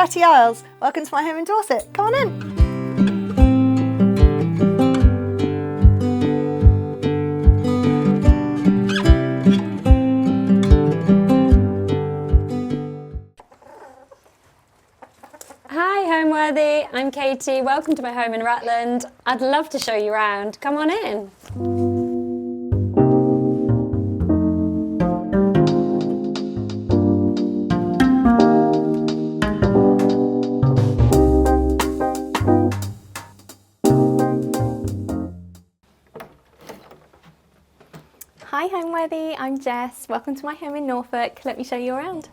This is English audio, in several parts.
Tattie Isles. Welcome to my home in Dorset. Come on in. Hi Homeworthy, I'm Katie. Welcome to my home in Rutland. I'd love to show you around. Come on in. Hi Homeworthy, I'm Jess. Welcome to my home in Norfolk. Let me show you around.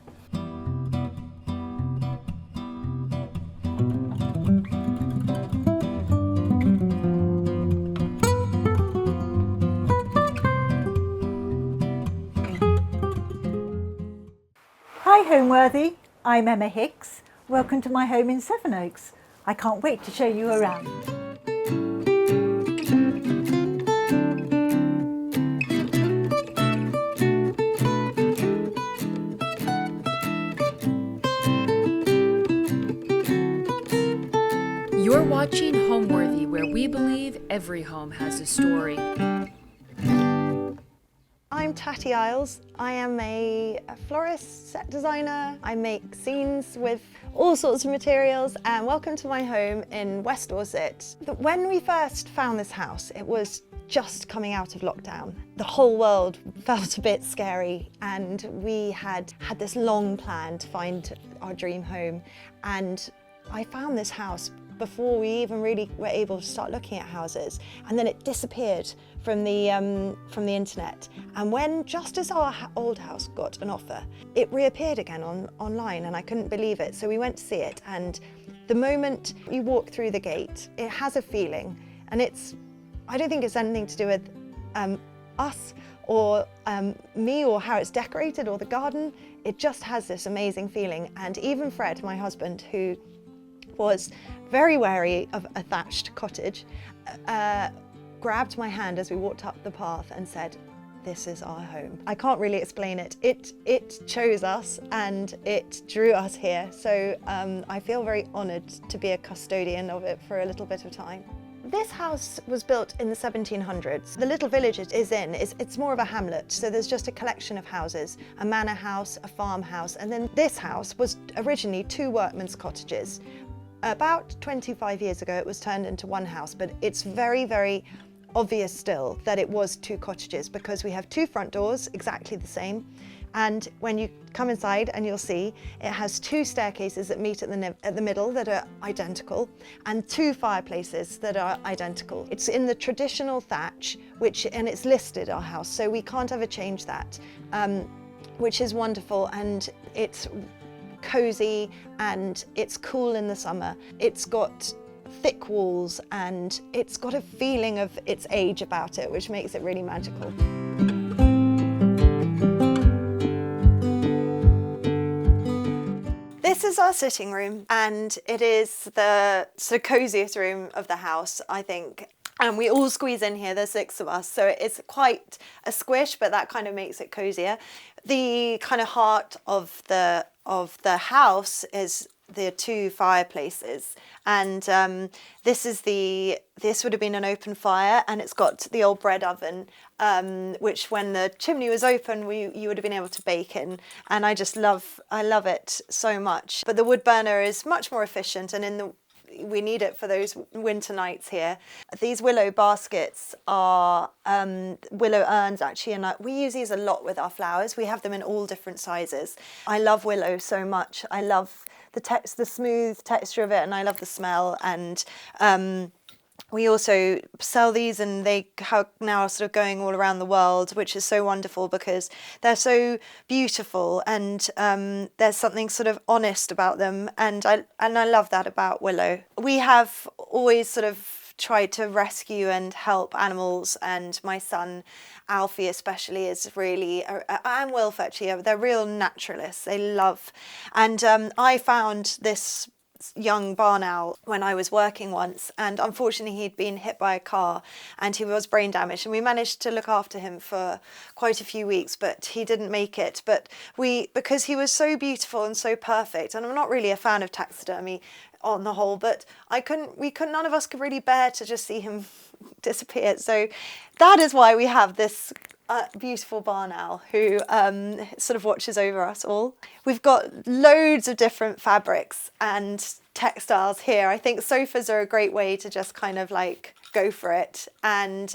Hi Homeworthy, I'm Emma Hicks. Welcome to my home in Sevenoaks. I can't wait to show you around. You're watching Homeworthy, where we believe every home has a story. I'm Tattie Isles. I am a florist, set designer. I make scenes with all sorts of materials, and welcome to my home in West Dorset. When we first found this house, it was just coming out of lockdown. The whole world felt a bit scary, and we had this long plan to find our dream home. And I found this house before we even really were able to start looking at houses, and then it disappeared from the internet. And when, just as our old house got an offer, it reappeared again online, and I couldn't believe it. So we went to see it, and the moment you walk through the gate, it has a feeling, and I don't think it's anything to do with us or me or how it's decorated or the garden. It just has this amazing feeling. And even Fred, my husband, who was very wary of a thatched cottage, grabbed my hand as we walked up the path and said, "This is our home." I can't really explain it. It chose us and it drew us here. So I feel very honoured to be a custodian of it for a little bit of time. This house was built in the 1700s. The little village it is in, it's more of a hamlet, so there's just a collection of houses, a manor house, a farmhouse, and then this house was originally 2 workmen's cottages. About 25 years ago it was turned into one house, but it's very, very obvious still that it was 2 cottages because we have 2 front doors, exactly the same. And when you come inside, and you'll see, it has 2 staircases that meet at the middle that are identical, and 2 fireplaces that are identical. It's in the traditional thatch, and it's listed, our house, so we can't ever change that, which is wonderful, and it's cozy and it's cool in the summer. It's got thick walls and it's got a feeling of its age about it, which makes it really magical. This is our sitting room, and it is the sort of coziest room of the house, I think. And we all squeeze in here, there's 6 of us, so it's quite a squish, but that kind of makes it cozier. The kind of heart of the house is the 2 fireplaces, and this would have been an open fire, and it's got the old bread oven, which when the chimney was open, you would have been able to bake in, and I love it so much. But the wood burner is much more efficient, and we need it for those winter nights here. These willow baskets are willow urns, actually, and we use these a lot with our flowers. We have them in all different sizes. I love willow so much. I love the smooth texture of it, and I love the smell. And we also sell these, and they now are sort of going all around the world, which is so wonderful because they're so beautiful, and there's something sort of honest about them, and I love that about willow. We have always sort of tried to rescue and help animals, and my son Alfie especially is really, and Wilf actually, they're real naturalists. They love, and I found this young barn owl when I was working once, and unfortunately he'd been hit by a car and he was brain damaged, and we managed to look after him for quite a few weeks, but he didn't make it. But because he was so beautiful and so perfect, and I'm not really a fan of taxidermy on the whole, but none of us could really bear to just see him disappear. So that is why we have this beautiful barn owl who sort of watches over us all. We've got loads of different fabrics and textiles here. I think sofas are a great way to just kind of like go for it. And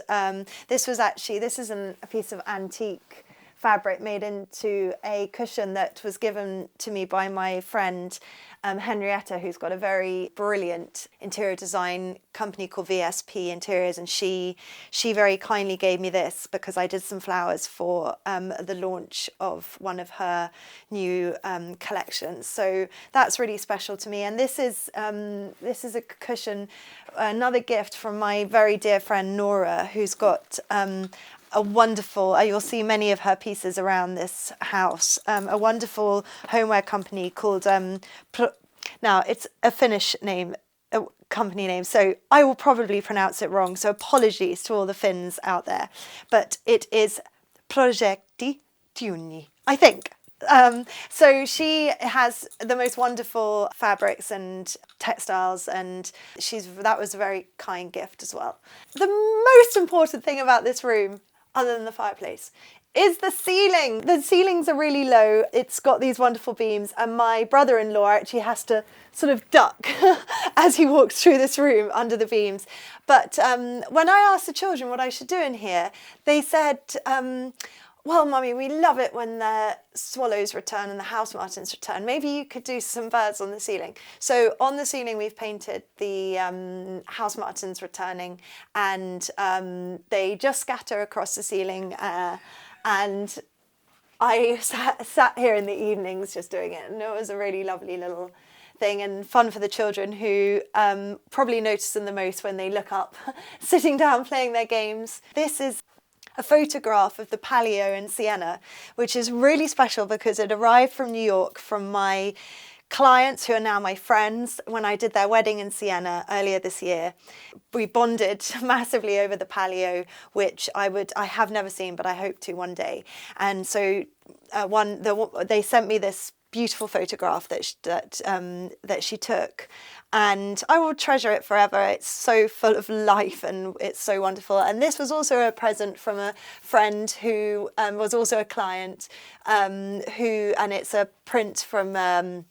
this is a piece of antique fabric made into a cushion that was given to me by my friend Henrietta, who's got a very brilliant interior design company called VSP Interiors, and she very kindly gave me this because I did some flowers for the launch of one of her new collections. So that's really special to me. And this is a cushion, another gift from my very dear friend Nora, who's got a wonderful, you'll see many of her pieces around this house, a wonderful homeware company called, now it's a Finnish name, a company name, so I will probably pronounce it wrong, so apologies to all the Finns out there, but it is Projekti Tunni, I think. So she has the most wonderful fabrics and textiles, and that was a very kind gift as well. The most important thing about this room, other than the fireplace, is the ceiling. The ceilings are really low. It's got these wonderful beams, and my brother-in-law actually has to sort of duck as he walks through this room under the beams. But when I asked the children what I should do in here, they said, well, Mummy, we love it when the swallows return and the house martins return. Maybe you could do some birds on the ceiling. So on the ceiling, we've painted the house martins returning, and they just scatter across the ceiling. And I sat here in the evenings just doing it, and it was a really lovely little thing and fun for the children, who probably notice them the most when they look up, sitting down playing their games. This is a photograph of the Palio in Siena, which is really special because it arrived from New York from my clients who are now my friends when I did their wedding in Siena earlier this year. We bonded massively over the Palio, which I have never seen, but I hope to one day. And so they sent me this beautiful photograph that she took, and I will treasure it forever. It's so full of life and it's so wonderful. And this was also a present from a friend who was also a client, and it's a print from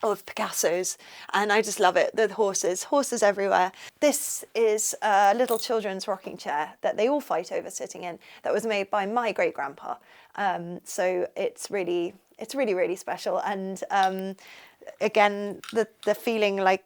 of Picasso's, and I just love it. The horses everywhere. This is a little children's rocking chair that they all fight over sitting in, that was made by my great grandpa. So it's really special. And again, the feeling like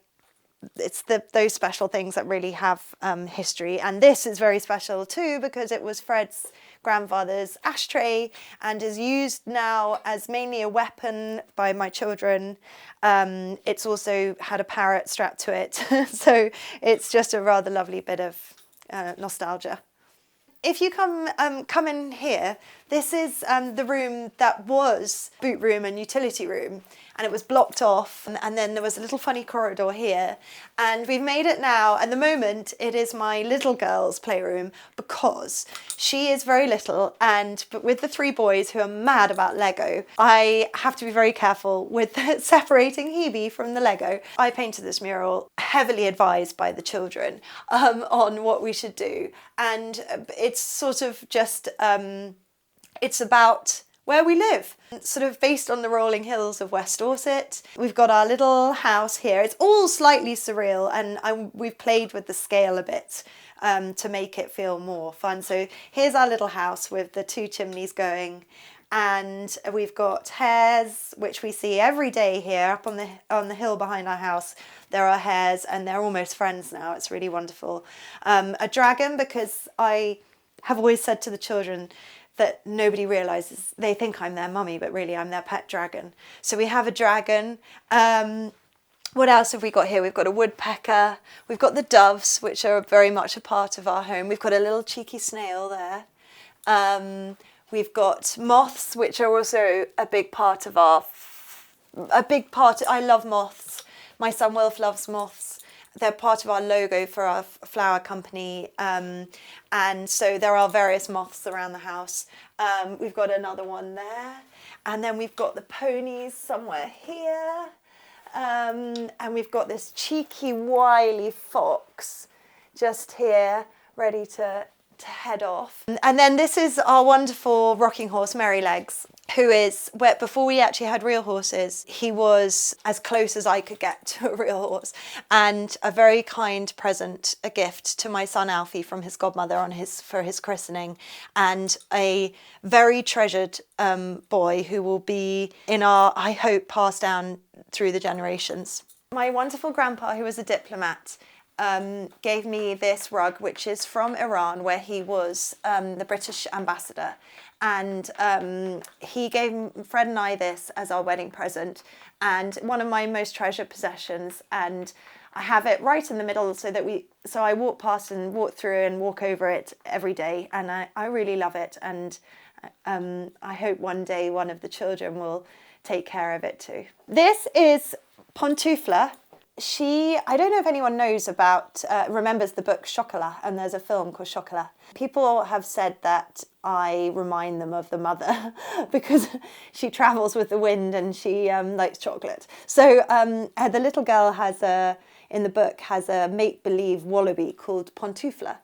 it's those special things that really have history. And this is very special too because it was Fred's grandfather's ashtray and is used now as mainly a weapon by my children. It's also had a parrot strapped to it, so it's just a rather lovely bit of nostalgia. If you come in here, this is the room that was boot room and utility room, and it was blocked off, and then there was a little funny corridor here, and we've made it now. At the moment, it is my little girl's playroom because she is very little, but with the three boys who are mad about Lego, I have to be very careful with separating Hebe from the Lego. I painted this mural heavily advised by the children on what we should do, and it's sort of just it's about where we live, sort of based on the rolling hills of West Dorset. We've got our little house here. It's all slightly surreal, and we've played with the scale a bit to make it feel more fun. So here's our little house with the two chimneys going, and we've got hares, which we see every day here up on the hill behind our house. There are hares, and they're almost friends now. It's really wonderful. A dragon, because I have always said to the children that nobody realises, they think I'm their mummy, but really I'm their pet dragon. So we have a dragon. What else have we got here? We've got a woodpecker. We've got the doves, which are very much a part of our home. We've got a little cheeky snail there. We've got moths, which are also a big part of I love moths. My son Wilf loves moths. They're part of our logo for our flower company, and so there are various moths around the house. We've got another one there, and then we've got the ponies somewhere here, and we've got this cheeky, wily fox just here, ready to head off. And then this is our wonderful rocking horse, Merrylegs, who is, where before we actually had real horses, he was as close as I could get to a real horse, and a very kind present, a gift to my son Alfie from his godmother for his christening, and a very treasured boy who will be in our, I hope, passed down through the generations. My wonderful grandpa, who was a diplomat, gave me this rug, which is from Iran, where he was the British ambassador. And he gave Fred and I this as our wedding present, and one of my most treasured possessions. And I have it right in the middle so I walk past and walk through and walk over it every day. And I really love it. And I hope one day one of the children will take care of it too. This is Pantoufla. I don't know if anyone knows remembers the book Chocolat, and there's a film called Chocolat. People have said that I remind them of the mother because she travels with the wind and she likes chocolate. So the little girl in the book has a make-believe wallaby called Pantoufla.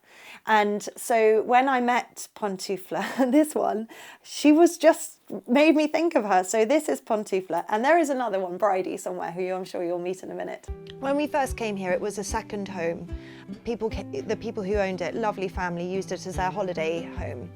And so when I met Pantoufla, this one, she was just made me think of her. So this is Pantoufla, and there is another one, Bridie, somewhere, who I'm sure you'll meet in a minute. When we first came here, it was a second home. The people who owned it, lovely family, used it as their holiday home.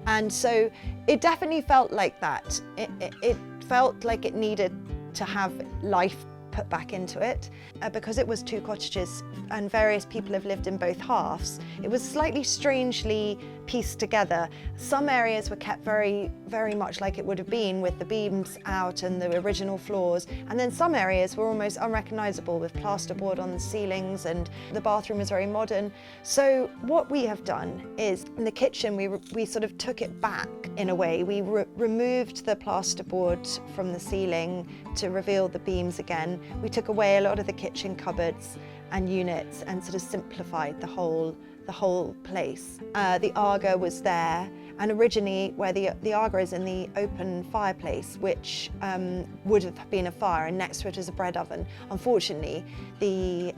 And so it definitely felt like that. It felt like it needed to have life put back into it because it was two cottages and various people have lived in both halves. It was slightly strangely pieced together. Some areas were kept very, very much like it would have been, with the beams out and the original floors, and then some areas were almost unrecognisable with plasterboard on the ceilings, and the bathroom was very modern. So what we have done is, in the kitchen, we sort of took it back in a way. We removed the plasterboard from the ceiling to reveal the beams again. We took away a lot of the kitchen cupboards and units and sort of simplified the whole place. The Aga was there, and originally where the Aga is in the open fireplace, which would have been a fire, and next to it is a bread oven. Unfortunately, the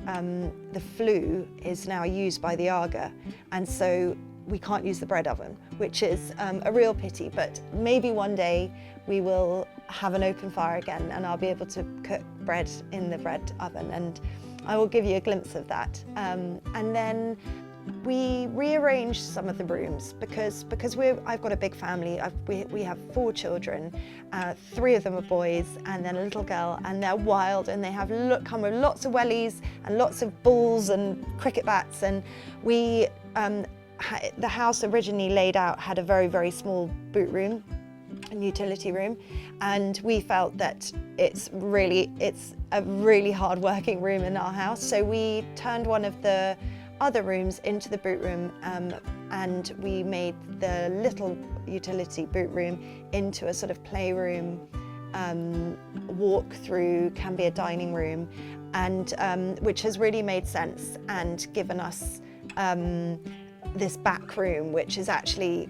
flue is now used by the Aga, and so we can't use the bread oven, which is a real pity, but maybe one day we will have an open fire again and I'll be able to cook bread in the bread oven, and I will give you a glimpse of that. And then we rearranged some of the rooms because I've got a big family. We have 4 children, 3 of them are boys and then a little girl, and they're wild and they come with lots of wellies and lots of balls and cricket bats, and we the house originally laid out had a very, very small boot room and utility room, and we felt that it's a really hard working room in our house, so we turned one of the other rooms into the boot room, and we made the little utility boot room into a sort of playroom, walk through, can be a dining room, and which has really made sense and given us this back room, which is actually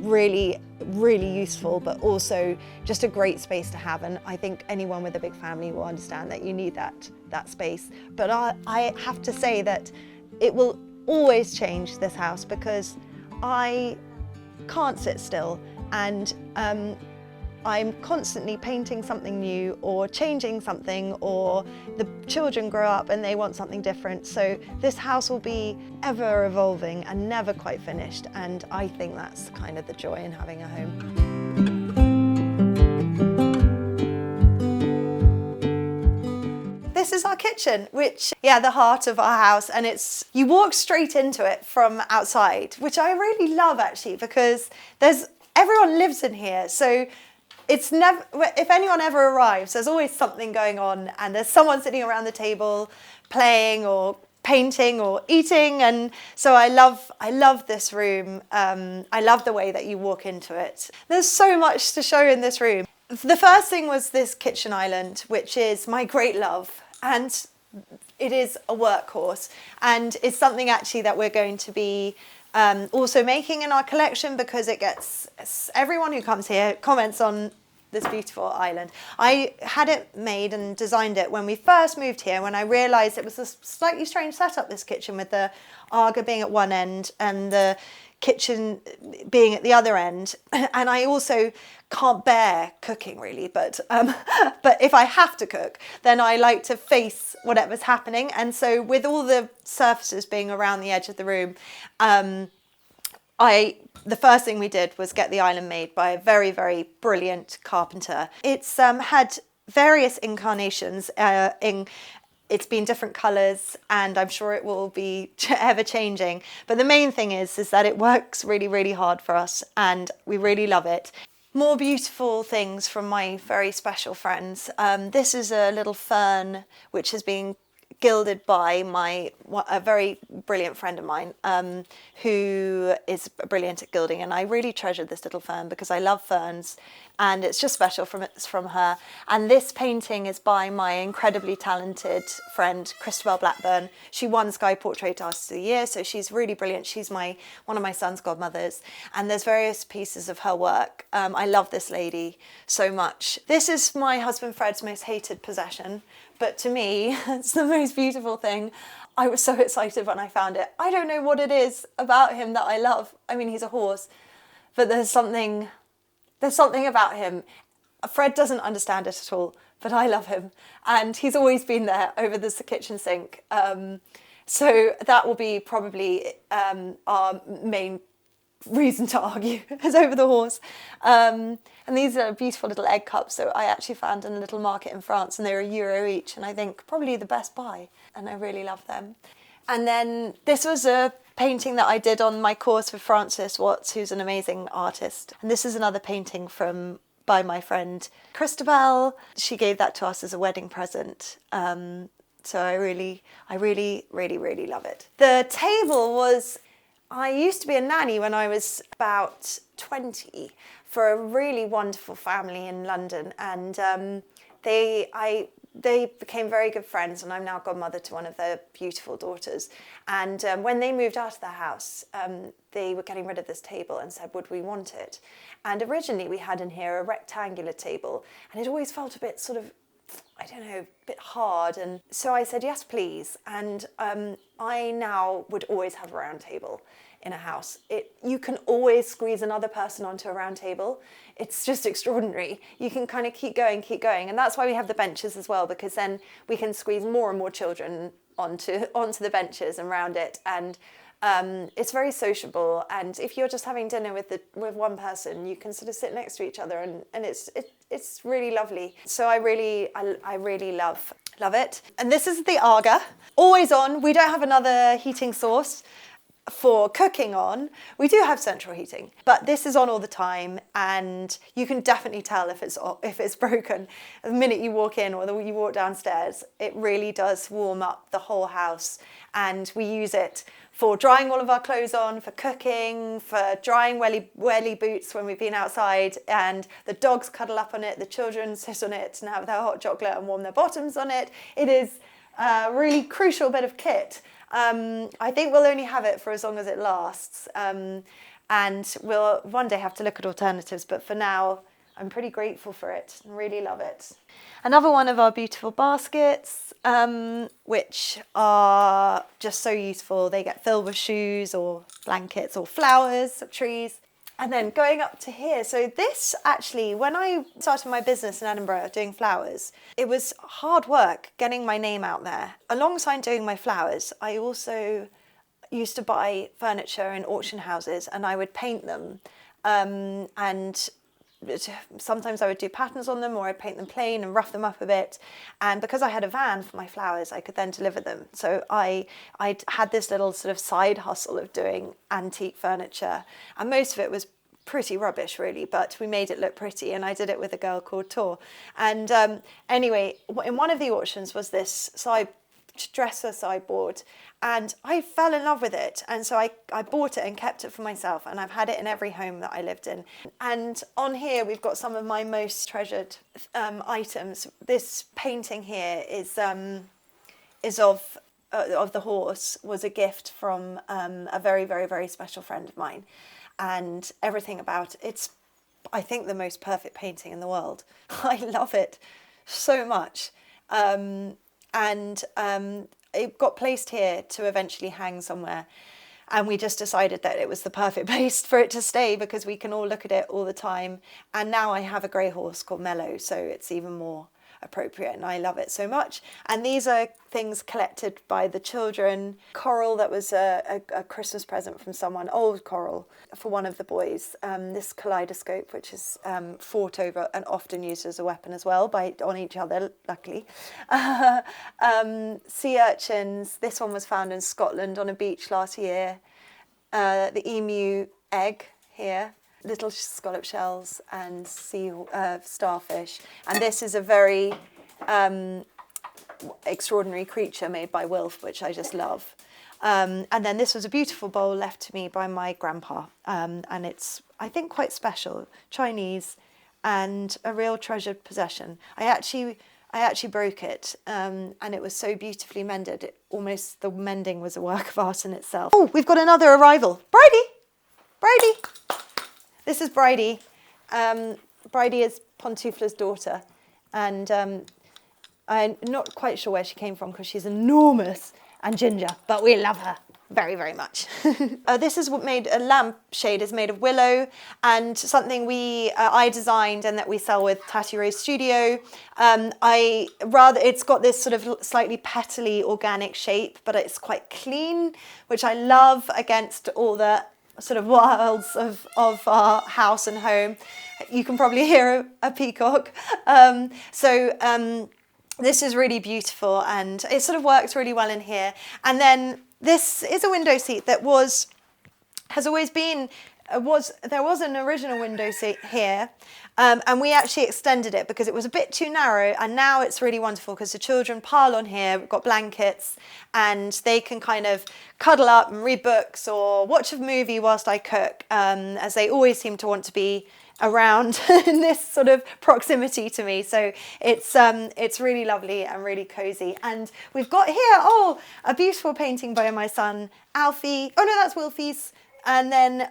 really, really useful, but also just a great space to have. And I think anyone with a big family will understand that you need that space. But I have to say that it will always change, this house, because I can't sit still, and I'm constantly painting something new or changing something, or the children grow up and they want something different. So this house will be ever evolving and never quite finished, and I think that's kind of the joy in having a home. This is our kitchen, which, the heart of our house, and you walk straight into it from outside, which I really love actually, because everyone lives in here, so it's never, if anyone ever arrives, there's always something going on, and there's someone sitting around the table playing or painting or eating, and so I love this room. I love the way that you walk into it. There's so much to show in this room. The first thing was this kitchen island, which is my great love, and it is a workhorse, and it's something actually that we're going to be also making in our collection, because it gets everyone who comes here comments on this beautiful island. I had it made and designed it when we first moved here, when I realised it was a slightly strange setup, this kitchen, with the Aga being at one end and the kitchen being at the other end. And I also can't bear cooking really, but if I have to cook, then I like to face whatever's happening. And so with all the surfaces being around the edge of the room, the first thing we did was get the island made by a very, very brilliant carpenter. It's had various incarnations. It's been different colours, and I'm sure it will be ever changing. But the main thing is that it works really, really hard for us, and we really love it. More beautiful things from my very special friends. This is a little fern which has been gilded by a very brilliant friend of mine, who is brilliant at gilding, and I really treasured this little fern because I love ferns, and it's just special from her. And this painting is by my incredibly talented friend Christabel Blackburn. She won Sky Portrait Artist of the Year, so she's really brilliant. She's one of my son's godmothers, and there's various pieces of her work. I love this lady so much. This is my husband Fred's most hated possession, but to me, it's the most beautiful thing. I was so excited when I found it. I don't know what it is about him that I love. I mean, he's a horse, but there's something about him. Fred doesn't understand it at all, but I love him. And he's always been there over the kitchen sink. So that will be probably our main reason to argue, is over the horse. And these are beautiful little egg cups, so I actually found in a little market in France, and they were €1 each, and I think probably the best buy, and I really love them. And then this was a painting that I did on my course with Frances Watts, who's an amazing artist. And this is another painting by my friend Christabel. She gave that to us as a wedding present. So I really, really, really love it. The table was, I used to be a nanny when I was about 20 for a really wonderful family in London, and they became very good friends, and I'm now godmother to one of their beautiful daughters. And when they moved out of their house, they were getting rid of this table and said, would we want it? And originally we had in here a rectangular table, and it always felt a bit sort of, I don't know, a bit hard. And so I said, yes, please. And I now would always have a round table in a house. You can always squeeze another person onto a round table. It's just extraordinary. You can kind of keep going. And that's why we have the benches as well, because then we can squeeze more and more children onto the benches and round it. And it's very sociable. And if you're just having dinner with one person, you can sort of sit next to each other, and it's really lovely. So I really love it. And this is the Aga, always on. We don't have another heating source for cooking on. We do have central heating, but this is on all the time, and you can definitely tell if it's broken the minute you walk in or you walk downstairs. It really does warm up the whole house, and we use it for drying all of our clothes on, for cooking, for drying welly boots when we've been outside, and the dogs cuddle up on it, the children sit on it and have their hot chocolate and warm their bottoms on it. It is a really crucial bit of kit. I think we'll only have it for as long as it lasts, and we'll one day have to look at alternatives, but for now I'm pretty grateful for it and really love it. Another one of our beautiful baskets, which are just so useful. They get filled with shoes or blankets or flowers or trees. And then going up to here, so this actually, when I started my business in Edinburgh doing flowers, it was hard work getting my name out there. Alongside doing my flowers, I also used to buy furniture in auction houses, and I would paint them. And sometimes I would do patterns on them, or I'd paint them plain and rough them up a bit. And because I had a van for my flowers, I could then deliver them. So I had this little sort of side hustle of doing antique furniture, and most of it was pretty rubbish really, but we made it look pretty, and I did it with a girl called Tor. And anyway, in one of the auctions was this, so I dresser sideboard, and I fell in love with it, and so I bought it and kept it for myself, and I've had it in every home that I lived in. And on here we've got some of my most treasured items. This painting here is of the horse, was a gift from a very, very, very special friend of mine, and everything about it's, I think, the most perfect painting in the world. I love it so much. It got placed here to eventually hang somewhere, and we just decided that it was the perfect place for it to stay because we can all look at it all the time. And now I have a grey horse called Mellow, so it's even more appropriate, and I love it so much. And these are things collected by the children. Coral that was a Christmas present from someone, old coral, for one of the boys. This kaleidoscope, which is fought over and often used as a weapon as well on each other, luckily. Sea urchins. This one was found in Scotland on a beach last year. The emu egg here. Little scallop shells and starfish. And this is a very extraordinary creature made by Wilf, which I just love. And then this was a beautiful bowl left to me by my grandpa. And it's, I think, quite special, Chinese, and a real treasured possession. I actually broke it, and it was so beautifully mended. Almost the mending was a work of art in itself. Oh, we've got another arrival. Bridie! This is Bridie. Bridie is Pontufla's daughter, and I'm not quite sure where she came from because she's enormous and ginger, but we love her very, very much. This is what made a lampshade is made of willow, and something I designed and that we sell with Tattie Rose Studio. It's got this sort of slightly petally organic shape, but it's quite clean, which I love against all the sort of wilds of our house and home. You can probably hear a peacock. This is really beautiful, and it sort of works really well in here. And then this is a window seat that has always been, there was an original window seat here, and we actually extended it because it was a bit too narrow, and now it's really wonderful because the children pile on here. We've got blankets, and they can kind of cuddle up and read books or watch a movie whilst I cook, as they always seem to want to be around in this sort of proximity to me. So it's really lovely and really cozy. And we've got here, a beautiful painting by my son Alfie. Oh no, that's Wilfie's. And then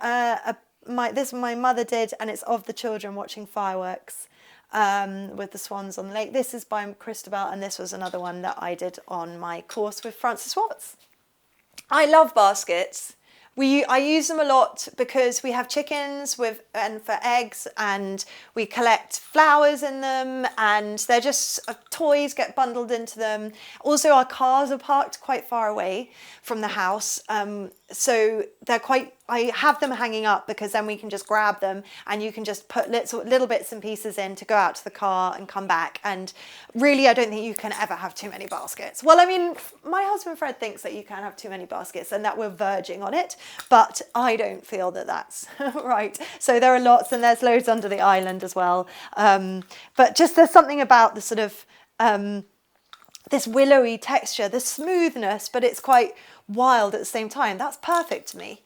this my mother did, and it's of the children watching fireworks with the swans on the lake. This is by Christabel, and this was another one that I did on my course with Frances Watts. I love baskets. I use them a lot because we have chickens and for eggs, and we collect flowers in them, and they're just toys get bundled into them. Also, our cars are parked quite far away from the house, so they're I have them hanging up because then we can just grab them, and you can just put little bits and pieces in to go out to the car and come back. And really, I don't think you can ever have too many baskets. Well, I mean, my husband Fred thinks that you can have too many baskets and that we're verging on it, but I don't feel that that's right. So there are lots, and there's loads under the island as well. But just there's something about the sort of this willowy texture, the smoothness, but it's quite wild at the same time. That's perfect to me.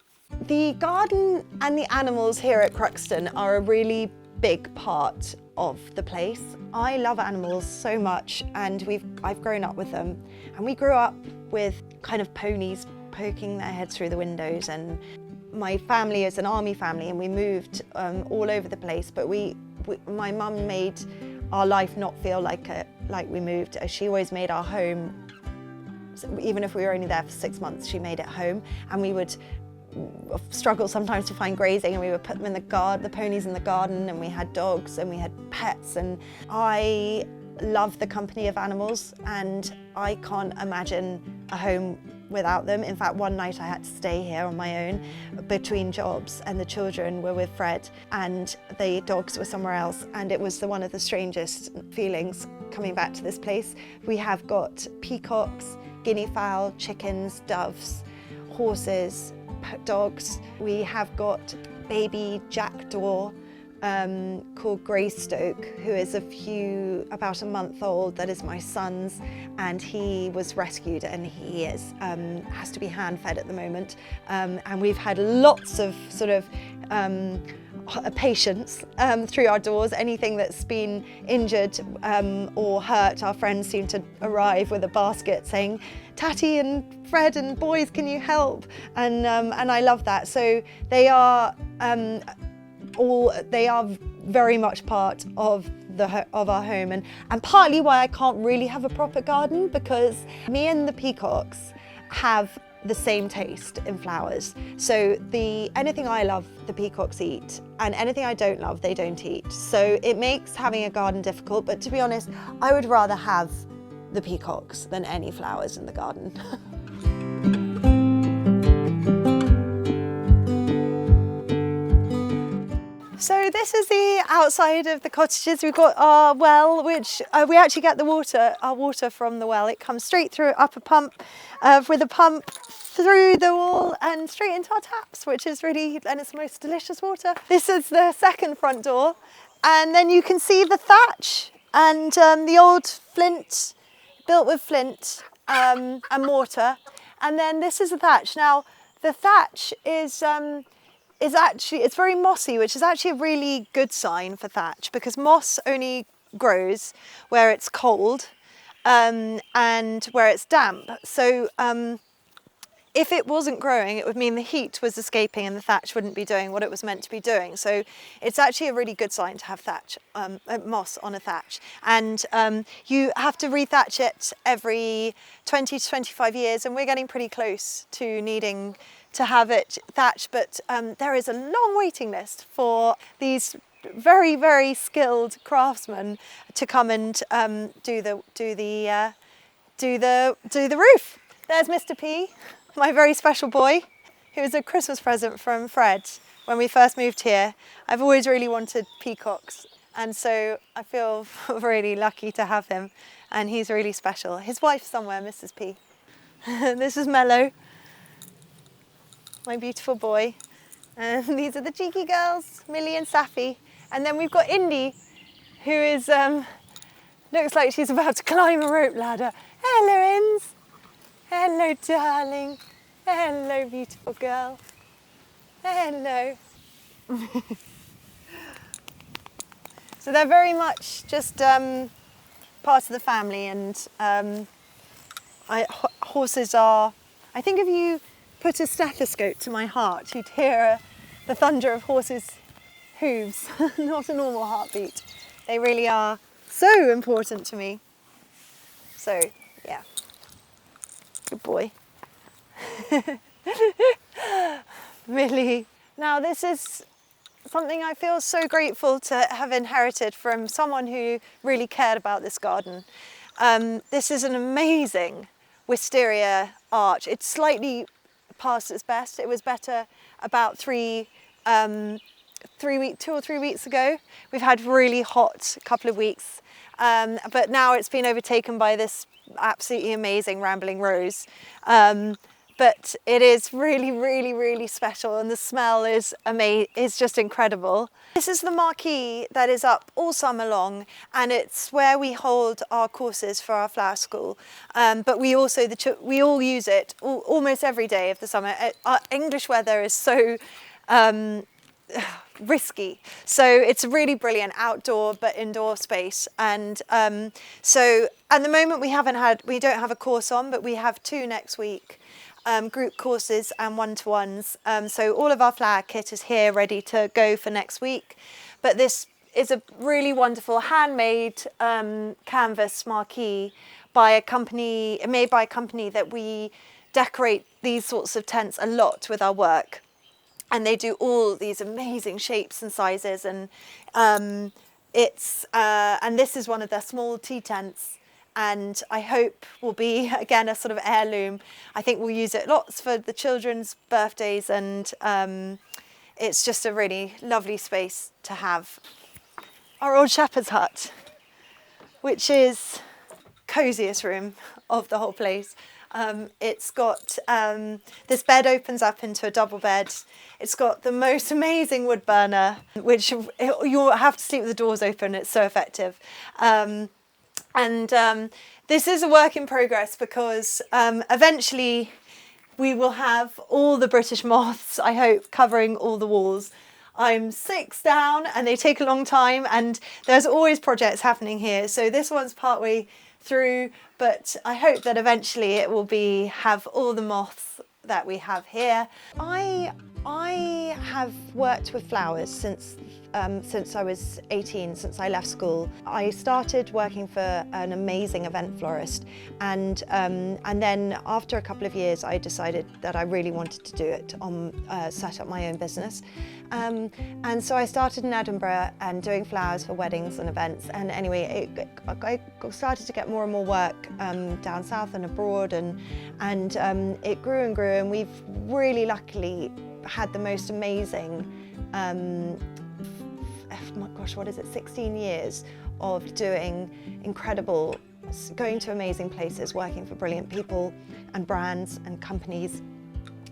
The garden and the animals here at Cruxton are a really big part of the place. I love animals so much, and I've grown up with them, and we grew up with kind of ponies poking their heads through the windows, and my family is an army family, and we moved all over the place, but my mum made our life not feel like we moved. She always made our home, even if we were only there for 6 months, she made it home, and we would struggle sometimes to find grazing, and we would put them in the ponies in the garden, and we had dogs and we had pets, and I love the company of animals, and I can't imagine a home without them. In fact, one night I had to stay here on my own between jobs, and the children were with Fred and the dogs were somewhere else, and it was one of the strangest feelings coming back to this place. We have got peacocks, guinea fowl, chickens, doves, horses, dogs. We have got baby jackdaw called Greystoke, who is about a month old, that is my son's, and he was rescued and he has to be hand fed at the moment. And we've had lots of sort of patients through our doors. Anything that's been injured or hurt, our friends seem to arrive with a basket saying, "Tattie and Fred and boys, can you help?" And I love that. So they are very much part of our home, and partly why I can't really have a proper garden, because me and the peacocks have the same taste in flowers. So anything I love, the peacocks eat, and anything I don't love, they don't eat. So it makes having a garden difficult, but to be honest, I would rather have the peacocks than any flowers in the garden. So this is the outside of the cottages. We've got our well, which we actually get our water from the well. It comes straight through up a pump, with a pump through the wall and straight into our taps, which is and it's the most delicious water. This is the second front door, and then you can see the thatch and the old flint, built with flint and mortar. And then this is the thatch. Now the thatch is actually, it's very mossy, which is actually a really good sign for thatch, because moss only grows where it's cold and where it's damp. So if it wasn't growing, it would mean the heat was escaping and the thatch wouldn't be doing what it was meant to be doing. So it's actually a really good sign to have thatch, moss on a thatch. And you have to rethatch it every 20 to 25 years, and we're getting pretty close to needing to have it thatched, but there is a long waiting list for these very, very skilled craftsmen to come and do the roof. There's Mr. P, my very special boy, who was a Christmas present from Fred when we first moved here. I've always really wanted peacocks, and so I feel really lucky to have him, and he's really special. His wife's somewhere, Mrs. P. This is Mello, my beautiful boy. And these are the cheeky girls, Millie and Safi. And then we've got Indy, who is, looks like she's about to climb a rope ladder. Hello, Inns. Hello, darling. Hello, beautiful girl. Hello. So they're very much just part of the family, and horses are, I think if you put a stethoscope to my heart, you'd hear the thunder of horses' hooves, not a normal heartbeat. They really are so important to me. So, yeah. Good boy. Millie. Now, this is something I feel so grateful to have inherited from someone who really cared about this garden. This is an amazing wisteria arch. It's slightly past its best. It was better about 2 or 3 weeks ago. We've had really hot couple of weeks, but now it's been overtaken by this absolutely amazing rambling rose. But it is really, really, really special, and the smell is just incredible. This is the marquee that is up all summer long, and it's where we hold our courses for our flower school. But we also, we all use it almost every day of the summer. Our English weather is so risky, so it's a really brilliant outdoor but indoor space. And so at the moment we don't have a course on, but we have 2 next week. Group courses and one-to-ones. So all of our flower kit is here ready to go for next week. But this is a really wonderful handmade canvas marquee made by a company that we decorate these sorts of tents a lot with our work. And they do all these amazing shapes and sizes. And and this is one of their small tea tents. And I hope will be, again, a sort of heirloom. I think we'll use it lots for the children's birthdays, and it's just a really lovely space to have. Our old shepherd's hut, which is coziest room of the whole place. It's got, this bed opens up into a double bed. It's got the most amazing wood burner, which you'll have to sleep with the doors open. It's so effective. This is a work in progress because eventually we will have all the British moths, I hope, covering all the walls. I'm 6 down and they take a long time, and there's always projects happening here. So this one's partway through, but I hope that eventually it will have all the moths that we have here. I have worked with flowers since I was 18, since I left school. I started working for an amazing event florist, and then after a couple of years I decided that I really wanted to do it, set up my own business. And so I started in Edinburgh and doing flowers for weddings and events, and anyway I started to get more and more work down south and abroad, and it grew and grew, and we've really luckily had the most amazing, my gosh, what is it, 16 years of doing incredible, going to amazing places, working for brilliant people and brands and companies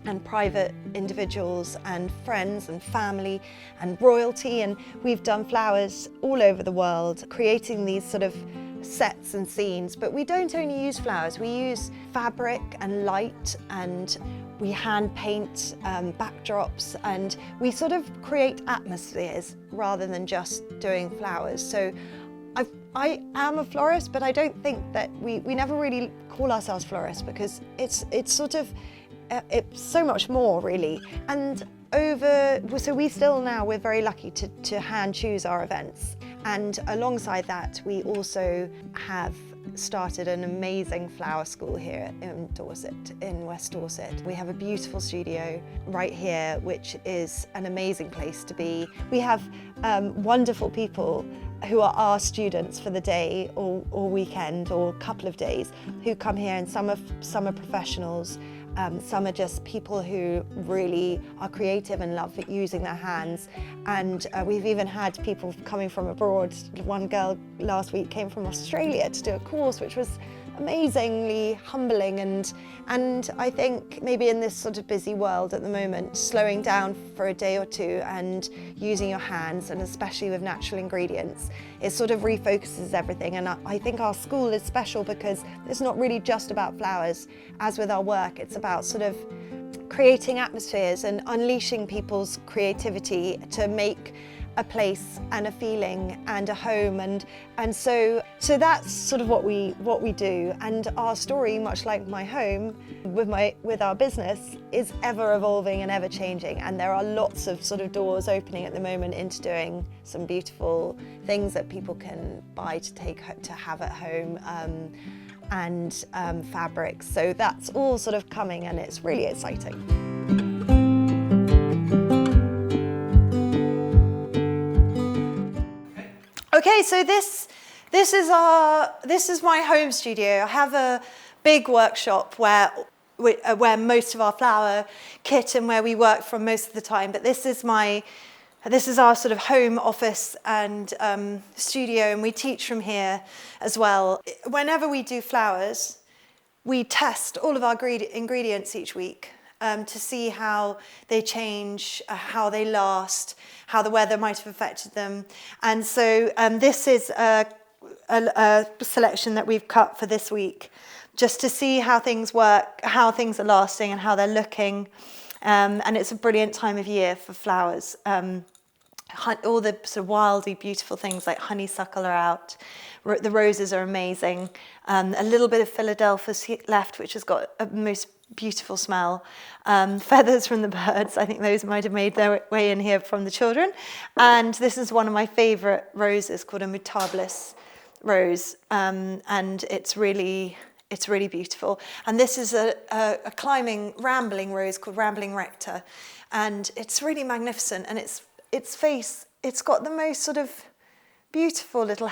and private individuals and friends and family and royalty, and we've done flowers all over the world, creating these sort of sets and scenes. But we don't only use flowers, we use fabric and light, and we hand paint backdrops, and we sort of create atmospheres rather than just doing flowers. So I am a florist, but I don't think that we never really call ourselves florists, because it's sort of it's so much more really. And so we're very lucky to hand choose our events, and alongside that we also have started an amazing flower school here in Dorset, in West Dorset. We have a beautiful studio right here, which is an amazing place to be. We have wonderful people who are our students for the day or weekend or a couple of days who come here, and some are professionals. Some are just people who really are creative and love using their hands. And we've even had people coming from abroad. One girl last week came from Australia to do a course, which was amazingly humbling. And I think maybe in this sort of busy world at the moment, slowing down for a day or two and using your hands, and especially with natural ingredients, it sort of refocuses everything. And I think our school is special because it's not really just about flowers. As with our work, it's about sort of creating atmospheres and unleashing people's creativity to make a place and a feeling and a home, and so that's sort of what we do. And our story, much like my home with our business, is ever evolving and ever changing, and there are lots of sort of doors opening at the moment into doing some beautiful things that people can buy to have at home, and fabrics. So that's all sort of coming, and it's really exciting. Okay, so this is my home studio. I have a big workshop where most of our flower kit and where we work from most of the time. But this is our sort of home office and studio, and we teach from here as well. Whenever we do flowers, we test all of our ingredients each week to see how they change, how they last, how the weather might have affected them. And so this is a selection that we've cut for this week, just to see how things work, how things are lasting and how they're looking. And it's a brilliant time of year for flowers. All the sort of wildly beautiful things like honeysuckle are out. The roses are amazing. A little bit of Philadelphus left, which has got a most beautiful smell. Feathers from the birds, I think those might have made their way in here from the children. And this is one of my favourite roses called a mutabilis rose, and it's really beautiful. And this is a climbing, rambling rose called Rambling Rector, and it's really magnificent. And it's got the most sort of beautiful little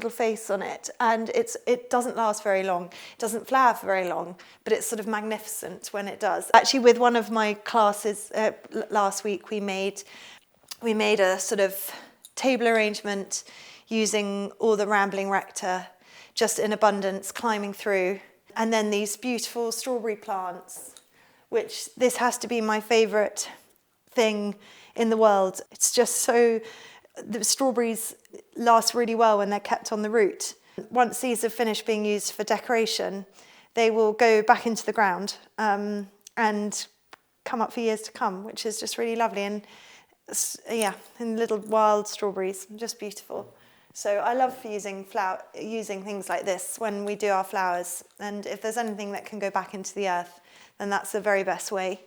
face on it, and it doesn't last very long. It doesn't flower for very long, but it's sort of magnificent when it does. Actually, with one of my classes last week, we made a sort of table arrangement using all the Rambling Rector just in abundance, climbing through. And then these beautiful strawberry plants, which this has to be my favourite thing in the world. It's just so, the strawberries last really well when they're kept on the root. Once these have finished being used for decoration, they will go back into the ground and come up for years to come, which is just really lovely. And yeah, and little wild strawberries, just beautiful. So I love using things like this when we do our flowers. And if there's anything that can go back into the earth, then that's the very best way.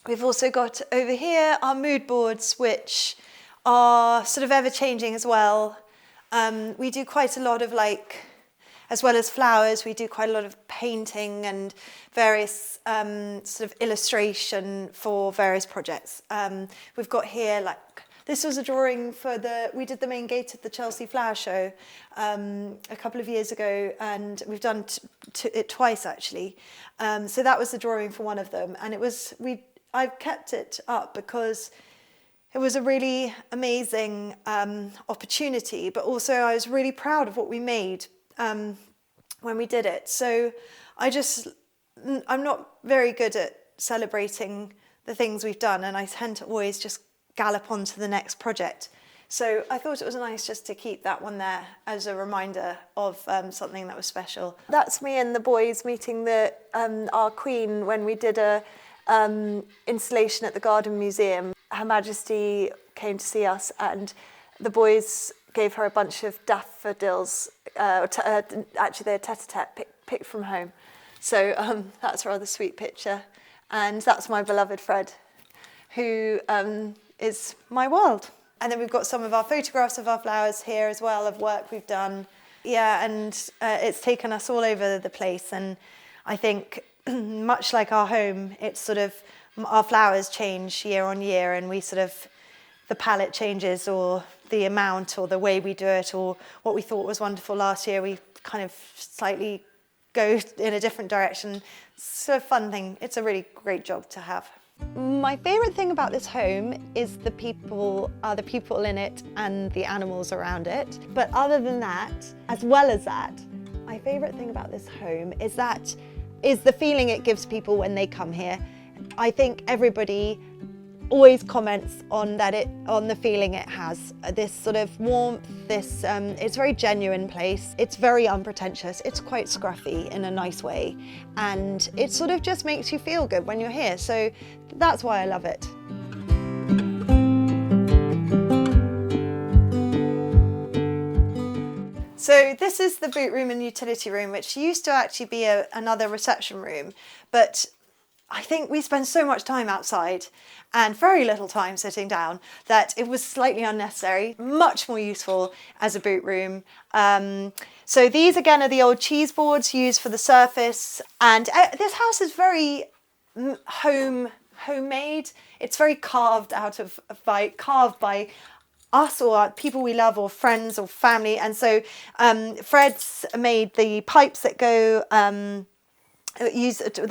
We've also got over here our mood boards, which are sort of ever-changing as well. We do quite a lot of, like, as well as flowers, we do quite a lot of painting and various sort of illustration for various projects. We've got here, like, this was a drawing for we did the main gate of the Chelsea Flower Show a couple of years ago, and we've done it twice actually. So that was the drawing for one of them, and I've kept it up because it was a really amazing opportunity, but also I was really proud of what we made when we did it. So I'm not very good at celebrating the things we've done, and I tend to always just gallop on to the next project. So I thought it was nice just to keep that one there as a reminder of something that was special. That's me and the boys meeting our Queen when we did a installation at the Garden Museum. Her Majesty came to see us, and the boys gave her a bunch of daffodils, actually they're tete-a-tete picked from home. So that's a rather sweet picture. And that's my beloved Fred, who is my world. And then we've got some of our photographs of our flowers here as well, of work we've done. Yeah, and it's taken us all over the place. And I think much like our home, it's sort of, our flowers change year on year, and the palette changes, or the amount, or the way we do it, or what we thought was wonderful last year, we kind of slightly go in a different direction. It's a fun thing. It's a really great job to have. My favourite thing about this home is the people in it and the animals around it. But other than that, as well as that, my favourite thing about this home is the feeling it gives people when they come here. I think everybody always comments on the feeling it has. This sort of warmth, it's a very genuine place. It's very unpretentious. It's quite scruffy in a nice way. And it sort of just makes you feel good when you're here. So that's why I love it. So this is the boot room and utility room, which used to actually be another reception room, but I think we spend so much time outside and very little time sitting down that it was slightly unnecessary, much more useful as a boot room. So these again are the old cheese boards used for the surface, and this house is very homemade. It's very carved by us or people we love or friends or family. And so Fred's made the pipes that go that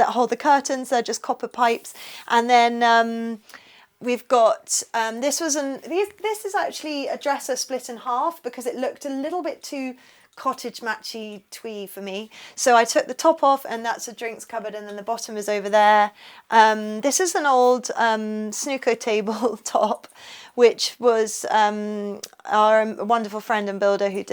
hold the curtains. They're just copper pipes. And then we've got this is actually a dresser split in half because it looked a little bit too cottage matchy twee for me. So I took the top off, and that's a drinks cupboard, and then the bottom is over there. This is an old snooker table top, which was our wonderful friend and builder who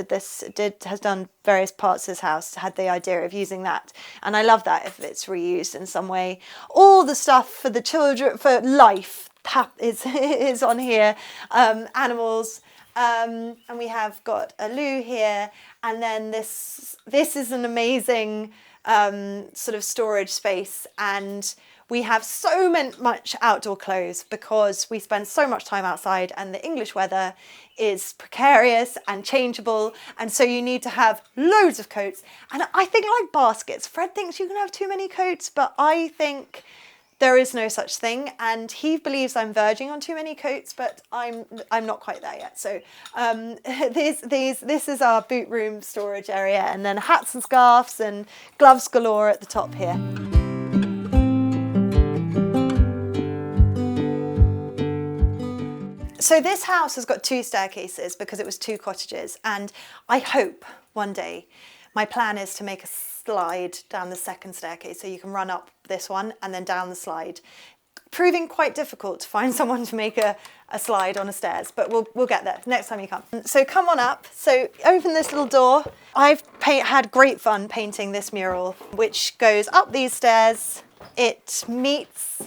has done various parts of his house, had the idea of using that. And I love that if it's reused in some way. All the stuff for the children, for life, is on here. Animals. And we have got a loo here, and then this is an amazing sort of storage space, and we have so much outdoor clothes because we spend so much time outside, and the English weather is precarious and changeable, and so you need to have loads of coats. And I think, like baskets, Fred thinks you can have too many coats, but I think there is no such thing, and he believes I'm verging on too many coats, but I'm not quite there yet. So this is our boot room storage area, and then hats and scarves and gloves galore at the top here. So this house has got 2 staircases because it was 2 cottages, and I hope one day my plan is to make a slide down the second staircase, so you can run up this one and then down the slide. Proving quite difficult to find someone to make a slide on a stairs, but we'll get there next time you come. So come on up. So open this little door. I've had great fun painting this mural, which goes up these stairs. It meets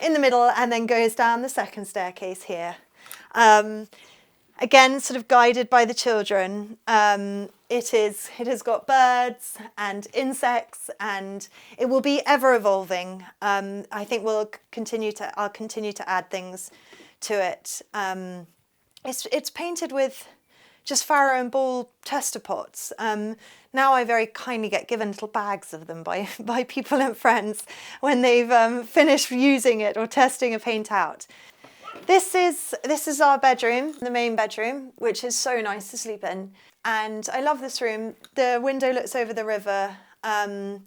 in the middle and then goes down the second staircase here. Again, sort of guided by the children. It has got birds and insects, and it will be ever evolving. I think I'll continue to add things to it. It's painted with just farrow and ball tester pots. Now I very kindly get given little bags of them by people and friends when they've finished using it or testing a paint out. This is our bedroom, the main bedroom, which is so nice to sleep in. And I love this room. The window looks over the river, and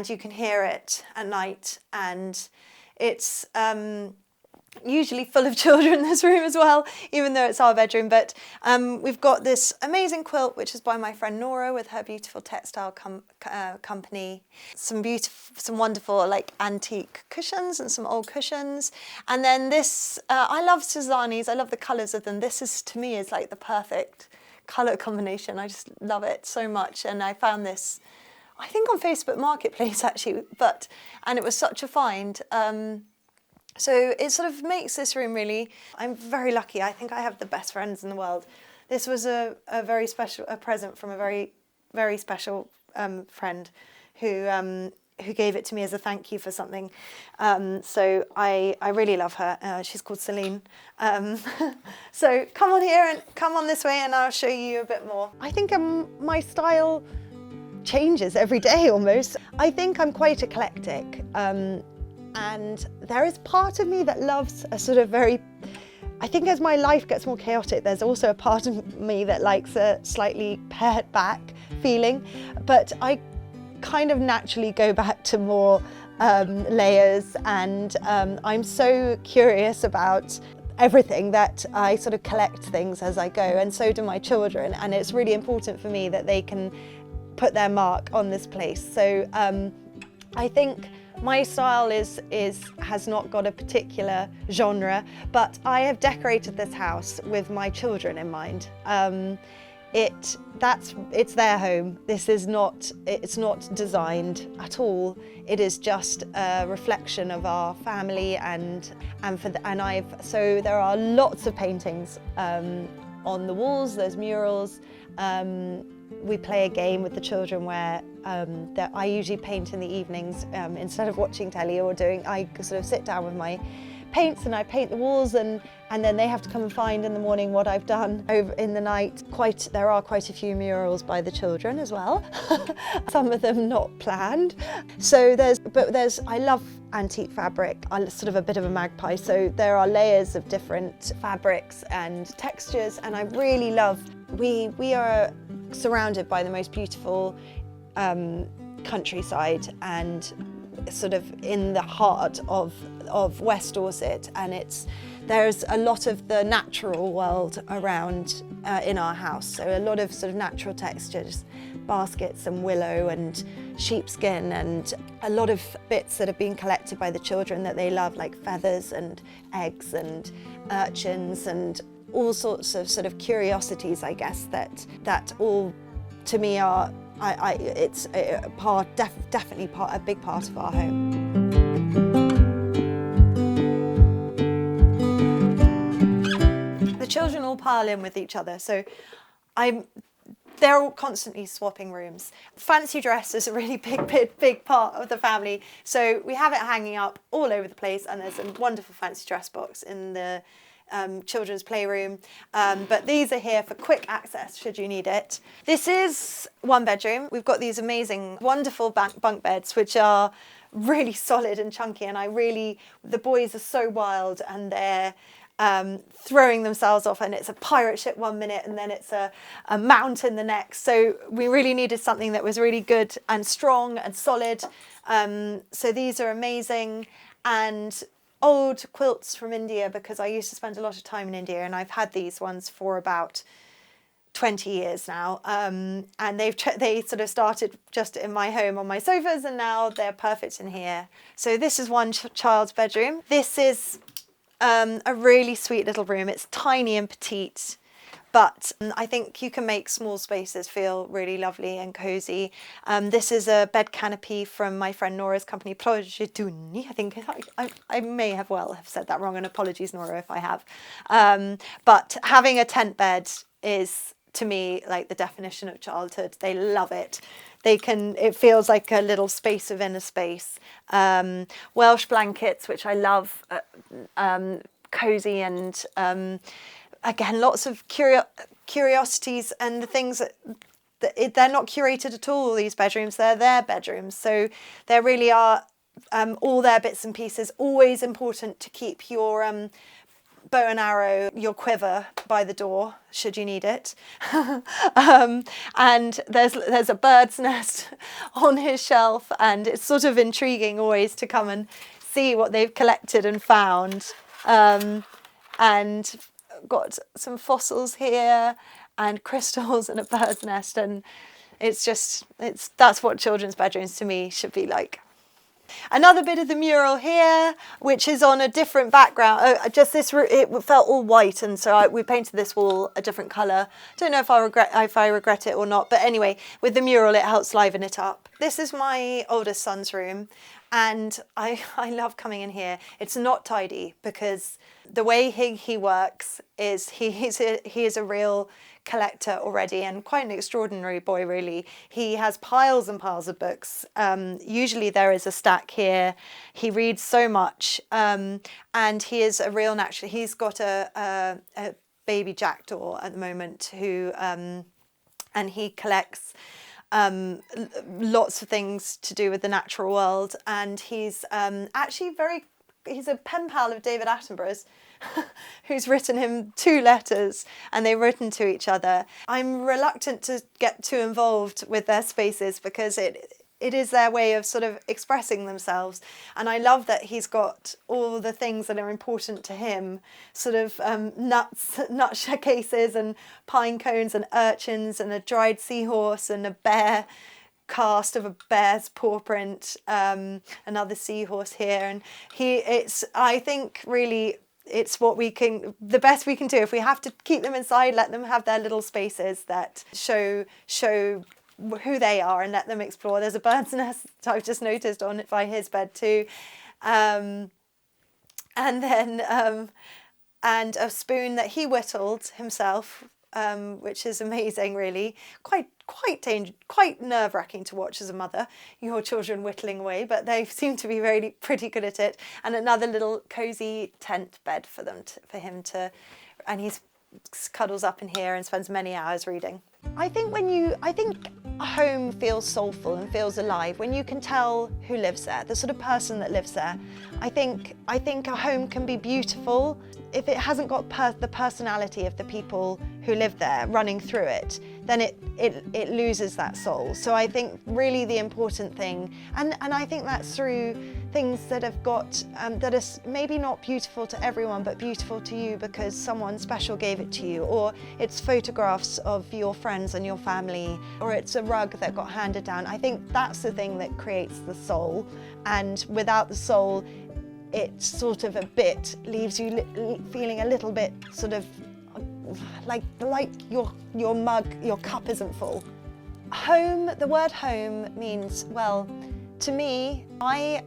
you can hear it at night. And it's usually full of children, this room as well, even though it's our bedroom. But we've got this amazing quilt, which is by my friend Nora with her beautiful textile company. Some wonderful like antique cushions and some old cushions. And then this, I love Suzanis. I love the colours of them. This is, to me, is like the perfect colour combination. I just love it so much. And I found this, I think on Facebook Marketplace actually, and it was such a find. So it sort of makes this room really, I'm very lucky. I think I have the best friends in the world. This was a very special present from a very, very special friend who gave it to me as a thank you for something. So I really love her. She's called Celine. So come on here and come on this way and I'll show you a bit more. I think my style changes every day almost. I think I'm quite eclectic. And there is part of me that loves a sort of very, I think as my life gets more chaotic, there's also a part of me that likes a slightly pared back feeling, but I kind of naturally go back to more layers, and I'm so curious about everything that I sort of collect things as I go, and so do my children, and it's really important for me that they can put their mark on this place. So I think my style has not got a particular genre, but I have decorated this house with my children in mind. It's their home. It's not designed at all. It is just a reflection of our family, so there are lots of paintings on the walls. There's murals. We play a game with the children where that I usually paint in the evenings instead of watching telly or I sort of sit down with my paints and I paint the walls, and then they have to come and find in the morning what I've done over in the night. There are quite a few murals by the children as well. Some of them not planned. So I love antique fabric. I'm sort of a bit of a magpie, so there are layers of different fabrics and textures, and I really love. We are surrounded by the most beautiful countryside and sort of in the heart of West Dorset, and there's a lot of the natural world around in our house, so a lot of sort of natural textures, baskets and willow and sheepskin, and a lot of bits that have been collected by the children that they love, like feathers and eggs and urchins and all sorts of sort of curiosities, I guess, that all to me are it's definitely a big part of our home. The children all pile in with each other, so they're all constantly swapping rooms. Fancy dress is a really big part of the family, so we have it hanging up all over the place, and there's a wonderful fancy dress box in the children's playroom, but these are here for quick access should you need it. This is one bedroom. We've got these amazing, wonderful bunk beds, which are really solid and chunky, and the boys are so wild, and they're throwing themselves off, and it's a pirate ship one minute and then it's a mountain the next. So we really needed something that was really good and strong and solid. So these are amazing, and old quilts from India, because I used to spend a lot of time in India, and I've had these ones for about 20 years now, and they sort of started just in my home on my sofas, and now they're perfect in here. So this is one child's bedroom. This is a really sweet little room. It's tiny and petite, but I think you can make small spaces feel really lovely and cozy. This is a bed canopy from my friend Nora's company, Progetuni. I think I may have said that wrong, and apologies, Nora, if I have. But having a tent bed is, to me, like the definition of childhood. They love it. It feels like a little space within a space. Welsh blankets, which I love, cozy, and again, lots of curiosities and the things that they're not curated at all, these bedrooms. They're their bedrooms. So there really are all their bits and pieces. Always important to keep your bow and arrow, your quiver by the door, should you need it. And there's a bird's nest on his shelf, and it's sort of intriguing always to come and see what they've collected and found. And got some fossils here and crystals and a bird's nest, and that's what children's bedrooms to me should be like. Another bit of the mural here, which is on a different background. It felt all white, and so we painted this wall a different colour. Don't know if I regret it or not, but anyway, with the mural it helps liven it up. This is my oldest son's room, and I love coming in here. It's not tidy because the way he works is he is a real collector already, and quite an extraordinary boy, really. He has piles and piles of books. Usually there is a stack here. He reads so much, and he is a real natural. He's got a baby jackdaw at the moment who, and he collects lots of things to do with the natural world, and he's actually he's a pen pal of David Attenborough's, who's written him 2 letters, and they've written to each other. I'm reluctant to get too involved with their spaces because it is their way of sort of expressing themselves, and I love that he's got all the things that are important to him, sort of nut cases and pine cones and urchins and a dried seahorse and a bear cast of a bear's paw print, another seahorse here, and I think really it's the best we can do. If we have to keep them inside, let them have their little spaces that show who they are and let them explore. There's a bird's nest I've just noticed by his bed too, and then and a spoon that he whittled himself, which is amazing, really. Quite nerve-wracking to watch as a mother, your children whittling away, but they seem to be really pretty good at it. And another little cozy tent bed for him to, and he cuddles up in here and spends many hours reading. I think a home feels soulful and feels alive when you can tell who lives there, the sort of person that lives there. I think a home can be beautiful if it hasn't got the personality of the people who live there running through it. Then it loses that soul. So I think really the important thing, and I think that's through things that have got that are maybe not beautiful to everyone, but beautiful to you because someone special gave it to you, or it's photographs of your friends and your family, or it's a rug that got handed down. I think that's the thing that creates the soul, and without the soul, it sort of a bit leaves you feeling a little bit sort of like your mug, your cup isn't full. Home, the word home means, well, to me, my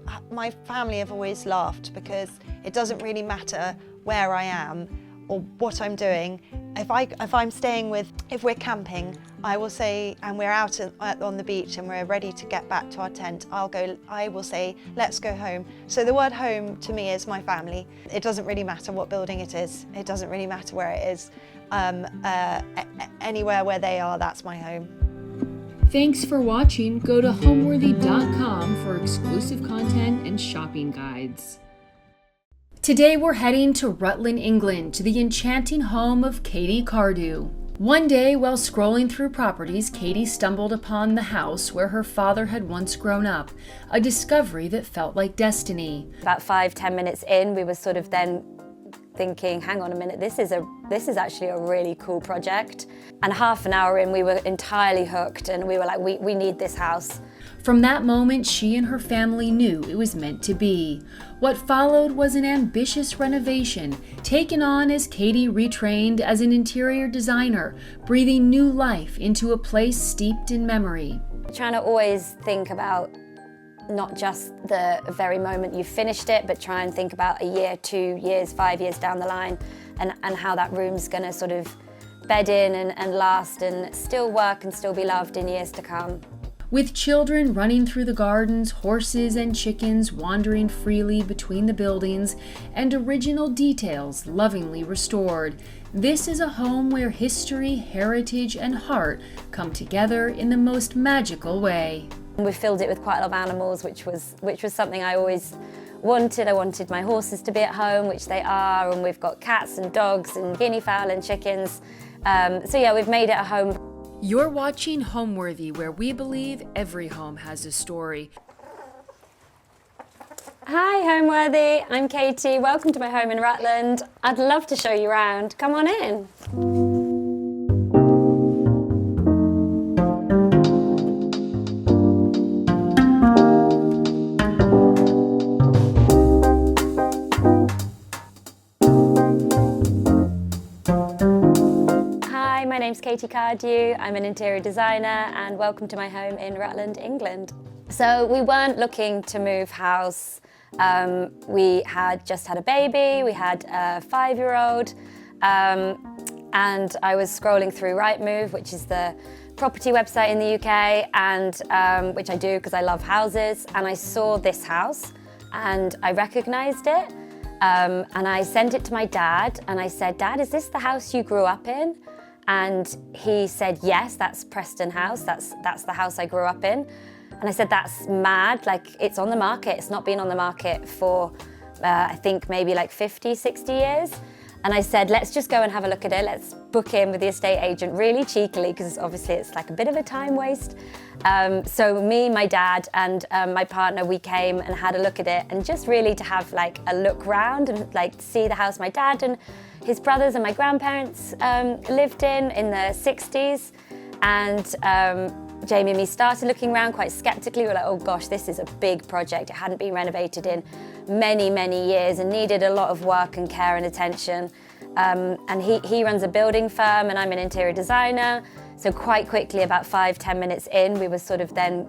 family have always laughed because it doesn't really matter where I am or what I'm doing. If we're camping, I will say, and we're out on the beach and we're ready to get back to our tent, I will say, let's go home. So the word home to me is my family. It doesn't really matter what building it is. It doesn't really matter where it is. Anywhere where they are, that's my home. Thanks for watching. Go to homeworthy.com for exclusive content and shopping guides. Today we're heading to Rutland, England, to the enchanting home of Katie Cardew. One day, while scrolling through properties, Katie stumbled upon the house where her father had once grown up, a discovery that felt like destiny. About 5-10 minutes in, we were sort of then thinking, hang on a minute, this is actually a really cool project. And half an hour in, we were entirely hooked, and we were like, we need this house. From that moment, she and her family knew it was meant to be. What followed was an ambitious renovation, taken on as Katie retrained as an interior designer, breathing new life into a place steeped in memory. Trying to always think about not just the very moment you finished it, but try and think about a year, 2 years, 5 years down the line, and how that room's gonna sort of bed in and last and still work and still be loved in years to come. With children running through the gardens, horses and chickens wandering freely between the buildings, and original details lovingly restored, this is a home where history, heritage, and heart come together in the most magical way. We filled it with quite a lot of animals, which was something I always wanted. I wanted my horses to be at home, which they are, and we've got cats and dogs and guinea fowl and chickens. So yeah, we've made it a home. You're watching Homeworthy, where we believe every home has a story. Hi Homeworthy, I'm Katie. Welcome to my home in Rutland. I'd love to show you around. Come on in. My name's Katie Cardew, I'm an interior designer, and welcome to my home in Rutland, England. So we weren't looking to move house. We had just had a baby, we had a 5-year-old, and I was scrolling through Rightmove, which is the property website in the UK, and which I do because I love houses, and I saw this house and I recognised it, and I sent it to my dad and I said, Dad, is this the house you grew up in? And he said, yes, that's Preston House, that's the house I grew up in. And I said, that's mad, like it's on the market. It's not been on the market for, I think maybe like 50, 60 years. And I said, let's just go and have a look at it. Let's book in with the estate agent really cheekily, because obviously it's like a bit of a time waste. So me, my dad and my partner, we came and had a look at it, and just really to have like a look round and like see the house my dad and his brothers and my grandparents lived in the 60s. And Jamie and me started looking around quite skeptically. We were like, oh gosh, this is a big project. It hadn't been renovated in many, many years and needed a lot of work and care and attention. And he runs a building firm and I'm an interior designer. So quite quickly, about 5-10 minutes in, we were sort of then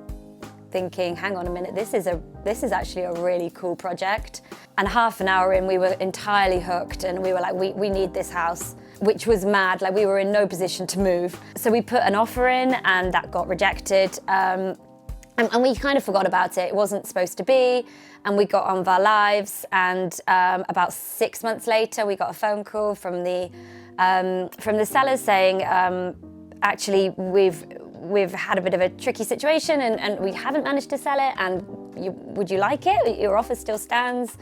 thinking, hang on a minute, this is actually a really cool project. And half an hour in, we were entirely hooked, and we were like, we need this house, which was mad. Like we were in no position to move. So we put an offer in and that got rejected. And we kind of forgot about it. It wasn't supposed to be. And we got on with our lives. And about 6 months later, we got a phone call from the sellers saying, actually, we've had a bit of a tricky situation and we haven't managed to sell it, and would you like it? Your offer still stands.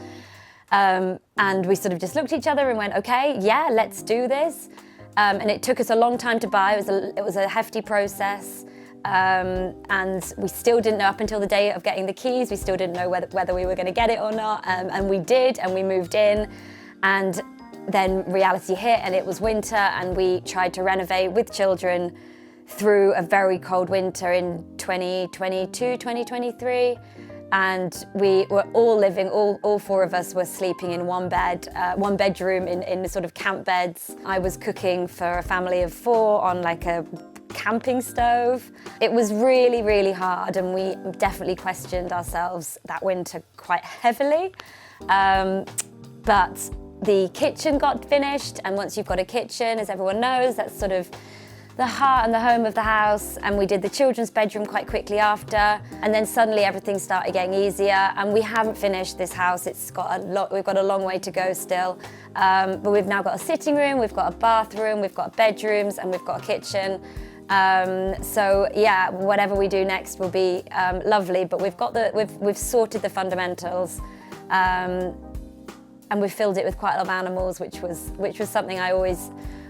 And we sort of just looked at each other and went, okay, yeah, let's do this. And it took us a long time to buy. It was a hefty process. And we still didn't know up until the day of getting the keys, we still didn't know whether we were going to get it or not. And we did, and we moved in. And then reality hit, and it was winter, and we tried to renovate with children through a very cold winter in 2022, 2023. And we were all living, all 4 of us were sleeping in one bedroom in sort of camp beds. I was cooking for a family of 4 on like a camping stove. It was really, really hard, and we definitely questioned ourselves that winter quite heavily. But the kitchen got finished, and once you've got a kitchen, as everyone knows, that's sort of the heart and the home of the house, and we did the children's bedroom quite quickly after, and then suddenly everything started getting easier, and we haven't finished this house. We've got a long way to go still, but we've now got a sitting room, we've got a bathroom, we've got bedrooms, and we've got a kitchen. So yeah, whatever we do next will be lovely, but we've sorted the fundamentals, and we've filled it with quite a lot of animals, which was something I always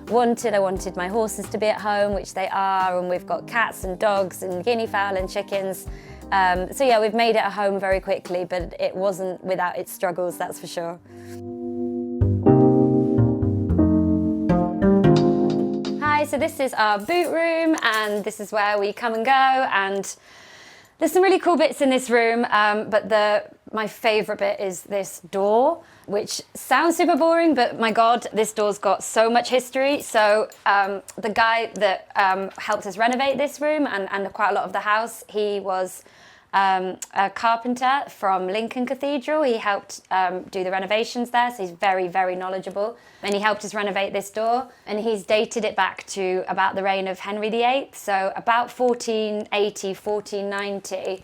wanted. I wanted my horses to be at home, which they are, and we've got cats and dogs and guinea fowl and chickens. So yeah, we've made it a home very quickly, but it wasn't without its struggles, that's for sure. so this is our boot room, and this is where we come and go, and there's some really cool bits in this room, but my favourite bit is this door, which sounds super boring, but my God, this door's got so much history. So the guy that helped us renovate this room and quite a lot of the house, he was a carpenter from Lincoln Cathedral. He helped do the renovations there, so he's very, very knowledgeable. And he helped us renovate this door, and he's dated it back to about the reign of Henry VIII, so about 1480, 1490.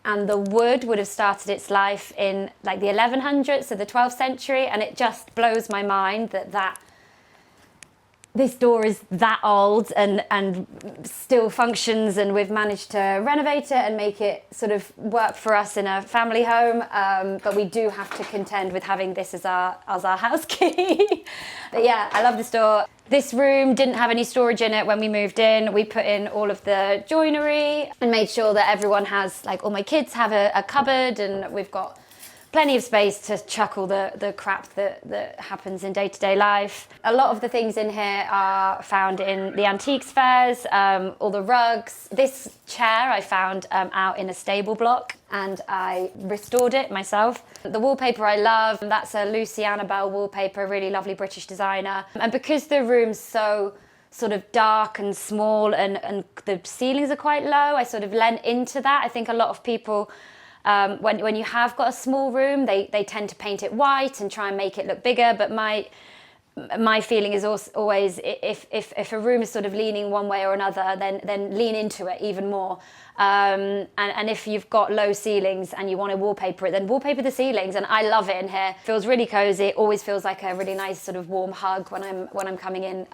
And the wood would have started its life in like the 1100s, so the 12th century, and it just blows my mind that this door is that old and still functions, and we've managed to renovate it and make it sort of work for us in a family home, but we do have to contend with having this as our house key. But yeah, I love this door. This room didn't have any storage in it when we moved in. We put in all of the joinery and made sure that everyone has, like all my kids have a cupboard, and we've got plenty of space to chuck all the crap that happens in day-to-day life. A lot of the things in here are found in the antiques fairs, all the rugs. This chair I found out in a stable block, and I restored it myself. The wallpaper I love, that's a Lucy Annabelle wallpaper, really lovely British designer. And because the room's so sort of dark and small and the ceilings are quite low, I sort of lent into that. I think a lot of people, when you have got a small room, they tend to paint it white and try and make it look bigger. But my feeling is always if a room is sort of leaning one way or another, then lean into it even more. And if you've got low ceilings and you want to wallpaper it, then wallpaper the ceilings. And I love it in here. It feels really cozy. It always feels like a really nice sort of warm hug when I'm coming in,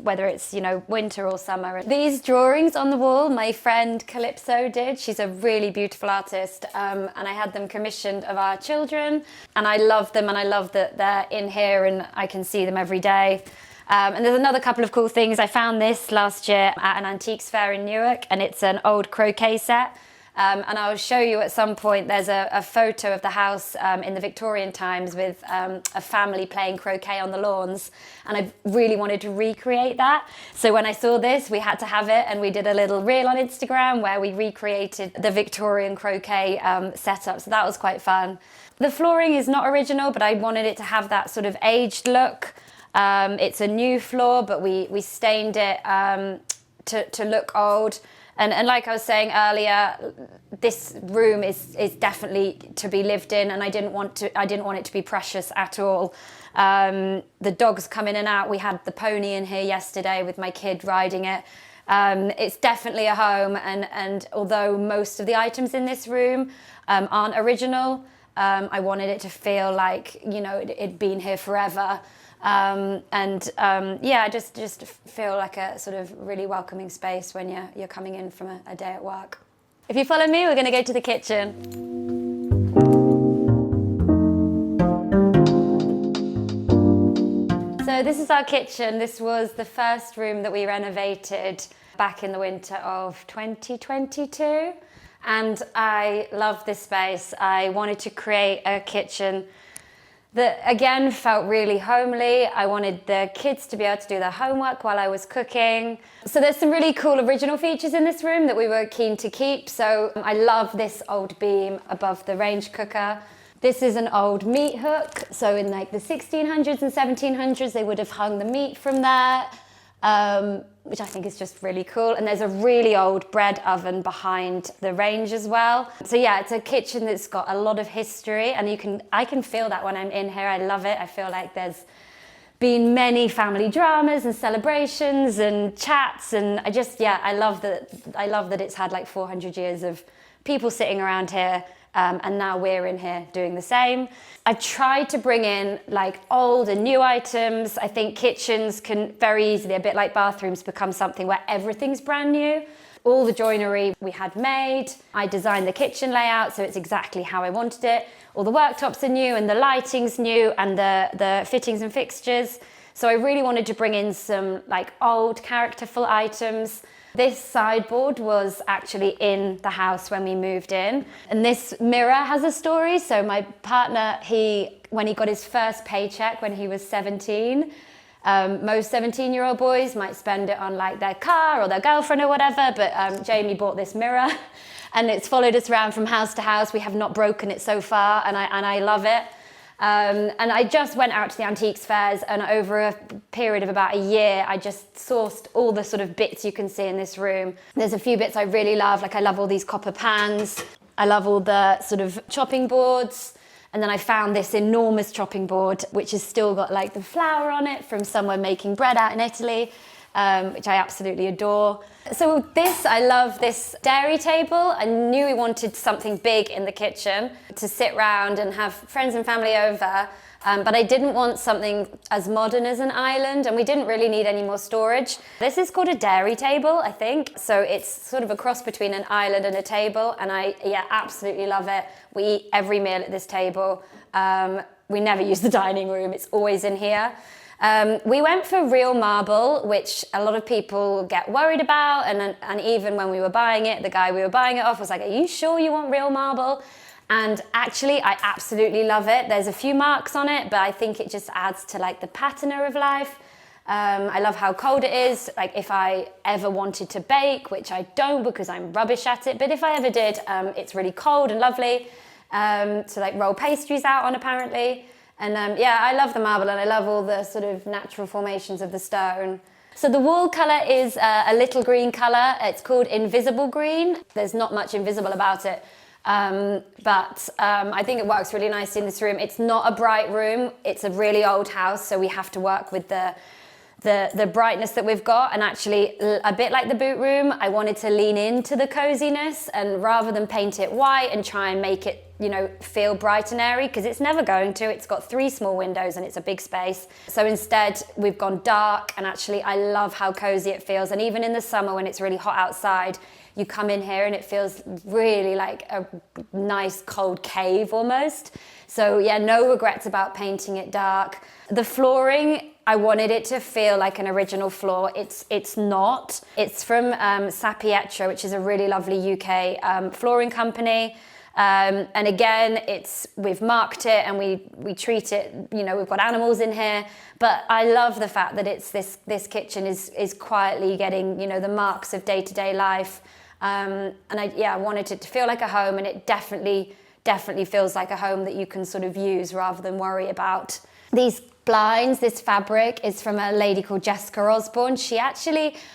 whether it's, winter or summer. These drawings on the wall, my friend Calypso did. She's a really beautiful artist, and I had them commissioned of our children, and I love them, and I love that they're in here and I can see them every day. And there's another couple of cool things. I found this last year at an antiques fair in Newark, and it's an old croquet set. And I'll show you at some point. There's a photo of the house in the Victorian times with a family playing croquet on the lawns, and I really wanted to recreate that. So when I saw this, we had to have it, and we did a little reel on Instagram where we recreated the Victorian croquet setup, so that was quite fun. The flooring is not original, but I wanted it to have that sort of aged look. It's a new floor, but we stained it to look old. And like I was saying earlier, this room is definitely to be lived in, and I didn't want it to be precious at all. The dogs come in and out. We had the pony in here yesterday with my kid riding it. It's definitely a home, and although most of the items in this room aren't original, I wanted it to feel like it'd been here forever. I just feel like a sort of really welcoming space when you're coming in from a day at work. If you follow me, we're going to go to the kitchen. So this is our kitchen. This was the first room that we renovated back in the winter of 2022. And I love this space. I wanted to create a kitchen that again felt really homely. I wanted the kids to be able to do their homework while I was cooking. So there's some really cool original features in this room that we were keen to keep. So I love this old beam above the range cooker. This is an old meat hook. So in like the 1600s and 1700s, they would have hung the meat from there, which I think is just really cool. And there's a really old bread oven behind the range as well. So yeah, it's a kitchen that's got a lot of history, and I can feel that when I'm in here. I love it. I feel like there's been many family dramas and celebrations and chats, and I love that it's had like 400 years of people sitting around here. And now we're in here doing the same. I've tried to bring in like old and new items. I think kitchens can very easily, a bit like bathrooms, become something where everything's brand new. All the joinery we had made. I designed the kitchen layout so it's exactly how I wanted it. All the worktops are new, and the lighting's new, and the fittings and fixtures. So I really wanted to bring in some like old characterful items. This sideboard was actually in the house when we moved in. And this mirror has a story. So my partner, when he got his first paycheck when he was 17, Most 17-year-old boys might spend it on like their car or their girlfriend or whatever, but Jamie bought this mirror and it's followed us around from house to house. We have not broken it so far, and I love it. And I just went out to the antiques fairs, and over a period of about a year, I just sourced all the sort of bits you can see in this room. There's a few bits I really love, like I love all these copper pans. I love all the sort of chopping boards. And then I found this enormous chopping board, which has still got like the flour on it from someone making bread out in Italy, which I absolutely adore. So I love this dairy table. I knew we wanted something big in the kitchen to sit round and have friends and family over. But I didn't want something as modern as an island, and we didn't really need any more storage. This is called a dairy table, I think. So it's sort of a cross between an island and a table, and I absolutely love it. We eat every meal at this table. We never use the dining room, it's always in here. We went for real marble, which a lot of people get worried about, and even when we were buying it, the guy we were buying it off was like, "Are you sure you want real marble?" And actually, I absolutely love it. There's a few marks on it, but I think it just adds to like the patina of life. I love how cold it is. Like if I ever wanted to bake, which I don't because I'm rubbish at it, but if I ever did, it's really cold and lovely to like roll pastries out on apparently. And I love the marble, and I love all the sort of natural formations of the stone. So the wall colour is a little green colour. It's called invisible green. There's not much invisible about it. But I think it works really nicely in this room. It's not a bright room. It's a really old house, so we have to work with the brightness that we've got. And actually, a bit like the boot room, I wanted to lean into the coziness, and rather than paint it white and try and make it, feel bright and airy, because it's never going to. It's got 3 small windows and it's a big space. So instead, we've gone dark, and actually, I love how cozy it feels. And even in the summer when it's really hot outside, you come in here and it feels really like a nice cold cave almost. So no regrets about painting it dark. The flooring, I wanted it to feel like an original floor. It's not. It's from Sapietra, which is a really lovely UK flooring company. And again, we've marked it and we treat it, we've got animals in here, but I love the fact that it's this kitchen is quietly getting, the marks of day-to-day life. And I wanted it to feel like a home, and it definitely feels like a home that you can sort of use rather than worry about. These blinds, this fabric is from a lady called Jessica Osborne.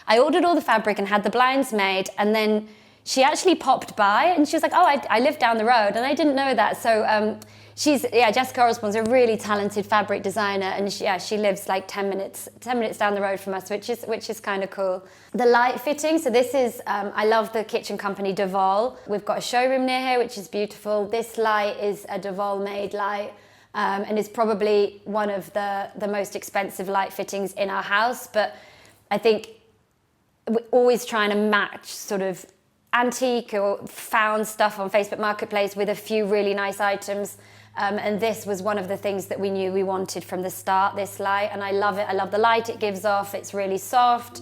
I ordered all the fabric and had the blinds made, and then she actually popped by and she was like, "Oh, I live down the road," and I didn't know that. So Jessica Osborne's a really talented fabric designer, and she lives like 10 minutes down the road from us, which is kind of cool. The light fitting, so this is, I love the kitchen company Devol. We've got a showroom near here, which is beautiful. This light is a Devol made light, and is probably one of the most expensive light fittings in our house, but I think we're always trying to match sort of antique or found stuff on Facebook Marketplace with a few really nice items. And this was one of the things that we knew we wanted from the start, this light, and I love it. I love the light it gives off. It's really soft.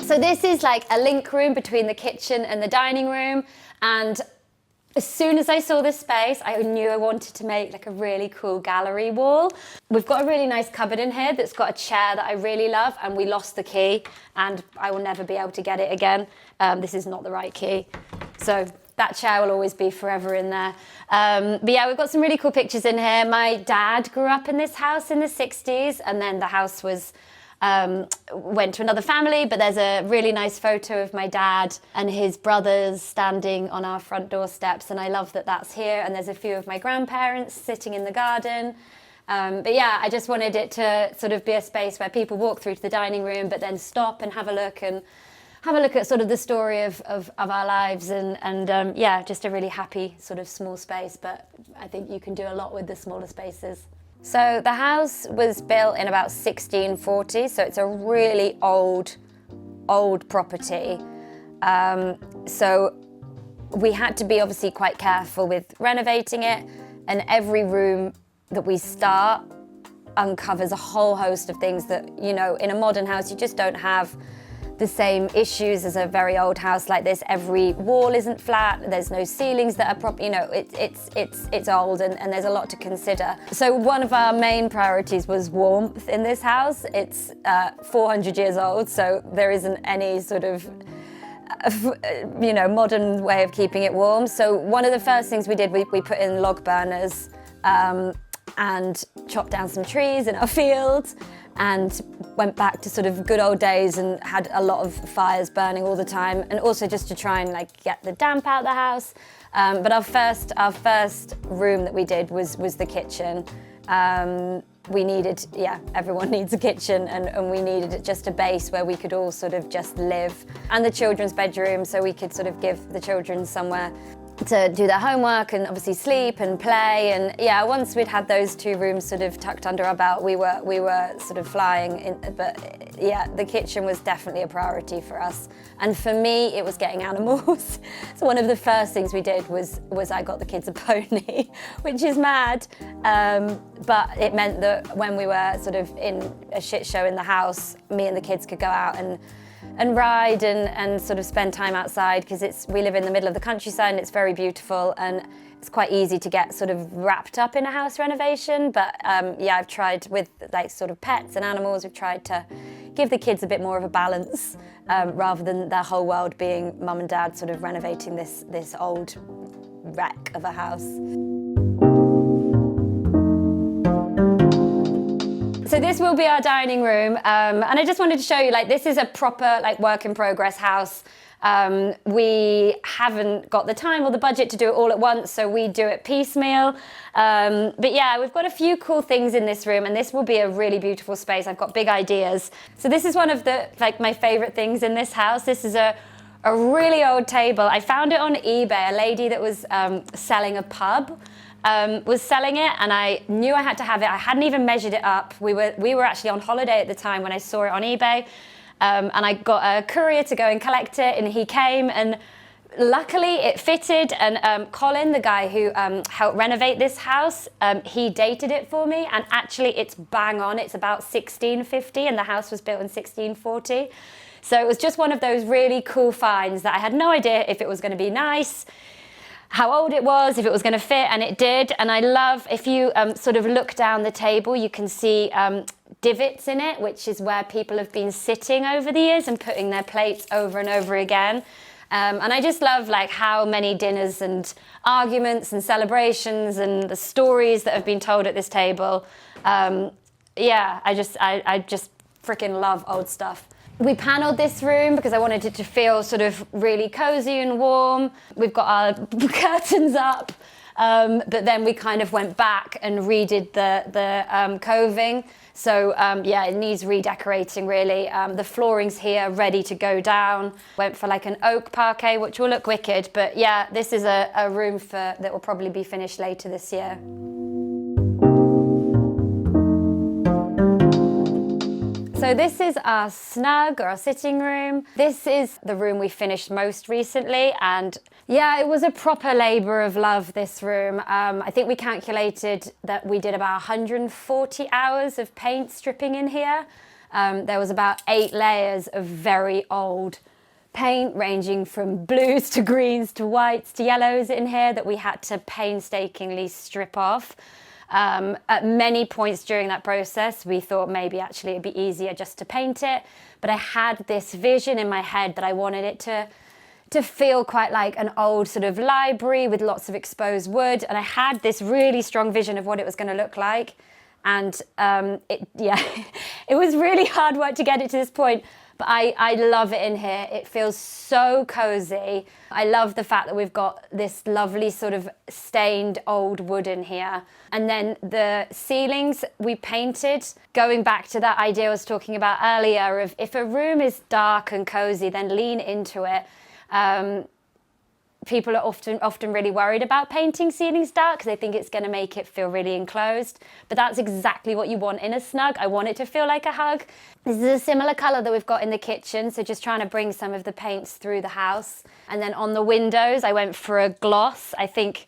So this is like a link room between the kitchen and the dining room, and as soon as I saw this space, I knew I wanted to make like a really cool gallery wall. We've got a really nice cupboard in here that's got a chair that I really love, and we lost the key and I will never be able to get it again. This is not the right key. So that chair will always be forever in there. But we've got some really cool pictures in here. My dad grew up in this house in the 60s, and then the house went to another family, but there's a really nice photo of my dad and his brothers standing on our front doorsteps, and I love that that's here. And there's a few of my grandparents sitting in the garden. I just wanted it to sort of be a space where people walk through to the dining room, but then stop and have a look at sort of the story of our lives, and just a really happy sort of small space. But I think you can do a lot with the smaller spaces. So the house was built in about 1640, so it's a really old property. So we had to be obviously quite careful with renovating it, and every room that we start uncovers a whole host of things that, in a modern house you just don't have the same issues as a very old house like this. Every wall isn't flat, there's no ceilings that are proper, you know, it's old and there's a lot to consider. So one of our main priorities was warmth in this house. It's 400 years old, so there isn't any sort of you know, modern way of keeping it warm. So one of the first things we did, we put in log burners and chopped down some trees in our fields and went back to sort of good old days and had a lot of fires burning all the time, and also just to try and like get the damp out of the house. But our first room that we did was the kitchen. We needed, everyone needs a kitchen, and we needed just a base where we could all sort of just live. And the children's bedroom, so we could sort of give the children somewhere to do their homework and obviously sleep and play. And yeah, once we'd had those 2 rooms sort of tucked under our belt, we were sort of flying in. But yeah, the kitchen was definitely a priority for us. And for me, it was getting animals. So one of the first things we did was I got the kids a pony, which is mad. But it meant that when we were sort of in a shit show in the house, me and the kids could go out and ride and sort of spend time outside, because we live in the middle of the countryside and it's very beautiful, and it's quite easy to get sort of wrapped up in a house renovation. But yeah, I've tried with like sort of pets and animals, we've tried to give the kids a bit more of a balance rather than their whole world being mum and dad sort of renovating this old wreck of a house. So this will be our dining room, and I just wanted to show you, like, this is a proper like work in progress house. We haven't got the time or the budget to do it all at once, so we do it piecemeal. But yeah, we've got a few cool things in this room, and this will be a really beautiful space. I've got big ideas. So this is one of the my favorite things in this house. This is a really old table. I found it on eBay. A lady that was selling a pub was selling it, and I knew I had to have it. I hadn't even measured it up. We were actually on holiday at the time when I saw it on eBay, and I got a courier to go and collect it, and he came, and luckily it fitted. And Colin, the guy who helped renovate this house, he dated it for me, and actually it's bang on. It's about 1650, and the house was built in 1640. So it was just one of those really cool finds that I had no idea if it was going to be nice, how old it was, if it was going to fit, and it did. And I love, if you sort of look down the table, you can see divots in it, which is where people have been sitting over the years and putting their plates over and over again. And I just love like how many dinners and arguments and celebrations and the stories that have been told at this table. Yeah, I just freaking love old stuff. We panelled this room because I wanted it to feel sort of really cozy and warm. We've got our curtains up, but then we kind of went back and redid the coving. So yeah, it needs redecorating really. The flooring's here, ready to go down. Went for like an oak parquet, which will look wicked. But yeah, this is a room that will probably be finished later this year. So this is our snug, or our sitting room. This is the room we finished most recently, and yeah, it was a proper labour of love, this room. I think we calculated that we did about 140 hours of paint stripping in here. There was about 8 layers of very old paint, ranging from blues to greens to whites to yellows in here, that we had to painstakingly strip off. At many points during that process, we thought maybe actually it'd be easier just to paint it. But I had this vision in my head that I wanted it to feel quite like an old sort of library with lots of exposed wood. And I had this really strong vision of what it was going to look like. And it was really hard work to get it to this point. But I love it in here. It feels so cozy. I love the fact that we've got this lovely sort of stained old wood in here. And then the ceilings we painted, going back to that idea I was talking about earlier of if a room is dark and cozy, then lean into it. People are often really worried about painting ceilings dark because they think it's going to make it feel really enclosed. But that's exactly what you want in a snug. I want it to feel like a hug. This is a similar colour that we've got in the kitchen, so just trying to bring some of the paints through the house. And then on the windows, I went for a gloss. I think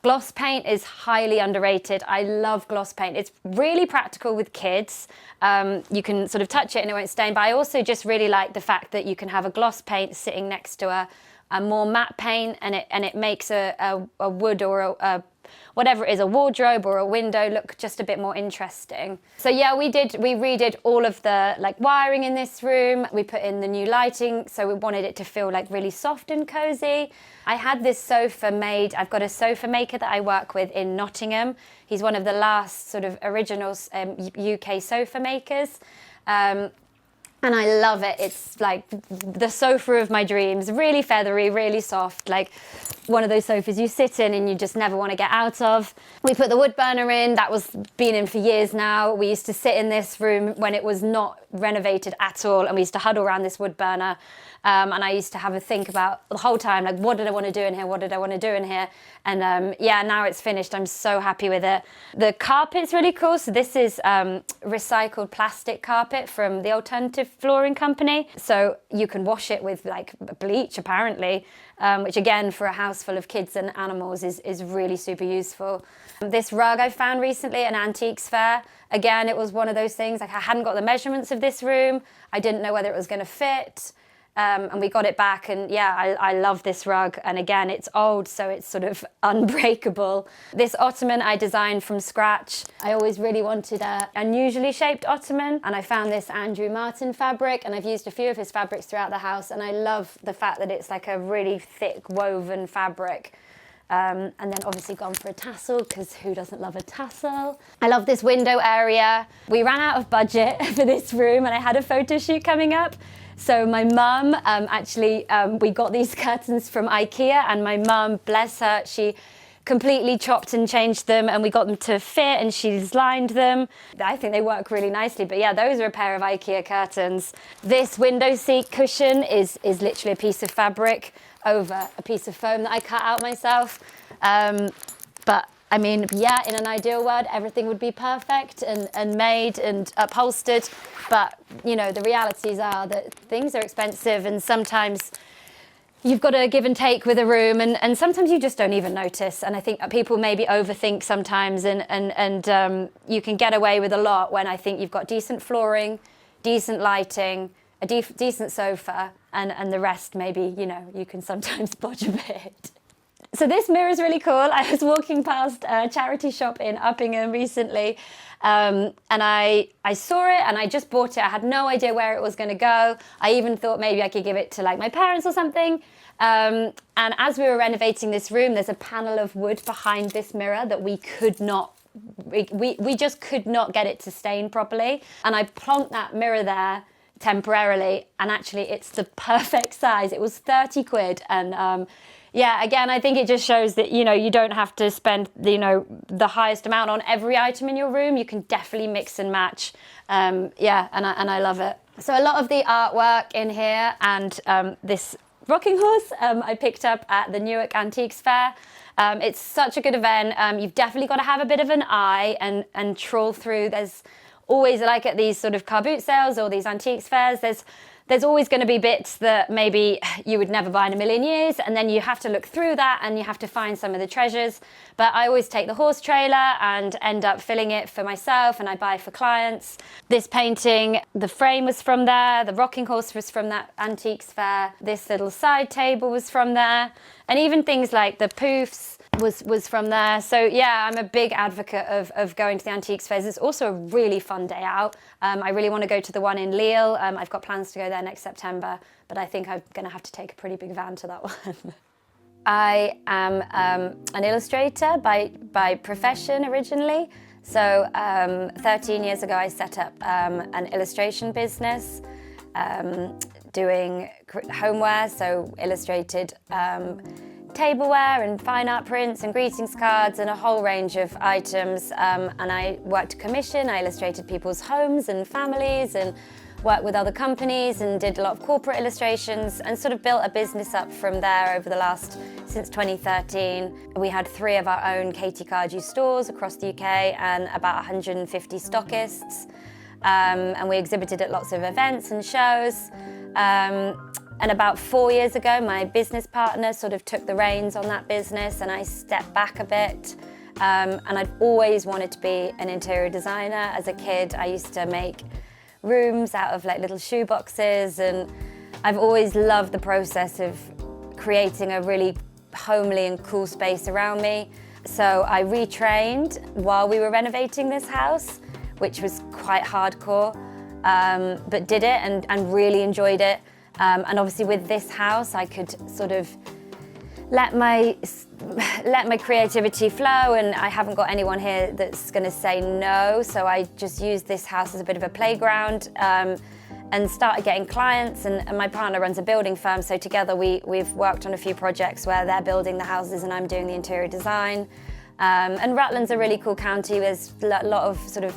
Gloss paint is highly underrated. I love gloss paint. It's really practical with kids. You can sort of touch it and it won't stain, but I also just really like the fact that you can have a gloss paint sitting next to a more matte paint, and it makes a wood or a whatever it is, a wardrobe or a window, look just a bit more interesting. So yeah, we redid all of the like wiring in this room. We put in the new lighting, so we wanted it to feel like really soft and cozy. I had this sofa made. I've got a sofa maker that I work with in Nottingham. He's one of the last sort of original UK sofa makers. And I love it. It's like the sofa of my dreams, really feathery, really soft, like one of those sofas you sit in and you just never want to get out of. We put the wood burner in. That was been in for years now. We used to sit in this room when it was not renovated at all, and we used to huddle around this wood burner. And I used to have a think about the whole time, like, what did I want to do in here? What did I want to do in here? And yeah, now it's finished. I'm so happy with it. The carpet's really cool. So this is recycled plastic carpet from the Alternative Flooring Company. So you can wash it with like bleach, apparently, which again, for a house full of kids and animals is really super useful. This rug I found recently at an antiques fair. Again, it was one of those things, like I hadn't got the measurements of this room. I didn't know whether it was going to fit. And we got it back, and yeah, I love this rug. And again, it's old, so it's sort of unbreakable. This ottoman I designed from scratch. I always really wanted an unusually shaped ottoman, and I found this Andrew Martin fabric, and I've used a few of his fabrics throughout the house, and I love the fact that it's like a really thick woven fabric. And then obviously gone for a tassel, because who doesn't love a tassel? I love this window area. We ran out of budget for this room, and I had a photo shoot coming up. So my mum, we got these curtains from IKEA, and my mum, bless her, she completely chopped and changed them, and we got them to fit, and she's lined them. I think they work really nicely, but yeah, those are a pair of IKEA curtains. This window seat cushion is literally a piece of fabric over a piece of foam that I cut out myself. But I mean, yeah, in an ideal world, everything would be perfect and made and upholstered. But, you know, the realities are that things are expensive, and sometimes you've got to give and take with a room, and sometimes you just don't even notice. And I think people maybe overthink sometimes, and you can get away with a lot when I think you've got decent flooring, decent lighting, a decent sofa, and the rest maybe, you know, you can sometimes bodge a bit. So this mirror is really cool. I was walking past a charity shop in Uppingham recently, and I saw it and I just bought it. I had no idea where it was going to go. I even thought maybe I could give it to like my parents or something. And as we were renovating this room, there's a panel of wood behind this mirror that we could not, we just could not get it to stain properly. And I plonked that mirror there temporarily, and actually it's the perfect size. It was 30 quid, and yeah, again, I think it just shows that, you know, you don't have to spend, you know, the highest amount on every item in your room. You can definitely mix and match. Yeah, and I love it. So a lot of the artwork in here, and this rocking horse I picked up at the Newark Antiques Fair. It's such a good event. You've definitely got to have a bit of an eye and trawl through. There's always, like at these sort of car boot sales or these antiques fairs, there's always going to be bits that maybe you would never buy in a million years, and then you have to look through that and you have to find some of the treasures. But I always take the horse trailer and end up filling it for myself, and I buy for clients. This painting, the frame was from there, the rocking horse was from that antiques fair, this little side table was from there, and even things like the poofs was from there. So yeah, I'm a big advocate of going to the antiques fairs. It's also a really fun day out. I really want to go to the one in Lille. I've got plans to go there next September, but I think I'm going to have to take a pretty big van to that one. I am an illustrator by profession originally. So 13 years ago I set up an illustration business, doing homeware, so illustrated tableware and fine art prints and greetings cards and a whole range of items, and I worked to commission. I illustrated people's homes and families and worked with other companies and did a lot of corporate illustrations and sort of built a business up from there over the since 2013. We had 3 of our own Katie Cardew stores across the UK and about 150 stockists, and we exhibited at lots of events and shows. And about 4 years ago, my business partner sort of took the reins on that business and I stepped back a bit. And I'd always wanted to be an interior designer. As a kid, I used to make rooms out of like little shoe boxes, and I've always loved the process of creating a really homely and cool space around me. So I retrained while we were renovating this house, which was quite hardcore, but did it and really enjoyed it. And obviously with this house, I could sort of let my creativity flow, and I haven't got anyone here that's going to say no. So I just used this house as a bit of a playground and started getting clients. And my partner runs a building firm, so together we've worked on a few projects where they're building the houses and I'm doing the interior design. And Rutland's a really cool county. There's a lot of sort of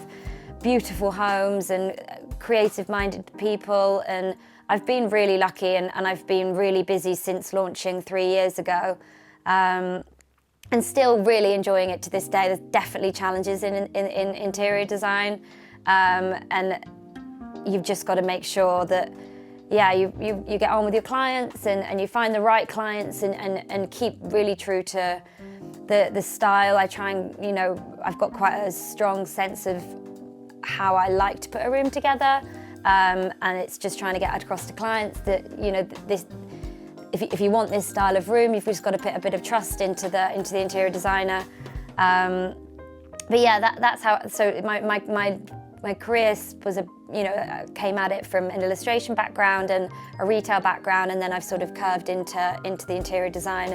beautiful homes and creative-minded people, and I've been really lucky and I've been really busy since launching 3 years ago, and still really enjoying it to this day. There's definitely challenges in interior design, and you've just got to make sure that, yeah, you get on with your clients and you find the right clients and keep really true to the style. I try and, you know, I've got quite a strong sense of how I like to put a room together. And it's just trying to get across to clients that, you know, this, if you want this style of room, you've just got to put a bit of trust into the interior designer. But yeah, that's how. So my career was came at it from an illustration background and a retail background, and then I've sort of curved into the interior design.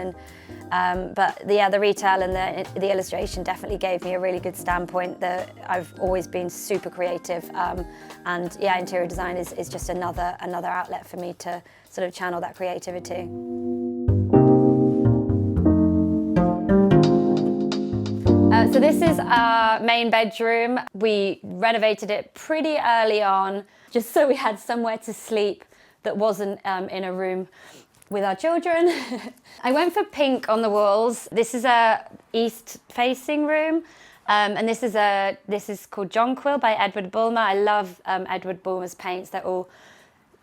And but yeah, the retail and the illustration definitely gave me a really good standpoint. That I've always been super creative, and yeah, interior design is just another outlet for me to sort of channel that creativity. So this is our main bedroom. We renovated it pretty early on, just so we had somewhere to sleep that wasn't in a room with our children. I went for pink on the walls. This is a east-facing room, and this is called Jonquil by Edward Bulmer. I love Edward Bulmer's paints. They're all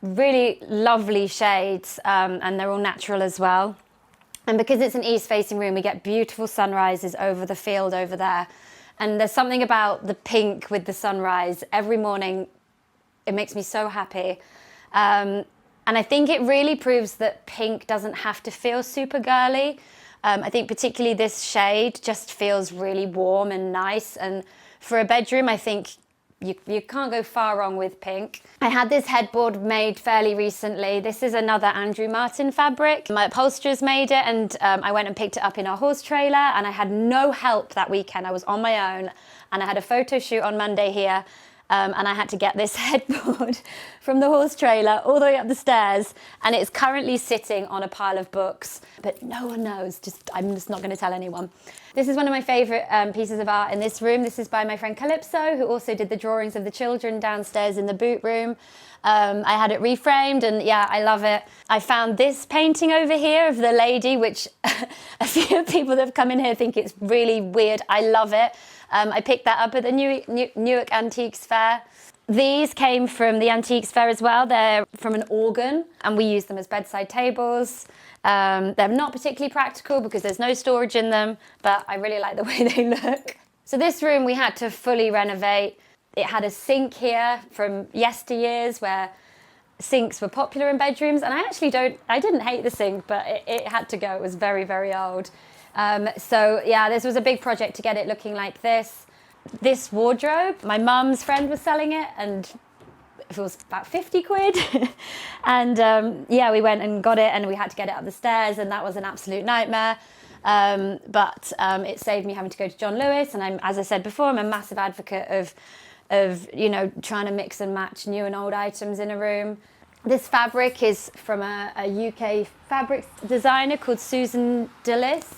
really lovely shades, and they're all natural as well. And because it's an east-facing room, we get beautiful sunrises over the field over there. And there's something about the pink with the sunrise every morning. It makes me so happy. And I think it really proves that pink doesn't have to feel super girly. I think particularly this shade just feels really warm and nice. And for a bedroom, I think you can't go far wrong with pink. I had this headboard made fairly recently. This is another Andrew Martin fabric. My upholsterers made it, and I went and picked it up in our horse trailer, and I had no help that weekend. I was on my own, and I had a photo shoot on Monday here, and I had to get this headboard from the horse trailer all the way up the stairs, and it's currently sitting on a pile of books, but no one knows. I'm just not going to tell anyone. This is one of my favourite pieces of art in this room. This is by my friend Calypso, who also did the drawings of the children downstairs in the boot room. I had it reframed, and yeah, I love it. I found this painting over here of the lady, which a few people that have come in here think it's really weird. I love it. I picked that up at the Newark Antiques Fair. These came from the Antiques Fair as well. They're from an organ, and we use them as bedside tables. They're not particularly practical because there's no storage in them, but I really like the way they look. So this room we had to fully renovate. It had a sink here from yesteryears where sinks were popular in bedrooms, and I didn't hate the sink, but it had to go. It was very, very old. So yeah, this was a big project to get it looking like this. This wardrobe, my mum's friend was selling it, and it was about 50 quid. And yeah, we went and got it, and we had to get it up the stairs, and that was an absolute nightmare. But it saved me having to go to John Lewis, and as I said before, I'm a massive advocate of trying to mix and match new and old items in a room. This fabric is from a UK fabric designer called Susan Dillis.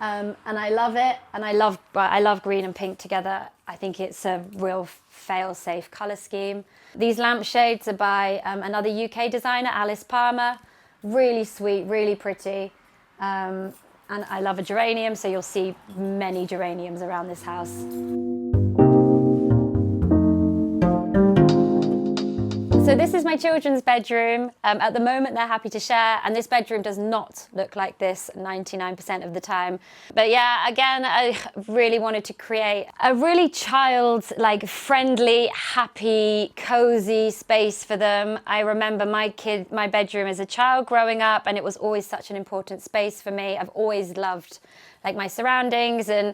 And I love it, and I love green and pink together. I think it's a real fail-safe colour scheme. These lampshades are by another UK designer, Alice Palmer. Really sweet, really pretty. And I love a geranium, so you'll see many geraniums around this house. So So this is my children's bedroom. At the moment, they're happy to share, and this bedroom does not look like this 99% of the time. But yeah, again, I really wanted to create a really child-like friendly, happy, cozy space for them. I remember my bedroom as a child growing up, and it was always such an important space for me. I've always loved like my surroundings, and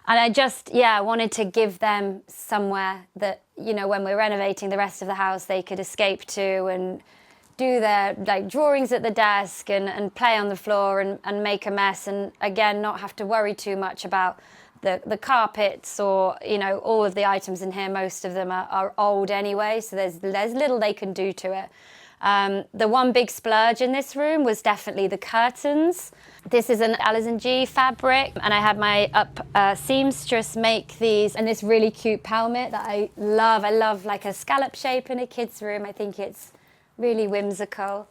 I just, wanted to give them somewhere that, you know, when we're renovating the rest of the house, they could escape to and do their like drawings at the desk and play on the floor and make a mess, and again, not have to worry too much about the carpets or, you know, all of the items in here. Most of them are old anyway, so there's little they can do to it. The one big splurge in this room was definitely the curtains. This is an Alice G fabric, and I had my seamstress make these, and this really cute pelmet that I love. I love like a scallop shape in a kid's room. I think it's really whimsical.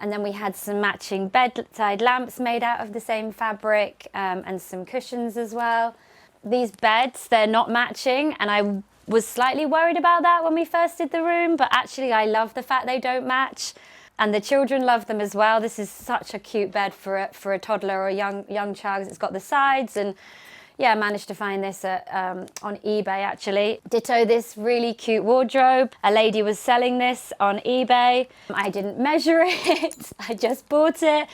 And then we had some matching bedside lamps made out of the same fabric, and some cushions as well. These beds, they're not matching, and I was slightly worried about that when we first did the room, but actually I love the fact they don't match, and the children love them as well. This is such a cute bed for a toddler or a young child. It's got the sides, and yeah, I managed to find this on eBay actually. Ditto this really cute wardrobe. A lady was selling this on eBay. I didn't measure it, I just bought it.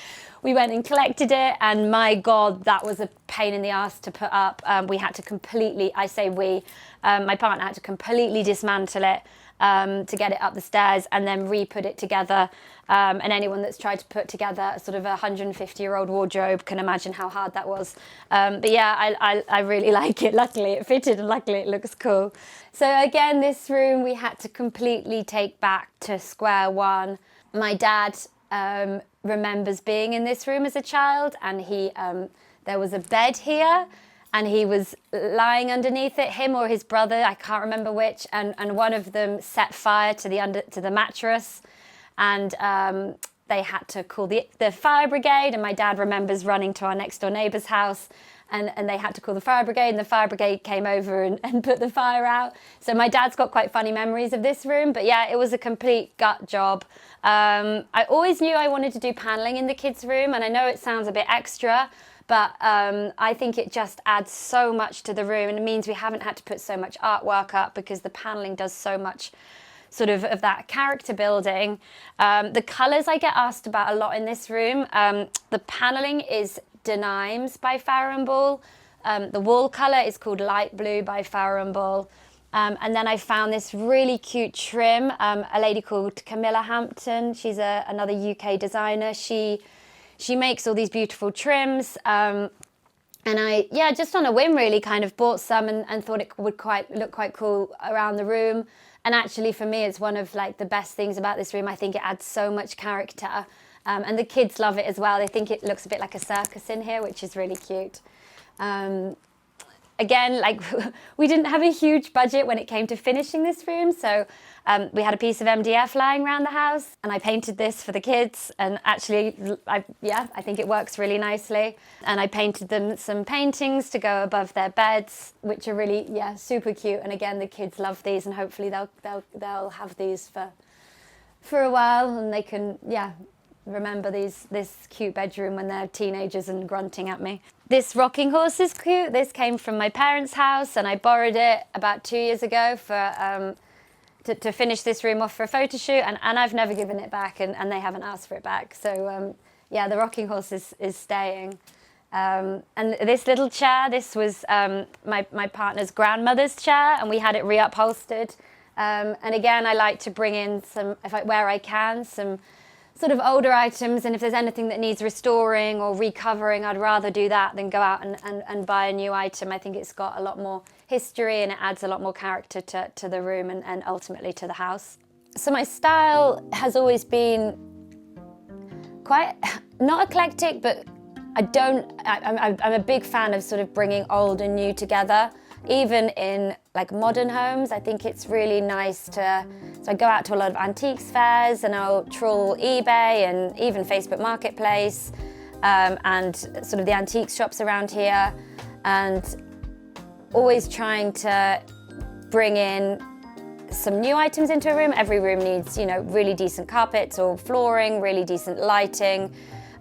We went and collected it, and my God, that was a pain in the ass to put up. We had to completely, I say we, my partner had to completely dismantle it to get it up the stairs and then re-put it together. And anyone that's tried to put together sort of a 150-year-old wardrobe can imagine how hard that was. But yeah, I really like it. Luckily it fitted, and luckily it looks cool. So again, this room we had to completely take back to square one. My dad remembers being in this room as a child, and there was a bed here, and he was lying underneath it, him or his brother, I can't remember which, and one of them set fire to the mattress, and they had to call the fire brigade, and my dad remembers running to our next door neighbour's house, and they had to call the fire brigade, and the fire brigade came over and put the fire out. So my dad's got quite funny memories of this room, but yeah, it was a complete gut job. I always knew I wanted to do panelling in the kids' room, and I know it sounds a bit extra, but I think it just adds so much to the room, and it means we haven't had to put so much artwork up because the panelling does so much sort of that character building. The colours I get asked about a lot in this room. The panelling is Daines by Farrow & Ball. The wall colour is called Light Blue by Farrow & Ball. And then I found this really cute trim, a lady called Camilla Hampton. She's another UK designer. She makes all these beautiful trims. And I, just on a whim really kind of bought some and thought it would look quite cool around the room. And actually for me, it's one of like the best things about this room. I think it adds so much character. And the kids love it as well. They think it looks a bit like a circus in here, which is really cute. Again, like we didn't have a huge budget when it came to finishing this room, so we had a piece of MDF lying around the house, and I painted this for the kids, and actually, I think it works really nicely. And I painted them some paintings to go above their beds, which are really, super cute. And again, the kids love these, and hopefully they'll have these for a while, and they can, remember this cute bedroom when they're teenagers and grunting at me. This rocking horse is cute. This came from my parents' house, and I borrowed it about 2 years ago for to finish this room off for a photo shoot, and I've never given it back, and they haven't asked for it back. So the rocking horse is staying. And this little chair, this was my partner's grandmother's chair, and we had it reupholstered. And again, I like to bring in where I can, some sort of older items, and if there's anything that needs restoring or recovering, I'd rather do that than go out and buy a new item. I think it's got a lot more history, and it adds a lot more character to the room and ultimately to the house. So my style has always been quite, not eclectic, but I'm a big fan of sort of bringing old and new together. Even in like modern homes, I think it's really nice so I go out to a lot of antiques fairs, and I'll trawl eBay and even Facebook Marketplace, and sort of the antique shops around here, and always trying to bring in some new items into a room. Every room needs, you know, really decent carpets or flooring, really decent lighting,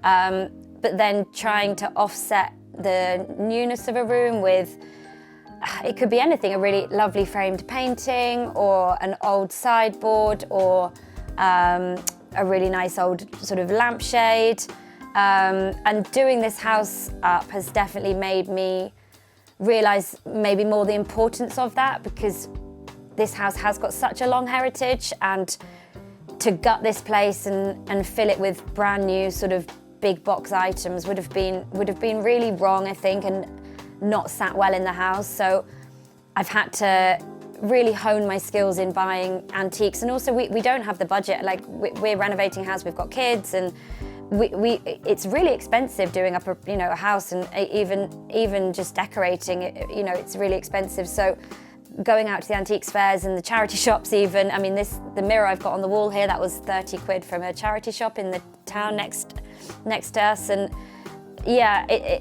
but then trying to offset the newness of a room with, it could be anything, a really lovely framed painting or an old sideboard or a really nice old sort of lampshade. And doing this house up has definitely made me realise maybe more the importance of that, because this house has got such a long heritage, and to gut this place and fill it with brand new sort of big box items would have been really wrong, I think, and not sat well in the house. So I've had to really hone my skills in buying antiques, and also we don't have the budget. Like we're renovating a house, we've got kids, and it's really expensive doing up a house, and even just decorating it, it's really expensive. So going out to the antiques fairs and the charity shops even, I mean the mirror I've got on the wall here, that was 30 quid from a charity shop in the town next to us. And yeah,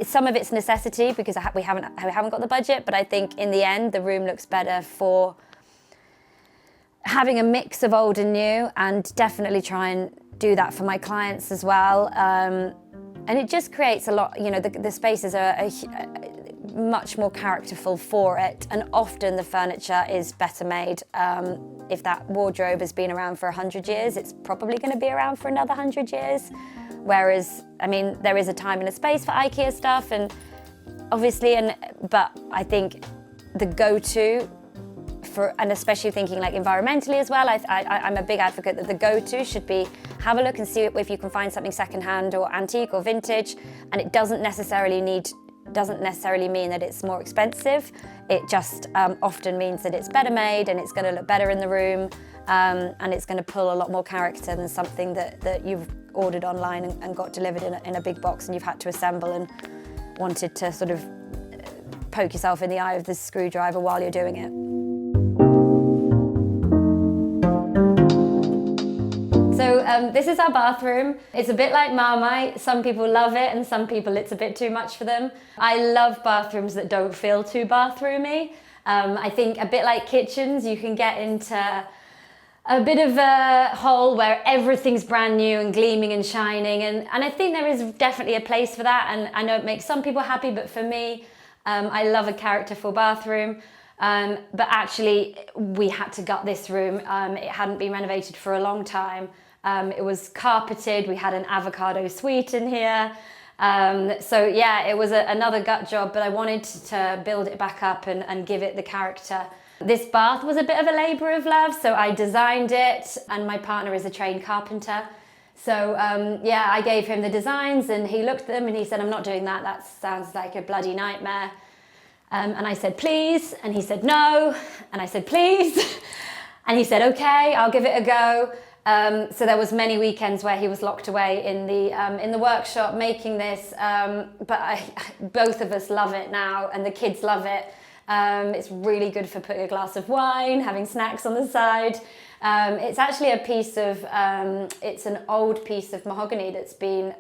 some of it's necessity because we haven't got the budget, but I think in the end the room looks better for having a mix of old and new, and definitely try and do that for my clients as well. And it just creates a lot, the spaces are much more characterful for it, and often the furniture is better made. If that wardrobe has been around for 100 years, it's probably going to be around for another 100 years. Whereas, I mean, there is a time and a space for IKEA stuff, and obviously, but I think the go-to and especially thinking like environmentally as well, I'm a big advocate that the go-to should be have a look and see if you can find something secondhand or antique or vintage, and it doesn't necessarily mean that it's more expensive. It just often means that it's better made and it's going to look better in the room, and it's going to pull a lot more character than something that you've ordered online and got delivered in a big box and you've had to assemble and wanted to sort of poke yourself in the eye with the screwdriver while you're doing it. So this is our bathroom. It's a bit like Marmite. Some people love it and some people it's a bit too much for them. I love bathrooms that don't feel too bathroomy. I think a bit like kitchens, you can get into a bit of a hole where everything's brand new and gleaming and shining, and I think there is definitely a place for that, and I know it makes some people happy, but for me, I love a characterful bathroom. But actually, we had to gut this room. It hadn't been renovated for a long time. It was carpeted, we had an avocado suite in here. So yeah, it was another gut job, but I wanted to build it back up and give it the character. This bath was a bit of a labour of love, so I designed it, and my partner is a trained carpenter. So yeah, I gave him the designs and he looked at them and he said, "I'm not doing that, that sounds like a bloody nightmare." And I said, "Please," and he said, "No," and I said, "Please," and he said, "Okay, I'll give it a go." So there was many weekends where he was locked away in the workshop making this, but both of us love it now, and the kids love it. It's really good for putting a glass of wine, having snacks on the side. It's actually a piece of, it's an old piece of mahogany that's been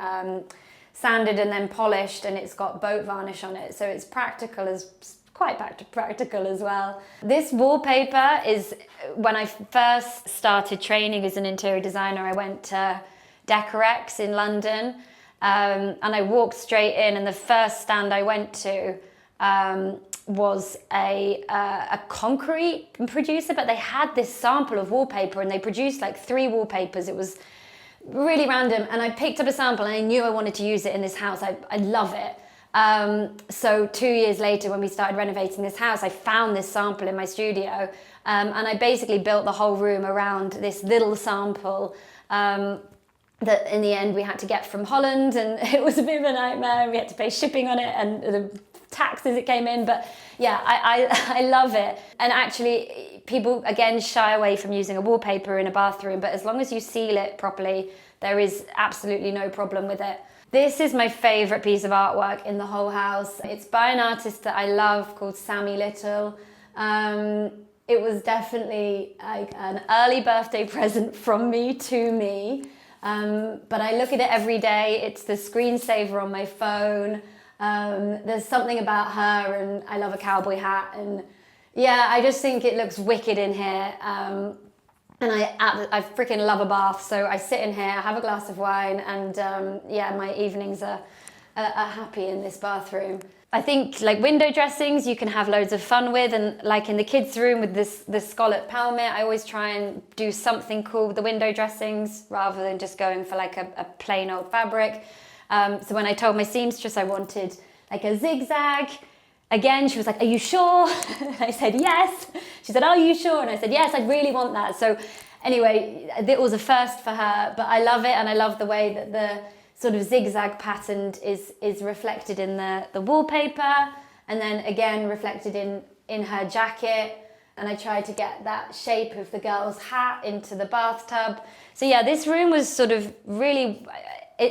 sanded and then polished, and it's got boat varnish on it, so it's quite practical as well. This wallpaper is, when I first started training as an interior designer, I went to Decorex in London, and I walked straight in, and the first stand I went to was a concrete producer, but they had this sample of wallpaper and they produced like 3 wallpapers. It was really random, and I picked up a sample and I knew I wanted to use it in this house. I love it. So 2 years later, when we started renovating this house, I found this sample in my studio, and I basically built the whole room around this little sample that in the end we had to get from Holland, and it was a bit of a nightmare. We had to pay shipping on it and the taxes it came in, but yeah, I love it. And actually, people again shy away from using a wallpaper in a bathroom, but as long as you seal it properly, there is absolutely no problem with it. This is my favourite piece of artwork in the whole house. It's by an artist that I love called Sammy Little. It was definitely like an early birthday present from me to me, but I look at it every day. It's the screensaver on my phone. There's something about her, and I love a cowboy hat, and Yeah, I just think it looks wicked in here. And I freaking love a bath, so I sit in here, have a glass of wine, and yeah, my evenings are happy in this bathroom. I think like window dressings you can have loads of fun with, and like in the kids' room with this scallop palmet, I always try and do something cool with the window dressings rather than just going for like a plain old fabric. So when I told my seamstress I wanted like a zigzag, again, she was like, "Are you sure?" I said, "Yes." She said, "Are you sure?" And I said, "Yes, I really want that." So anyway, it was a first for her, but I love it, and I love the way that the sort of zigzag pattern is reflected in the wallpaper, and then again reflected in her jacket. And I tried to get that shape of the girl's hat into the bathtub. So yeah, this room was sort of really,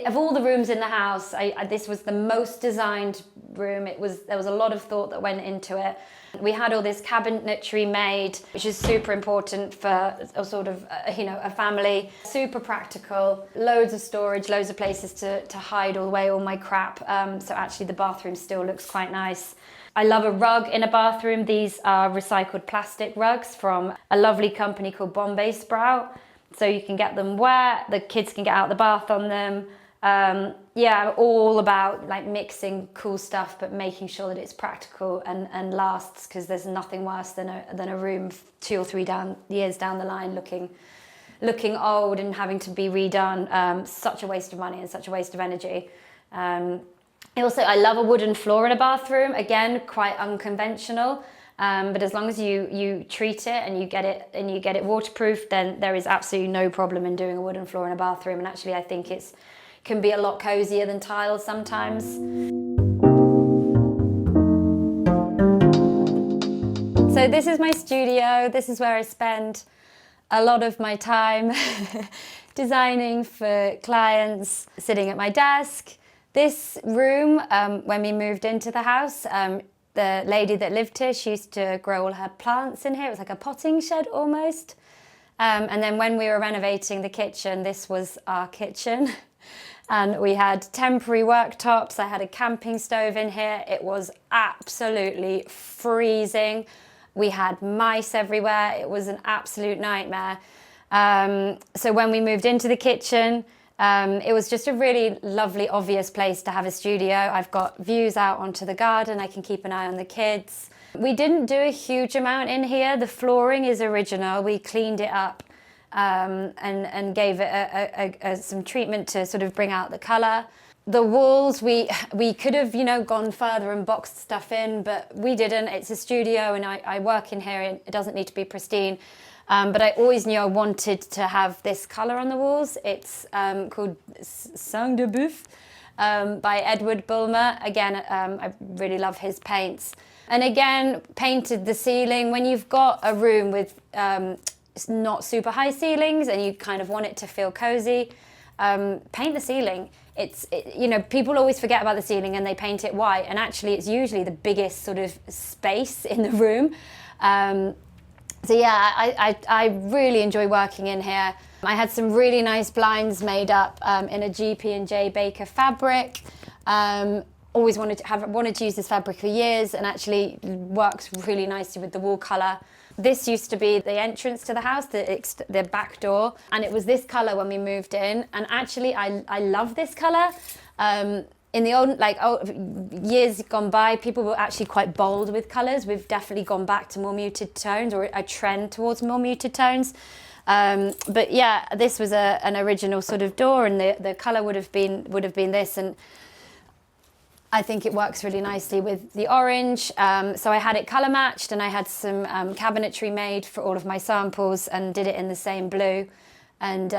of all the rooms in the house, this was the most designed room. There was a lot of thought that went into it. We had all this cabinetry made, which is super important for a sort of, a family. Super practical, loads of storage, loads of places to hide away all my crap. So actually the bathroom still looks quite nice. I love a rug in a bathroom. These are recycled plastic rugs from a lovely company called Bombay Sprout. So you can get them wet, the kids can get out the bath on them. Yeah, all about like mixing cool stuff, but making sure that it's practical and lasts, because there's nothing worse than a room 2 or 3 years down the line looking old and having to be redone. Such a waste of money and such a waste of energy. Also, I love a wooden floor in a bathroom. Again, quite unconventional. But as long as you treat it and you get it waterproof, then there is absolutely no problem in doing a wooden floor in a bathroom. And actually, I think it can be a lot cozier than tiles sometimes. So this is my studio. This is where I spend a lot of my time designing for clients, sitting at my desk. This room, when we moved into the house, the lady that lived here, she used to grow all her plants in here. It was like a potting shed almost. And then when we were renovating the kitchen, this was our kitchen. And we had temporary worktops. I had a camping stove in here. It was absolutely freezing. We had mice everywhere. It was an absolute nightmare. So when we moved into the kitchen, it was just a really lovely, obvious place to have a studio. I've got views out onto the garden. I can keep an eye on the kids. We didn't do a huge amount in here. The flooring is original. We cleaned it up and gave it some treatment to sort of bring out the colour. The walls, we could have, gone further and boxed stuff in, but we didn't. It's a studio and I work in here. It doesn't need to be pristine. But I always knew I wanted to have this colour on the walls. It's called Sang de Boeuf by Edward Bulmer. Again, I really love his paints. And again, painted the ceiling. When you've got a room with not super high ceilings and you kind of want it to feel cosy, paint the ceiling. People always forget about the ceiling and they paint it white, and actually it's usually the biggest sort of space in the room. So yeah, I really enjoy working in here. I had some really nice blinds made up in a GP&J Baker fabric. Always wanted to use this fabric for years, and actually works really nicely with the wall colour. This used to be the entrance to the house, the back door, and it was this colour when we moved in. And actually, I love this colour. In the years gone by, people were actually quite bold with colours. We've definitely gone back to more muted tones, or a trend towards more muted tones. But yeah, this was an original sort of door, and the colour would have been this, and I think it works really nicely with the orange. So I had it colour matched, and I had some cabinetry made for all of my samples and did it in the same blue. And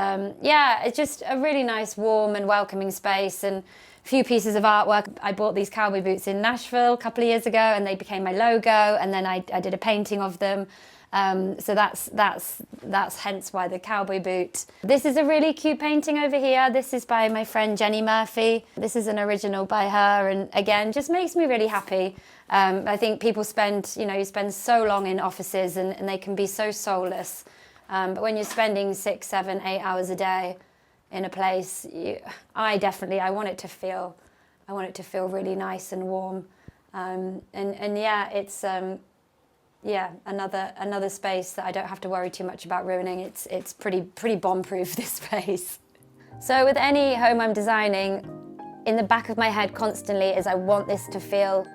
yeah, it's just a really nice, warm and welcoming space. And a few pieces of artwork. I bought these cowboy boots in Nashville a couple of years ago, and they became my logo. And then I did a painting of them. So that's hence why the cowboy boot. This is a really cute painting over here. This is by my friend Jenny Murphy. This is an original by her, and again, just makes me really happy. I think people you spend so long in offices and they can be so soulless. But when you're spending 6, 7, 8 hours a day in a place, I want it to feel really nice and warm. And yeah, another space that I don't have to worry too much about ruining. It's pretty bomb-proof, this space. So with any home I'm designing, in the back of my head constantly is I want this to feel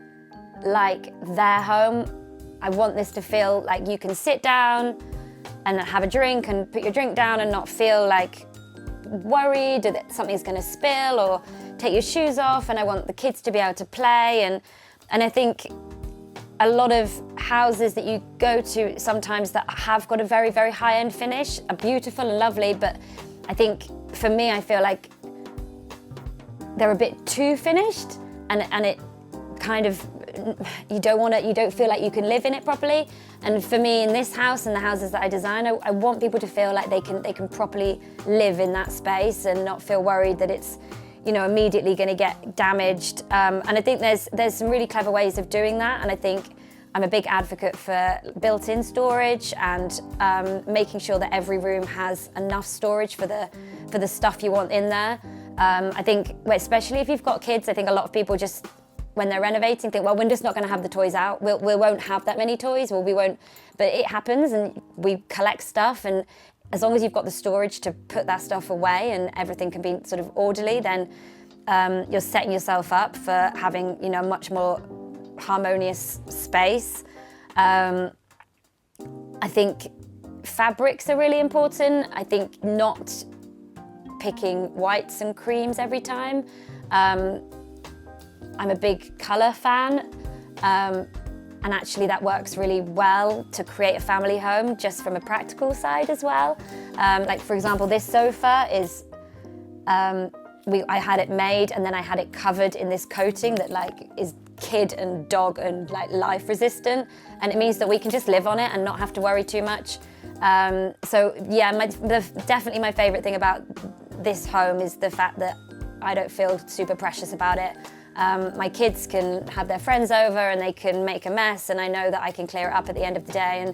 like their home. I want this to feel like you can sit down and have a drink and put your drink down and not feel like worried that something's going to spill or take your shoes off. And I want the kids to be able to play. And I think a lot of houses that you go to sometimes that have got a very, very high-end finish are beautiful and lovely, but I think for me, I feel like they're a bit too finished, and it kind of, you don't feel like you can live in it properly. And for me, in this house and the houses that I design, I want people to feel like they can properly live in that space and not feel worried that it's, you know, immediately going to get damaged. And I think there's some really clever ways of doing that. And I think I'm a big advocate for built-in storage and making sure that every room has enough storage for the stuff you want in there. I think, especially if you've got kids, I think a lot of people just, when they're renovating, think, well, we're just not going to have the toys out. We won't have that many toys, or we won't. But it happens, and we collect stuff, and as long as you've got the storage to put that stuff away and everything can be sort of orderly, then you're setting yourself up for having, you know, much more harmonious space. I think fabrics are really important. I think not picking whites and creams every time. I'm a big colour fan, and actually that works really well to create a family home, just from a practical side as well. Like, for example, this sofa is, I had it made and then I had it covered in this coating that like is kid and dog and like life resistant, and it means that we can just live on it and not have to worry too much. So yeah, definitely my favourite thing about this home is the fact that I don't feel super precious about it. My kids can have their friends over and they can make a mess, and I know that I can clear it up at the end of the day.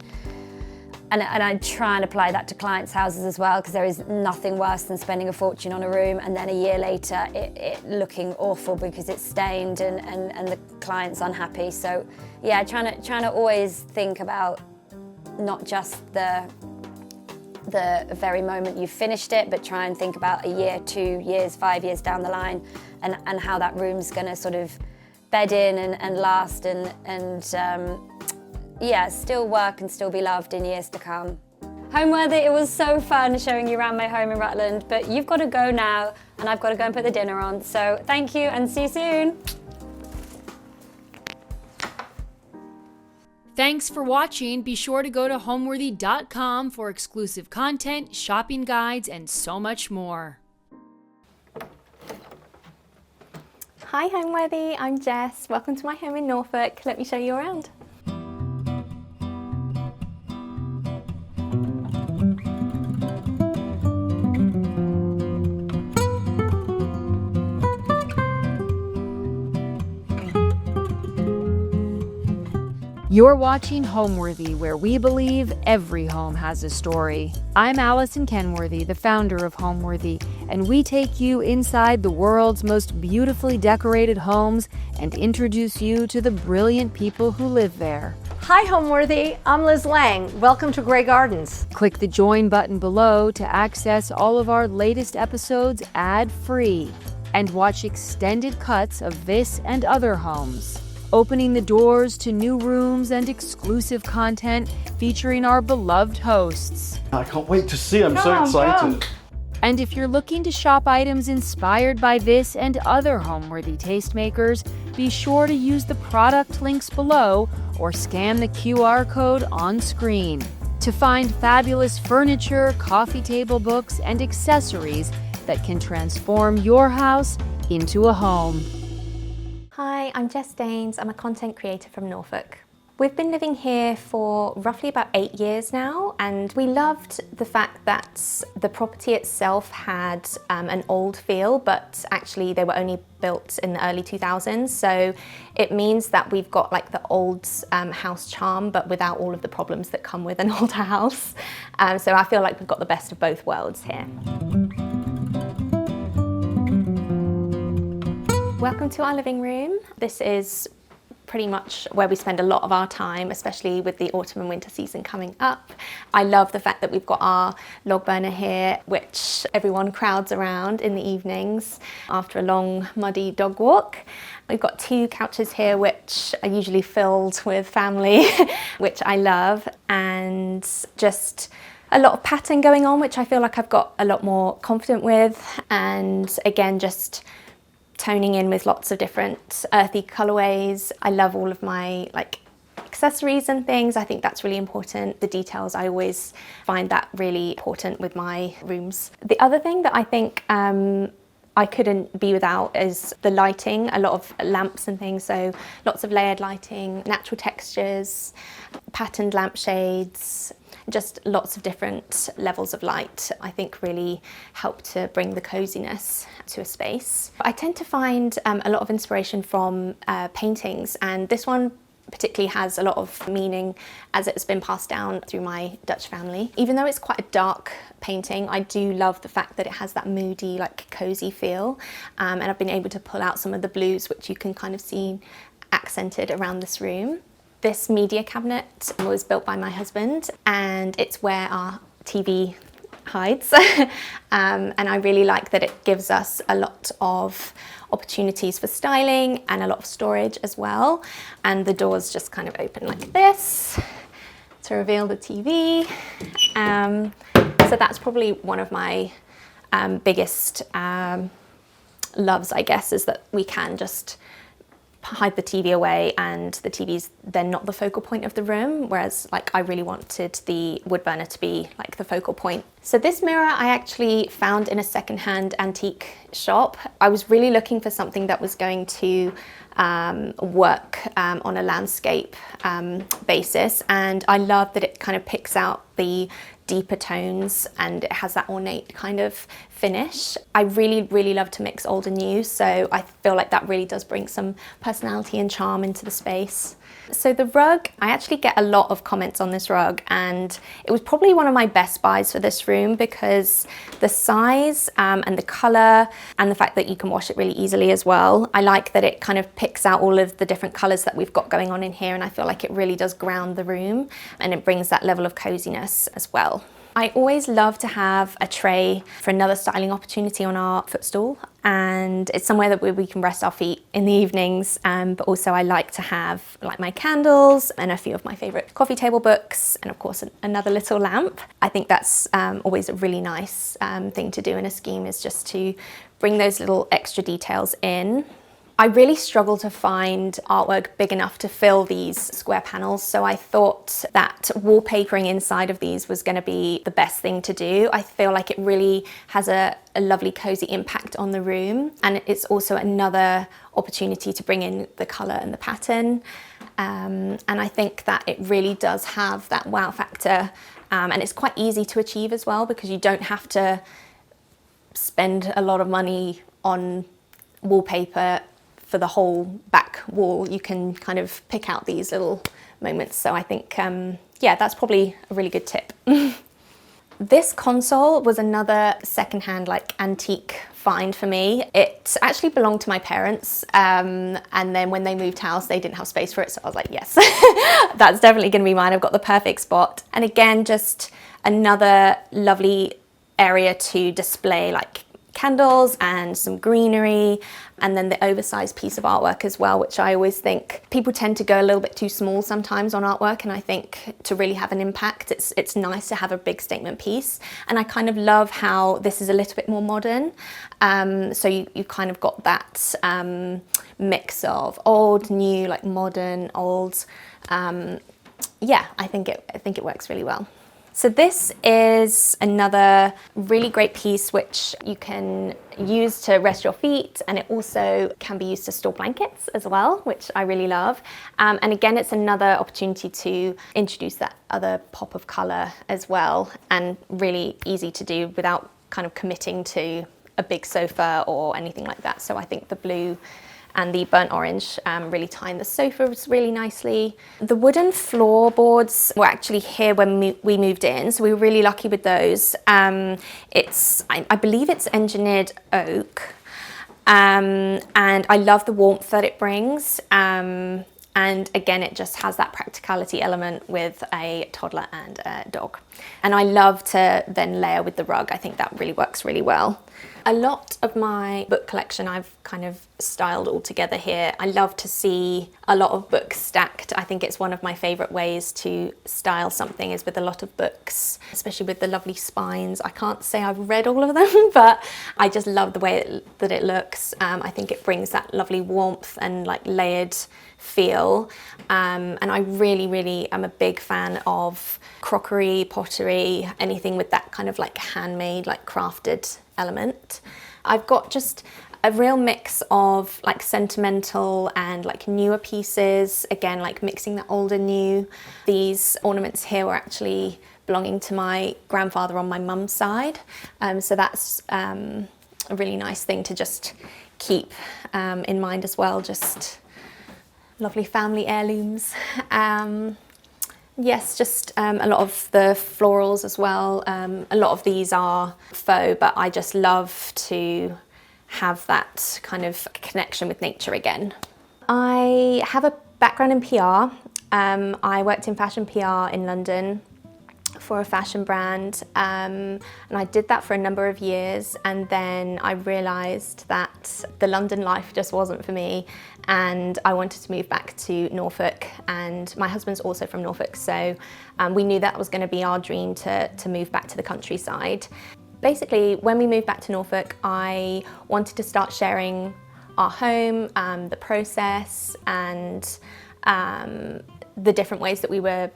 And I try and apply that to clients' houses as well, because there is nothing worse than spending a fortune on a room and then a year later it looking awful because it's stained and the client's unhappy. So yeah, trying to always think about not just the very moment you finished it, but try and think about a year, 2 years, 5 years down the line, and how that room's going to sort of bed in and last and yeah, still work and still be loved in years to come. Homeworthy, it was so fun showing you around my home in Rutland, but you've got to go now and I've got to go and put the dinner on. So thank you and see you soon. Thanks for watching. Be sure to go to Homeworthy.com for exclusive content, shopping guides, and so much more. Hi Homeworthy, I'm Jess. Welcome to my home in Norfolk. Let me show you around. You're watching Homeworthy, where we believe every home has a story. I'm Allison Kenworthy, the founder of Homeworthy, and we take you inside the world's most beautifully decorated homes and introduce you to the brilliant people who live there. Hi Homeworthy, I'm Liz Lang. Welcome to Grey Gardens. Click the join button below to access all of our latest episodes ad-free and watch extended cuts of this and other homes, opening the doors to new rooms and exclusive content featuring our beloved hosts. I can't wait to see, I'm so excited. And if you're looking to shop items inspired by this and other Homeworthy tastemakers, be sure to use the product links below or scan the QR code on screen to find fabulous furniture, coffee table books, and accessories that can transform your house into a home. Hi, I'm Jess Daines. I'm a content creator from Norfolk. We've been living here for roughly about 8 years now, and we loved the fact that the property itself had an old feel, but actually they were only built in the early 2000s. So it means that we've got like the old house charm, but without all of the problems that come with an older house. So I feel like we've got the best of both worlds here. Welcome to our living room. This is pretty much where we spend a lot of our time, especially with the autumn and winter season coming up. I love the fact that we've got our log burner here, which everyone crowds around in the evenings after a long muddy dog walk. We've got 2 couches here which are usually filled with family, which I love, and just a lot of pattern going on, which I feel like I've got a lot more confident with, and again just toning in with lots of different earthy colourways. I love all of my accessories and things. I think that's really important. The details, I always find that really important with my rooms. The other thing that I think I couldn't be without is the lighting, a lot of lamps and things, so lots of layered lighting, natural textures, patterned lampshades, just lots of different levels of light, I think really help to bring the coziness to a space. I tend to find a lot of inspiration from paintings, and this one particularly has a lot of meaning as it's been passed down through my Dutch family. Even though it's quite a dark painting, I do love the fact that it has that moody, cozy feel, and I've been able to pull out some of the blues which you can kind of see accented around this room. This media cabinet was built by my husband, and it's where our TV hides. And I really like that it gives us a lot of opportunities for styling and a lot of storage as well. And the doors just kind of open like this to reveal the TV. So that's probably one of my biggest loves, I guess, is that we can just hide the TV away and the TV's then not the focal point of the room, whereas I really wanted the wood burner to be the focal point. So this mirror I actually found in a secondhand antique shop. I was really looking for something that was going to work on a landscape basis, and I love that it kind of picks out the deeper tones and it has that ornate kind of finish. I really love to mix old and new, so I feel like that really does bring some personality and charm into the space. So the rug, I actually get a lot of comments on this rug, and it was probably one of my best buys for this room because the size and the colour and the fact that you can wash it really easily as well. I like that it kind of picks out all of the different colours that we've got going on in here, and I feel like it really does ground the room and it brings that level of coziness as well. I always love to have a tray for another styling opportunity on our footstool, and it's somewhere that we can rest our feet in the evenings, but also I like to have my candles and a few of my favourite coffee table books, and of course another little lamp. I think that's always a really nice thing to do in a scheme, is just to bring those little extra details in. I really struggle to find artwork big enough to fill these square panels, so I thought that wallpapering inside of these was going to be the best thing to do. I feel like it really has a lovely cozy impact on the room, and it's also another opportunity to bring in the colour and the pattern, and I think that it really does have that wow factor, and it's quite easy to achieve as well because you don't have to spend a lot of money on wallpaper for the whole back wall. You can kind of pick out these little moments. So I think, yeah, that's probably a really good tip. This console was another secondhand antique find for me. It actually belonged to my parents, and then when they moved house they didn't have space for it, so I was like, yes, that's definitely going to be mine. I've got the perfect spot. And again, just another lovely area to display candles and some greenery, and then the oversized piece of artwork as well, which I always think people tend to go a little bit too small sometimes on artwork, and I think to really have an impact it's nice to have a big statement piece. And I kind of love how this is a little bit more modern, so you kind of got that mix of old, new, modern, old. Yeah, I think it works really well. So this is another really great piece which you can use to rest your feet, and it also can be used to store blankets as well, which I really love. And again, it's another opportunity to introduce that other pop of colour as well, and really easy to do without kind of committing to a big sofa or anything like that. So I think the blue and the burnt orange really tie in the sofas really nicely. The wooden floorboards were actually here when we moved in, so we were really lucky with those. I believe it's engineered oak, and I love the warmth that it brings. And again, it just has that practicality element with a toddler and a dog. And I love to then layer with the rug. I think that really works really well. A lot of my book collection I've kind of styled all together here. I love to see a lot of books stacked. I think it's one of my favourite ways to style something is with a lot of books, especially with the lovely spines. I can't say I've read all of them, but I just love the way that it looks. I think it brings that lovely warmth and like layered feel. And I really am a big fan of crockery, pottery, anything with that kind of like handmade, like crafted element. I've got just a real mix of like sentimental and like newer pieces, again like mixing the old and new. These ornaments here were actually belonging to my grandfather on my mum's side, so that's a really nice thing to just keep in mind as well, just lovely family heirlooms. Yes, just a lot of the florals as well. A lot of these are faux, but I just love to have that kind of connection with nature again. I have a background in PR. I worked in fashion PR in London for a fashion brand, and I did that for a number of years, and then I realised that the London life just wasn't for me, and I wanted to move back to Norfolk, and my husband's also from Norfolk, so we knew that was going to be our dream to move back to the countryside. Basically, when we moved back to Norfolk, I wanted to start sharing our home, the process, and the different ways that we were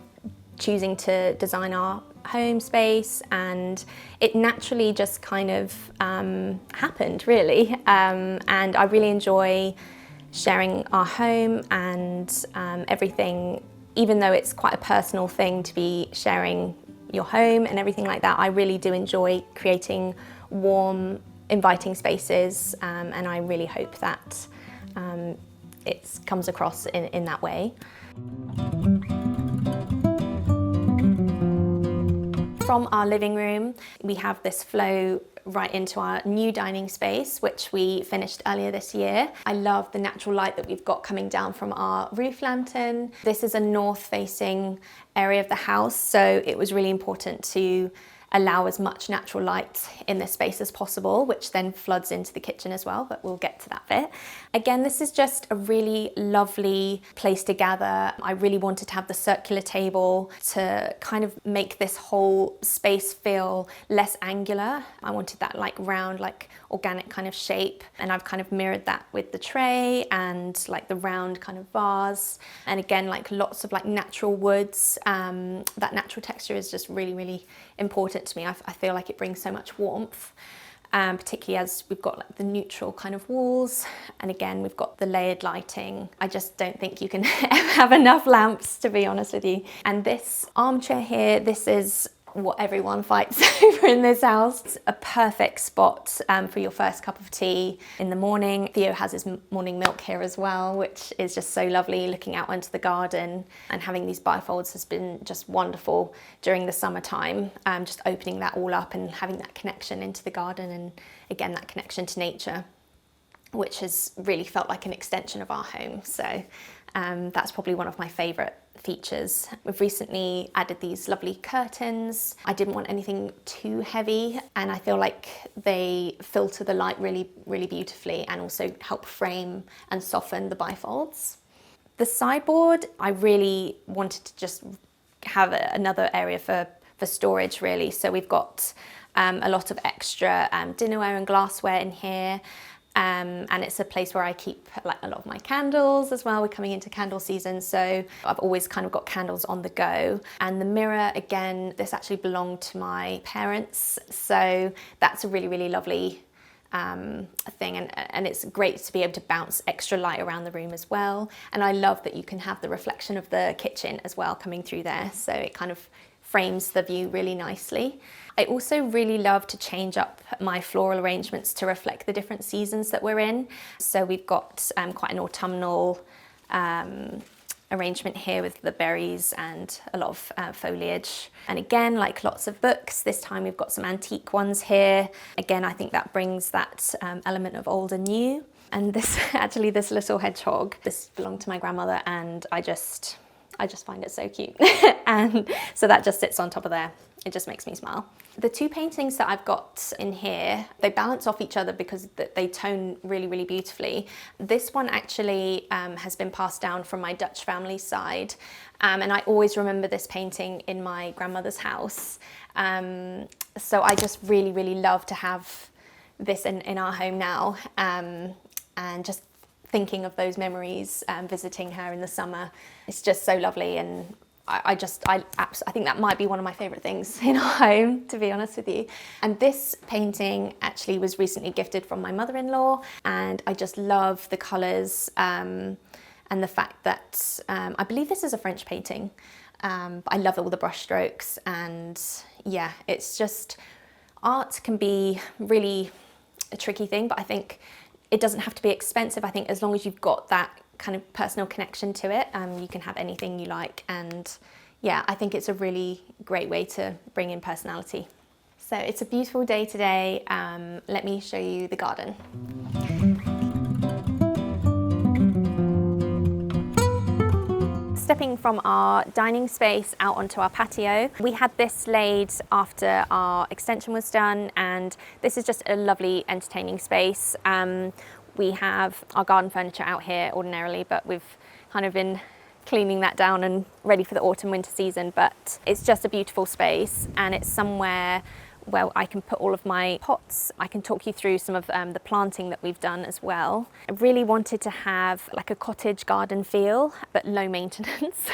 choosing to design our home space, and it naturally just kind of happened really, and I really enjoy sharing our home and everything. Even though it's quite a personal thing to be sharing your home and everything like that, I really do enjoy creating warm, inviting spaces, and I really hope that it comes across in that way. From our living room, we have this flow right into our new dining space, which we finished earlier this year. I love the natural light that we've got coming down from our roof lantern. This is a north-facing area of the house, so it was really important to allow as much natural light in this space as possible, which then floods into the kitchen as well, but we'll get to that bit. Again, this is just a really lovely place to gather. I really wanted to have the circular table to kind of make this whole space feel less angular. I wanted that like round, like organic kind of shape, and I've kind of mirrored that with the tray and like the round kind of vase. And again, like lots of like natural woods. That natural texture is just really important to me. I feel like it brings so much warmth, particularly as we've got like the neutral kind of walls, and again we've got the layered lighting. I just don't think you can ever have enough lamps, to be honest with you. And this armchair here, this is what everyone fights over in this house. It's a perfect spot for your first cup of tea in the morning. Theo has his morning milk here as well, which is just so lovely, looking out into the garden, and having these bifolds has been just wonderful during the summertime, just opening that all up and having that connection into the garden, and again that connection to nature, which has really felt like an extension of our home. So that's probably one of my favourite features. We've recently added these lovely curtains. I didn't want anything too heavy, and I feel like they filter the light really beautifully, and also help frame and soften the bifolds. The sideboard, I really wanted to just have another area for storage really. So we've got a lot of extra dinnerware and glassware in here. And it's a place where I keep like a lot of my candles as well. We're coming into candle season, so I've always kind of got candles on the go. And the mirror, again, this actually belonged to my parents, so that's a really lovely thing, and it's great to be able to bounce extra light around the room as well. And I love that you can have the reflection of the kitchen as well coming through there, so it kind of frames the view really nicely. I also really love to change up my floral arrangements to reflect the different seasons that we're in. So we've got quite an autumnal arrangement here with the berries and a lot of foliage. And again, like lots of books, this time we've got some antique ones here. Again, I think that brings that element of old and new. And this, actually this little hedgehog, this belonged to my grandmother, and I just find it so cute. And so that just sits on top of there. It just makes me smile. The two paintings that I've got in here, they balance off each other because they tone really, really beautifully. This one actually has been passed down from my Dutch family side. And I always remember this painting in my grandmother's house. So I just really, really love to have this in our home now. And just thinking of those memories, visiting her in the summer. It's just so lovely, and I think that might be one of my favourite things in our home, to be honest with you. And this painting actually was recently gifted from my mother-in-law, and I just love the colours and the fact that I believe this is a French painting. But I love all the brush strokes, and yeah, it's just, art can be really a tricky thing, but I think it doesn't have to be expensive. I think as long as you've got that kind of personal connection to it, you can have anything you like. And yeah, I think it's a really great way to bring in personality. So it's a beautiful day today. Let me show you the garden. Stepping from our dining space out onto our patio. We had this laid after our extension was done, and this is just a lovely entertaining space. We have our garden furniture out here ordinarily, but we've kind of been cleaning that down and ready for the autumn winter season. But it's just a beautiful space, and it's somewhere where I can put all of my pots. I can talk you through some of the planting that we've done as well. I really wanted to have like a cottage garden feel, but low maintenance.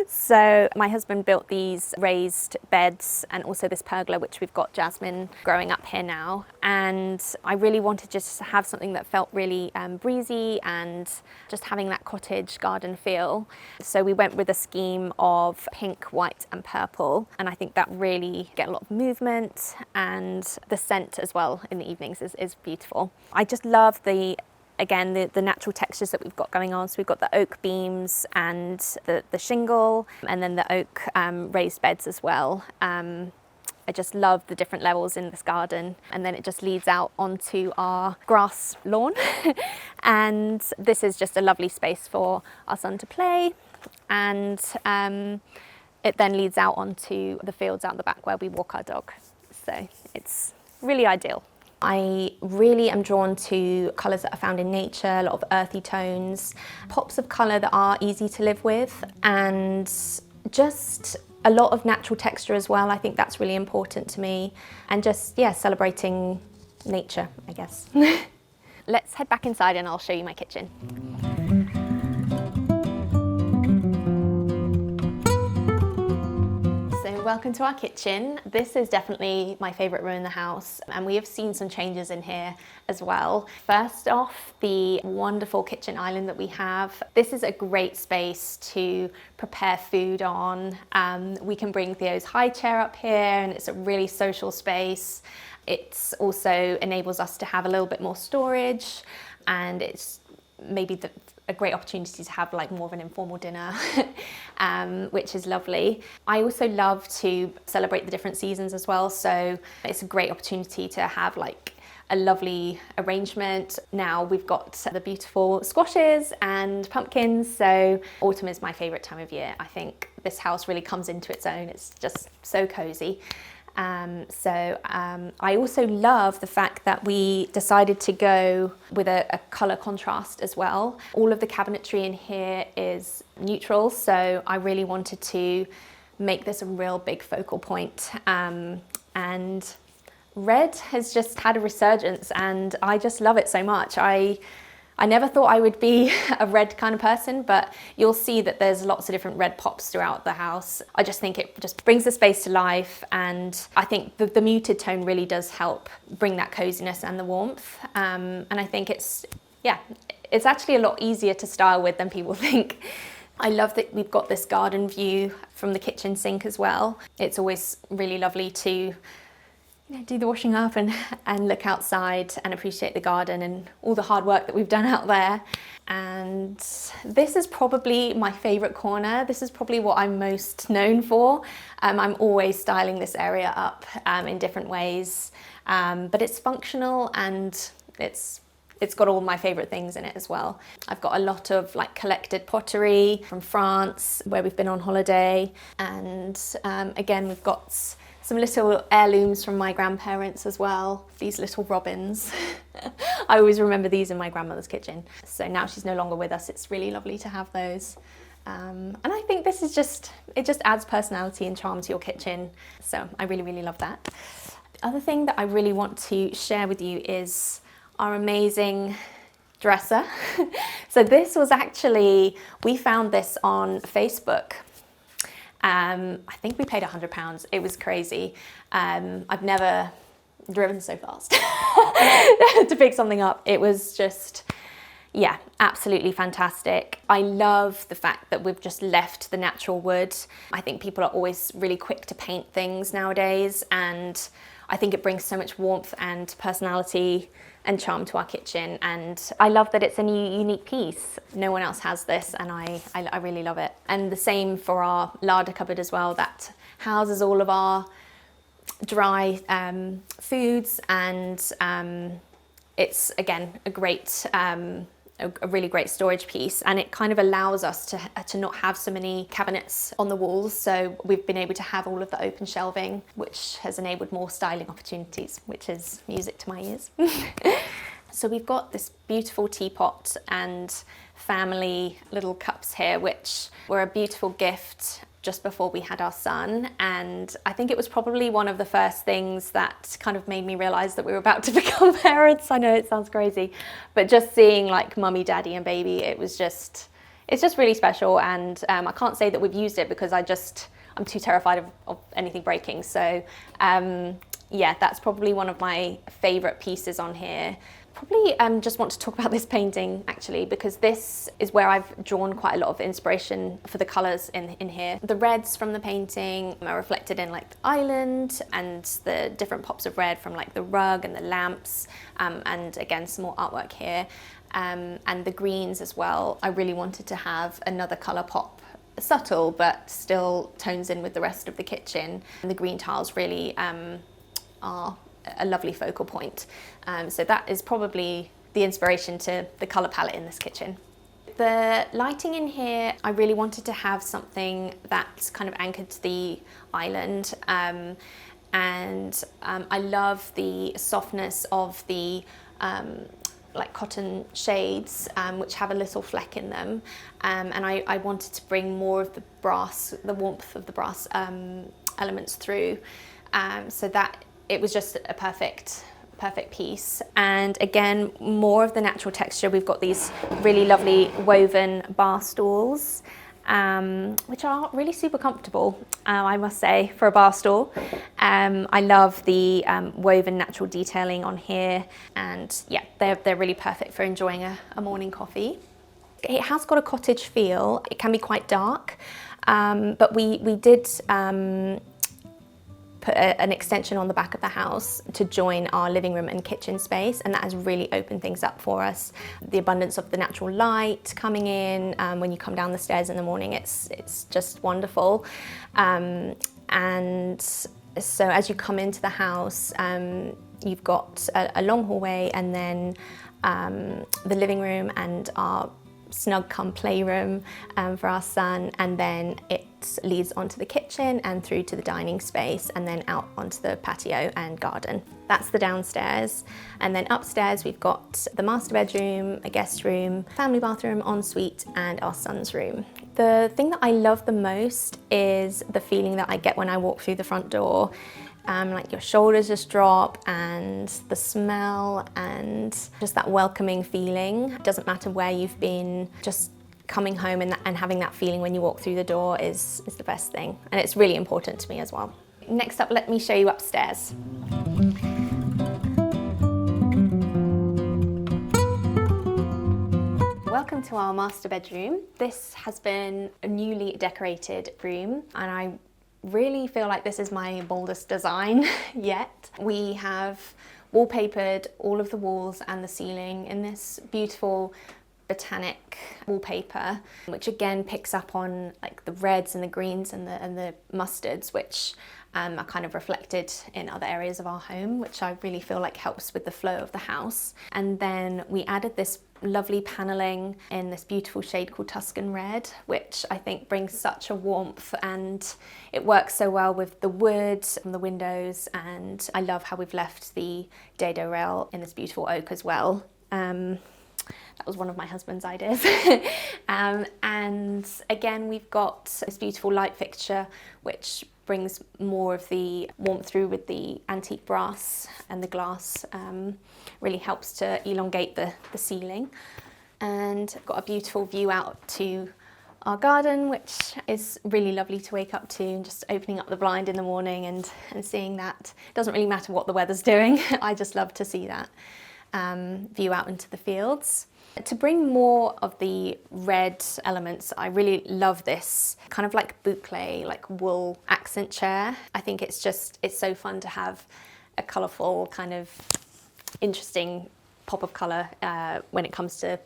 So my husband built these raised beds and also this pergola, which we've got jasmine growing up here now. And I really wanted just to have something that felt really breezy and just having that cottage garden feel. So we went with a scheme of pink, white and purple. And I think that really get a lot of movement, and the scent as well in the evenings is beautiful. I just love the natural textures that we've got going on. So we've got the oak beams and the shingle, and then the oak raised beds as well. I just love the different levels in this garden, and then it just leads out onto our grass lawn. And this is just a lovely space for our son to play, and it then leads out onto the fields out the back where we walk our dog. So it's really ideal. I really am drawn to colours that are found in nature, a lot of earthy tones, pops of colour that are easy to live with, and just a lot of natural texture as well. I think that's really important to me, and just, yeah, celebrating nature, I guess. Let's head back inside and I'll show you my kitchen. Welcome to our kitchen. This is definitely my favourite room in the house, and we have seen some changes in here as well. First off, the wonderful kitchen island that we have. This is a great space to prepare food on. We can bring Theo's high chair up here, and it's a really social space. It also enables us to have a little bit more storage, and it's maybe a great opportunity to have like more of an informal dinner, which is lovely. I also love to celebrate the different seasons as well, so it's a great opportunity to have like a lovely arrangement. Now we've got the beautiful squashes and pumpkins, so autumn is my favourite time of year. I think this house really comes into its own. It's just so cosy. I also love the fact that we decided to go with a colour contrast as well. All of the cabinetry in here is neutral, so I really wanted to make this a real big focal point. And red has just had a resurgence, and I just love it so much. I never thought I would be a red kind of person, but you'll see that there's lots of different red pops throughout the house. I just think it just brings the space to life, and I think the muted tone really does help bring that coziness and the warmth. And I think it's actually a lot easier to style with than people think. I love that we've got this garden view from the kitchen sink as well. It's always really lovely to do the washing up and look outside and appreciate the garden and all the hard work that we've done out there. And this is probably my favourite corner. This is probably what I'm most known for. I'm always styling this area up in different ways, but it's functional and it's got all my favourite things in it as well. I've got a lot of like collected pottery from France where we've been on holiday, and again we've got some little heirlooms from my grandparents as well. These little robins. I always remember these in my grandmother's kitchen. So now she's no longer with us, it's really lovely to have those. And I think this is it just adds personality and charm to your kitchen. So I really, really love that. The other thing that I really want to share with you is our amazing dresser. So this was actually, we found this on Facebook. I think we paid £100. It was crazy. I've never driven so fast to pick something up. It was just, yeah, absolutely fantastic. I love the fact that we've just left the natural wood. I think people are always really quick to paint things nowadays, and I think it brings so much warmth and personality and charm to our kitchen, and I love that it's a new unique piece. No one else has this, and I really love it. And the same for our larder cupboard as well, that houses all of our dry foods, and it's again a great a really great storage piece, and it kind of allows us to not have so many cabinets on the walls, so we've been able to have all of the open shelving, which has enabled more styling opportunities, which is music to my ears. So we've got this beautiful teapot and family little cups here, which were a beautiful gift just before we had our son, and I think it was probably one of the first things that kind of made me realise that we were about to become parents. I know it sounds crazy, but just seeing like mummy, daddy and baby, it's just really special, and I can't say that we've used it because I'm too terrified of anything breaking. So yeah, that's probably one of my favourite pieces on here. Probably just want to talk about this painting actually, because this is where I've drawn quite a lot of inspiration for the colours in here. The reds from the painting are reflected in like the island, and the different pops of red from like the rug and the lamps, and again some more artwork here, and the greens as well. I really wanted to have another colour pop, subtle but still tones in with the rest of the kitchen, and the green tiles really are a lovely focal point. So that is probably the inspiration to the colour palette in this kitchen. The lighting in here, I really wanted to have something that's kind of anchored to the island, and I love the softness of the like cotton shades, which have a little fleck in them, and I wanted to bring more of the brass, the warmth of the brass elements through, so that it was just a perfect piece. And again, more of the natural texture. We've got these really lovely woven bar stools, which are really super comfortable, I must say, for a bar stool. I love the woven natural detailing on here, and yeah, they're really perfect for enjoying a morning coffee. It has got a cottage feel. It can be quite dark, but we did put an extension on the back of the house to join our living room and kitchen space, and that has really opened things up for us. The abundance of the natural light coming in when you come down the stairs in the morning, it's just wonderful. And so as you come into the house, you've got a long hallway, and then the living room and our snug come playroom for our son, and then it leads onto the kitchen and through to the dining space, and then out onto the patio and garden. That's the downstairs, and then upstairs we've got the master bedroom, a guest room, family bathroom, ensuite, and our son's room. The thing that I love the most is the feeling that I get when I walk through the front door. Like your shoulders just drop, and the smell, and just that welcoming feeling. It doesn't matter where you've been, just coming home and having that feeling when you walk through the door is the best thing, and it's really important to me as well. Next up, let me show you upstairs. Welcome to our master bedroom. This has been a newly decorated room, and I really feel like this is my boldest design yet. We have wallpapered all of the walls and the ceiling in this beautiful botanic wallpaper, which again picks up on like the reds and the greens and the mustards, which are kind of reflected in other areas of our home, which I really feel like helps with the flow of the house. And then we added this lovely paneling in this beautiful shade called Tuscan Red, which I think brings such a warmth, and it works so well with the wood and the windows. And I love how we've left the dado rail in this beautiful oak as well. That was one of my husband's ideas. And again, we've got this beautiful light fixture, which brings more of the warmth through with the antique brass and the glass. Really helps to elongate the ceiling. And I've got a beautiful view out to our garden, which is really lovely to wake up to, and just opening up the blind in the morning and seeing that. It doesn't really matter what the weather's doing. I just love to see that view out into the fields. To bring more of the red elements, I really love this kind of like boucle, like wool accent chair. I think it's so fun to have a colourful kind of interesting pop of colour when it comes to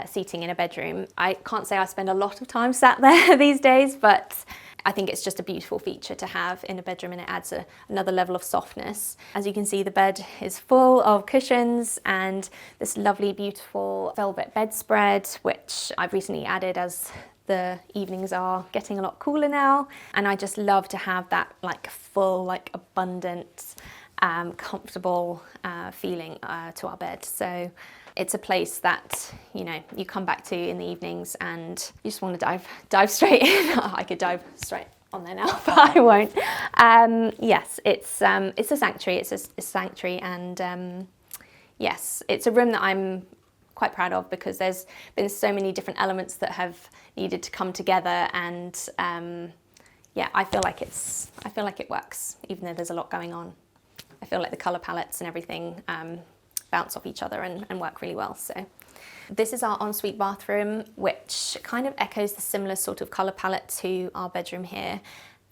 seating in a bedroom. I can't say I spend a lot of time sat there these days, but I think it's just a beautiful feature to have in a bedroom, and it adds another level of softness. As you can see, the bed is full of cushions and this lovely, beautiful velvet bedspread, which I've recently added as the evenings are getting a lot cooler now. And I just love to have that like full, like abundant, comfortable feeling to our bed. So it's a place that, you know, you come back to in the evenings and you just want to dive straight in. I could dive straight on there now, but I won't. Yes, it's a sanctuary. It's a sanctuary, and yes, it's a room that I'm quite proud of, because there's been so many different elements that have needed to come together, and yeah, I feel like it works, even though there's a lot going on. I feel like the colour palettes and everything bounce off each other and work really well. So this is our ensuite bathroom, which kind of echoes the similar sort of colour palette to our bedroom here.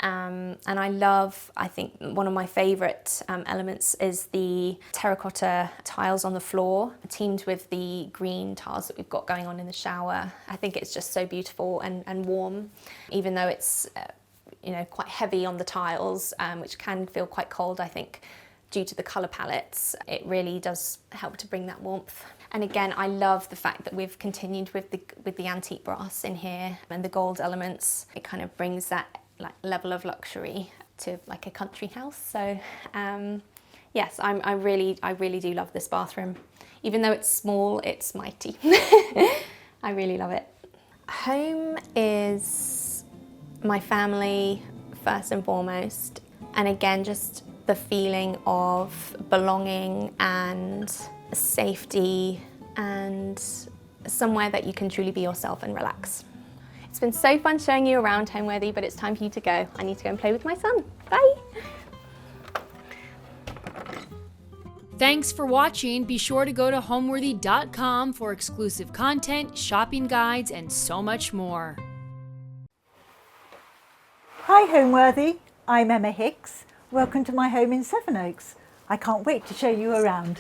And I think one of my favourite elements is the terracotta tiles on the floor, teamed with the green tiles that we've got going on in the shower. I think it's just so beautiful and warm, even though it's you know, quite heavy on the tiles, which can feel quite cold, I think. Due to the colour palettes, it really does help to bring that warmth. And again, I love the fact that we've continued with the antique brass in here and the gold elements. It kind of brings that like level of luxury to like a country house. So yes, I really do love this bathroom. Even though it's small, it's mighty. I really love it. Home is my family first and foremost, and again, just the feeling of belonging and safety and somewhere that you can truly be yourself and relax. It's been so fun showing you around Homeworthy, but it's time for you to go. I need to go and play with my son. Bye. Thanks for watching. Be sure to go to homeworthy.com for exclusive content, shopping guides, and so much more. Hi Homeworthy, I'm Emma Hicks. Welcome to my home in Sevenoaks. I can't wait to show you around.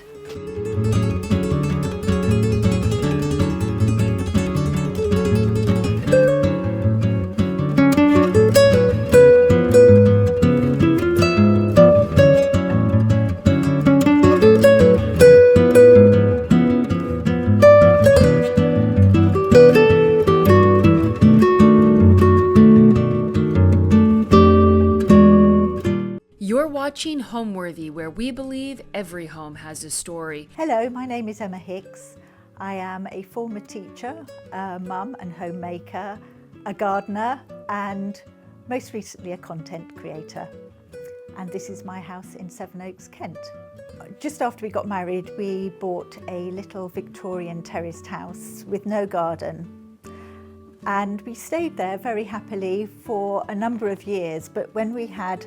You're watching Homeworthy, where we believe every home has a story. Hello, my name is Emma Hicks. I am a former teacher, a mum and homemaker, a gardener, and most recently a content creator. And this is my house in Sevenoaks, Kent. Just after we got married, we bought a little Victorian terraced house with no garden. And we stayed there very happily for a number of years, but when we had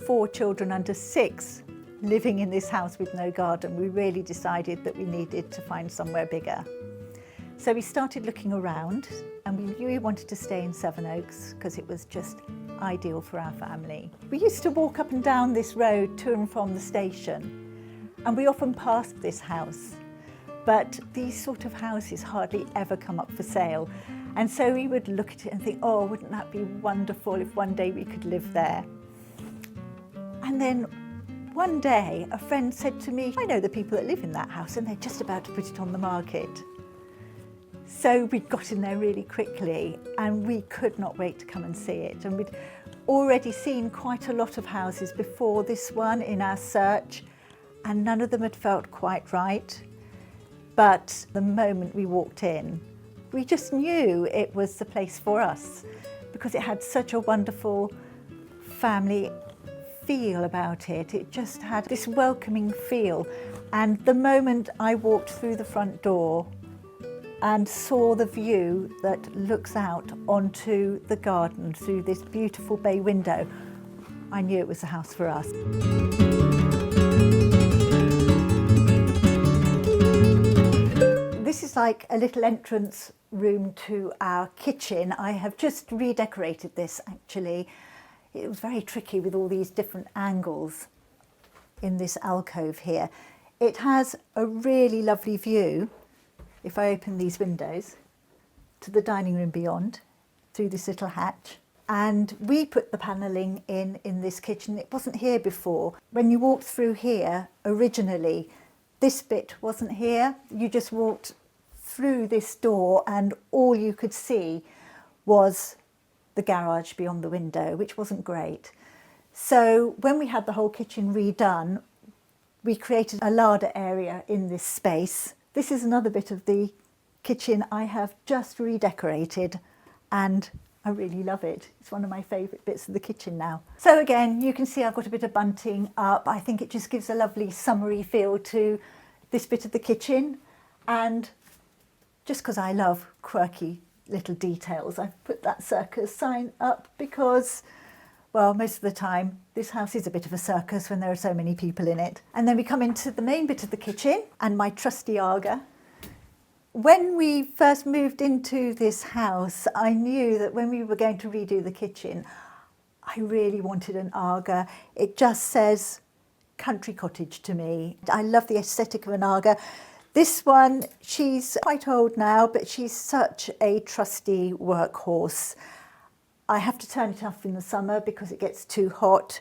4 children under 6 living in this house with no garden, we really decided that we needed to find somewhere bigger. So we started looking around, and we knew we wanted to stay in Sevenoaks because it was just ideal for our family. We used to walk up and down this road to and from the station, and we often passed this house, but these sort of houses hardly ever come up for sale. And so we would look at it and think, oh, wouldn't that be wonderful if one day we could live there? And then one day a friend said to me, I know the people that live in that house and they're just about to put it on the market. So we got in there really quickly and we could not wait to come and see it. And we'd already seen quite a lot of houses before this one in our search, and none of them had felt quite right. But the moment we walked in, we just knew it was the place for us because it had such a wonderful family feel about it. It just had this welcoming feel. And the moment I walked through the front door and saw the view that looks out onto the garden through this beautiful bay window, I knew it was the house for us. This is like a little entrance room to our kitchen. I have just redecorated this actually. It was very tricky with all these different angles in this alcove here. It has a really lovely view, if I open these windows, to the dining room beyond through this little hatch. And we put the panelling in this kitchen. It wasn't here before. When you walked through here originally, this bit wasn't here. You just walked through this door and all you could see was the garage beyond the window, which wasn't great. So when we had the whole kitchen redone, we created a larder area in this space. This is another bit of the kitchen I have just redecorated and I really love it. It's one of my favourite bits of the kitchen now. So again, you can see I've got a bit of bunting up. I think it just gives a lovely summery feel to this bit of the kitchen. And just because I love quirky little details, I've put that circus sign up because, well, most of the time this house is a bit of a circus when there are so many people in it. And then we come into the main bit of the kitchen and my trusty Aga. When we first moved into this house, I knew that when we were going to redo the kitchen, I really wanted an Aga. It just says country cottage to me. I love the aesthetic of an Aga. This one, she's quite old now, but she's such a trusty workhorse. I have to turn it off in the summer because it gets too hot,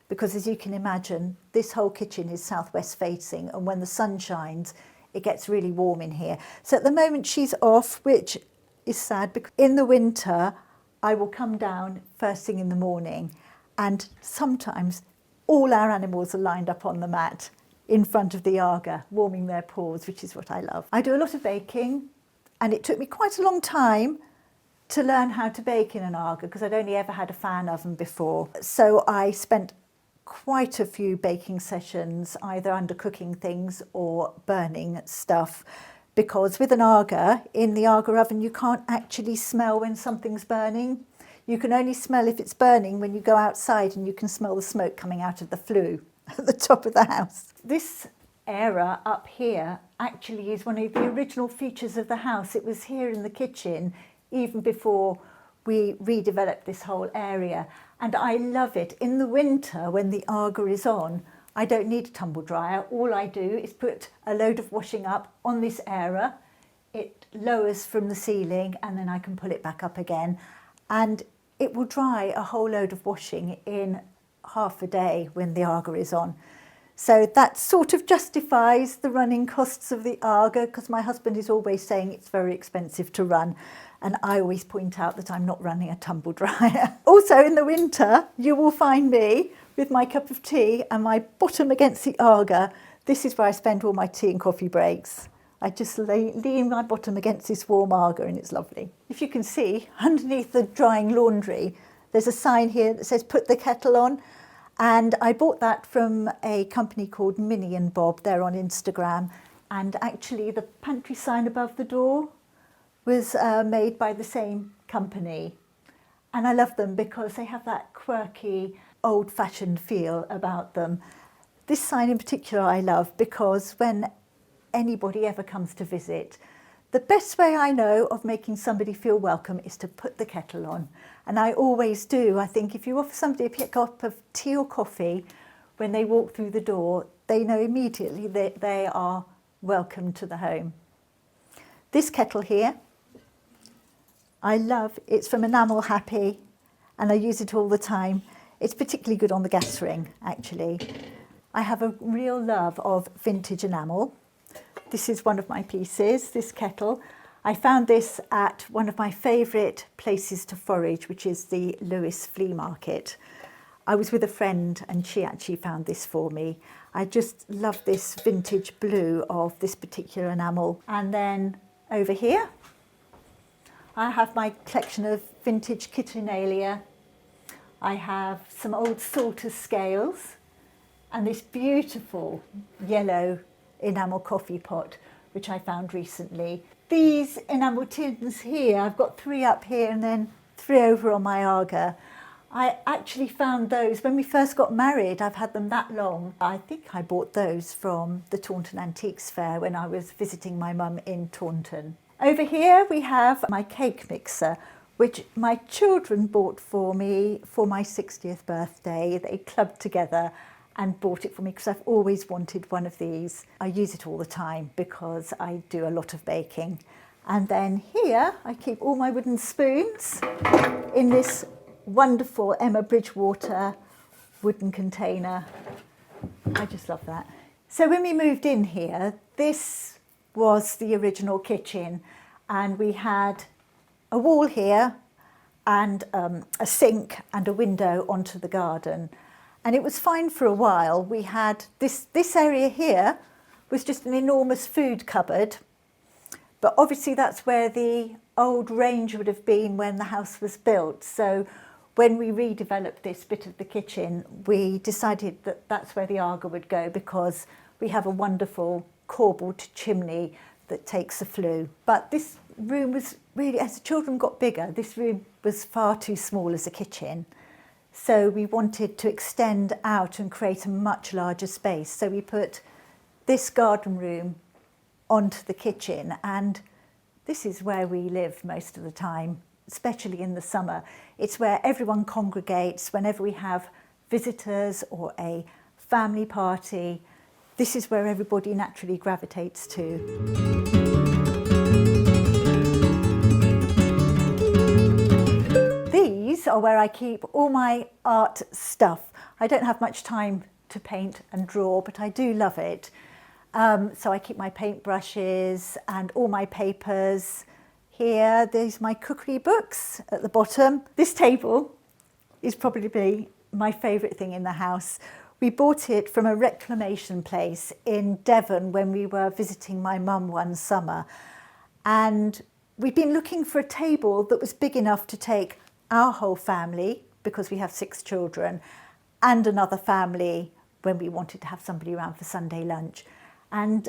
because as you can imagine, this whole kitchen is southwest facing, and when the sun shines, it gets really warm in here. So at the moment she's off, which is sad, because in the winter, I will come down first thing in the morning, and sometimes all our animals are lined up on the mat in front of the Aga, warming their paws, which is what I love. I do a lot of baking, and it took me quite a long time to learn how to bake in an Aga because I'd only ever had a fan oven before. So I spent quite a few baking sessions, either undercooking things or burning stuff, because with an Aga, in the Aga oven, you can't actually smell when something's burning. You can only smell if it's burning when you go outside and you can smell the smoke coming out of the flue at the top of the house. This area up here actually is one of the original features of the house. It was here in the kitchen even before we redeveloped this whole area, and I love it. In the winter when the Aga is on, I don't need a tumble dryer. All I do is put a load of washing up on this area. It lowers from the ceiling and then I can pull it back up again, and it will dry a whole load of washing in half a day when the Aga is on. So that sort of justifies the running costs of the Aga, because my husband is always saying it's very expensive to run, and I always point out that I'm not running a tumble dryer. Also in the winter you will find me with my cup of tea and my bottom against the Aga. This is where I spend all my tea and coffee breaks. I just lean my bottom against this warm Aga and it's lovely. If you can see, underneath the drying laundry there's a sign here that says put the kettle on. And I bought that from a company called Minnie and Bob. They're on Instagram. And actually the pantry sign above the door was made by the same company. And I love them because they have that quirky, old-fashioned feel about them. This sign in particular I love because when anybody ever comes to visit, The best way I know of making somebody feel welcome is to put the kettle on. And I always do. I think if you offer somebody a cup of tea or coffee, when they walk through the door, they know immediately that they are welcome to the home. This kettle here, I love. It's from Enamel Happy, and I use it all the time. It's particularly good on the gas ring, actually. I have a real love of vintage enamel. This is one of my pieces, this kettle. I found this at one of my favourite places to forage, which is the Lewes Flea Market. I was with a friend and she actually found this for me. I just love this vintage blue of this particular enamel. And then over here, I have my collection of vintage Kitchenalia. I have some old Salter scales and this beautiful yellow enamel coffee pot, which I found recently. These enamel tins here, I've got 3 up here and then 3 over on my Aga. I actually found those when we first got married. I've had them that long. I think I bought those from the Taunton Antiques Fair when I was visiting my mum in Taunton. Over here we have my cake mixer, which my children bought for me for my 60th birthday. They clubbed together and bought it for me because I've always wanted one of these. I use it all the time because I do a lot of baking. And then here I keep all my wooden spoons in this wonderful Emma Bridgewater wooden container. I just love that. So when we moved in here, this was the original kitchen, and we had a wall here and a sink and a window onto the garden. And it was fine for a while. We had this area here was just an enormous food cupboard, but obviously that's where the old range would have been when the house was built. So when we redeveloped this bit of the kitchen, we decided that that's where the Aga would go because we have a wonderful corbelled chimney that takes the flue. But this room was really, as the children got bigger, this room was far too small as a kitchen. So we wanted to extend out and create a much larger space. So we put this garden room onto the kitchen, and this is where we live most of the time, especially in the summer. It's where everyone congregates whenever we have visitors or a family party. This is where everybody naturally gravitates to. These are where I keep all my art stuff. I don't have much time to paint and draw, but I do love it. So I keep my paintbrushes and all my papers. Here, there's my cookery books at the bottom. This table is probably my favourite thing in the house. We bought it from a reclamation place in Devon when we were visiting my mum one summer. And we'd been looking for a table that was big enough to take our whole family, because we have 6 children, and another family when we wanted to have somebody around for Sunday lunch. And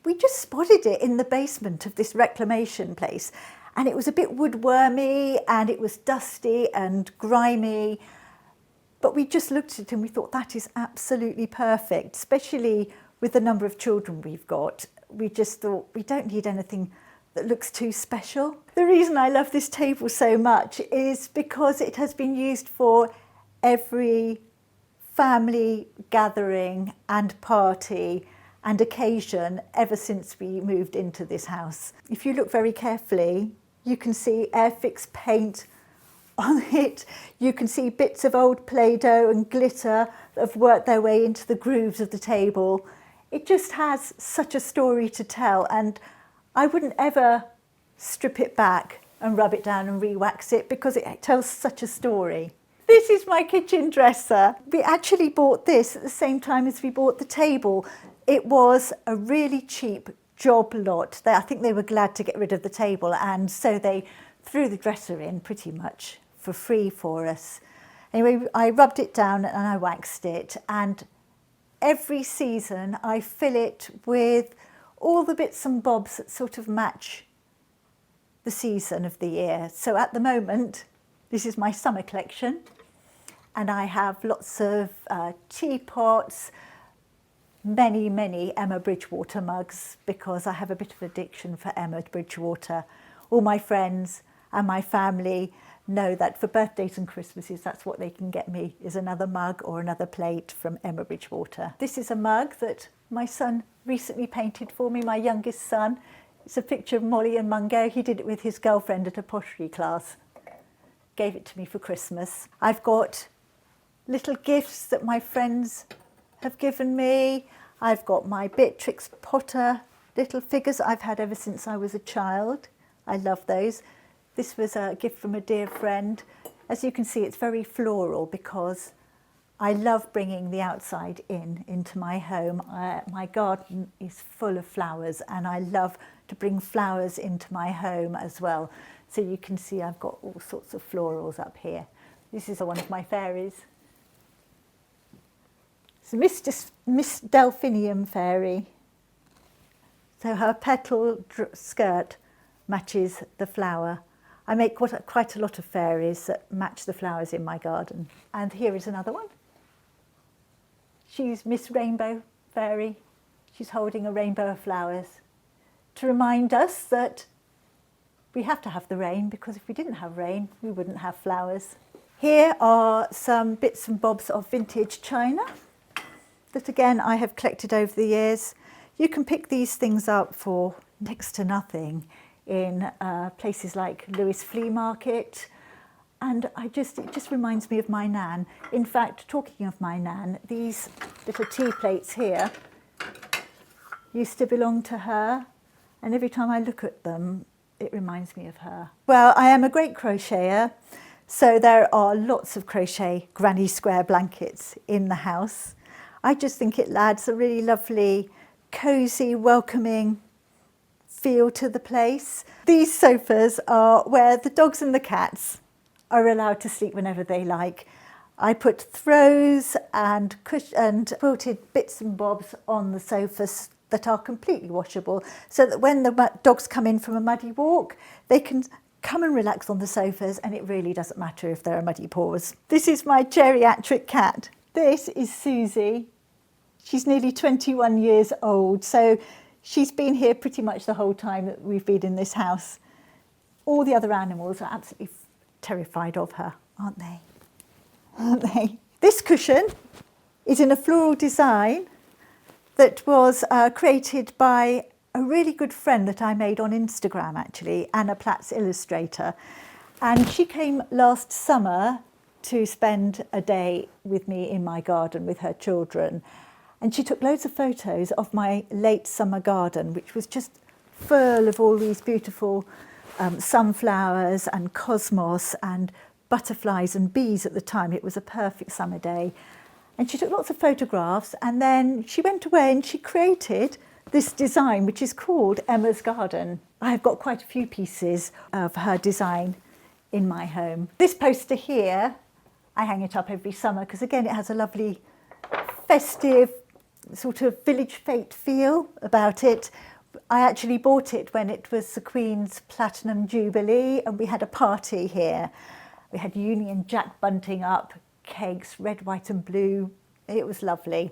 we just spotted it in the basement of this reclamation place. And it was a bit woodwormy and it was dusty and grimy. But we just looked at it and we thought that is absolutely perfect, especially with the number of children we've got. We just thought we don't need anything that looks too special. The reason I love this table so much is because it has been used for every family gathering and party and occasion ever since we moved into this house. If you look very carefully, you can see Airfix paint on it. You can see bits of old Play-Doh and glitter that have worked their way into the grooves of the table. It just has such a story to tell, and I wouldn't ever strip it back and rub it down and re-wax it because it tells such a story. This is my kitchen dresser. We actually bought this at the same time as we bought the table. It was a really cheap job lot. I think they were glad to get rid of the table, and so they threw the dresser in pretty much for free for us. Anyway, I rubbed it down and I waxed it, and every season I fill it with all the bits and bobs that sort of match the season of the year. So at the moment, this is my summer collection, and I have lots of teapots, many Emma Bridgewater mugs because I have a bit of addiction for Emma Bridgewater. All my friends and my family know that for birthdays and Christmases, that's what they can get me, is another mug or another plate from Emma Bridgewater. This is a mug that my son recently painted for me, my youngest son. It's a picture of Molly and Mungo. He did it with his girlfriend at a pottery class. Gave it to me for Christmas. I've got little gifts that my friends have given me. I've got my Beatrix Potter little figures I've had ever since I was a child. I love those. This was a gift from a dear friend. As you can see, it's very floral because I love bringing the outside into my home. My garden is full of flowers and I love to bring flowers into my home as well. So you can see I've got all sorts of florals up here. This is one of my fairies. It's Miss Delphinium fairy. So her petal skirt matches the flower. I make quite a lot of fairies that match the flowers in my garden. And here is another one. She's Miss Rainbow Fairy. She's holding a rainbow of flowers to remind us that we have to have the rain, because if we didn't have rain, we wouldn't have flowers. Here are some bits and bobs of vintage china that again I have collected over the years. You can pick these things up for next to nothing in places like Lewis Flea Market, and it just reminds me of my nan. In fact, talking of my nan, these little tea plates here used to belong to her, and every time I look at them it reminds me of her. Well, I am a great crocheter, so there are lots of crochet granny square blankets in the house. I just think it adds a really lovely, cosy, welcoming feel to the place. These sofas are where the dogs and the cats are allowed to sleep whenever they like. I put throws and quilted bits and bobs on the sofas that are completely washable, so that when the dogs come in from a muddy walk, they can come and relax on the sofas, and it really doesn't matter if there are muddy paws. This is my geriatric cat. This is Susie. She's nearly 21 years old, so she's been here pretty much the whole time that we've been in this house. All the other animals are absolutely terrified of her, aren't they? Aren't they? This cushion is in a floral design that was created by a really good friend that I made on Instagram, actually, Anna Platt's illustrator. And she came last summer to spend a day with me in my garden with her children. And she took loads of photos of my late summer garden, which was just full of all these beautiful sunflowers and cosmos and butterflies and bees at the time. It was a perfect summer day. And she took lots of photographs, and then she went away and she created this design, which is called Emma's Garden. I have got quite a few pieces of her design in my home. This poster here, I hang it up every summer because again it has a lovely festive sort of village fete feel about it. I actually bought it when it was the Queen's Platinum Jubilee and we had a party here. We had Union Jack bunting up, kegs, red, white and blue. It was lovely.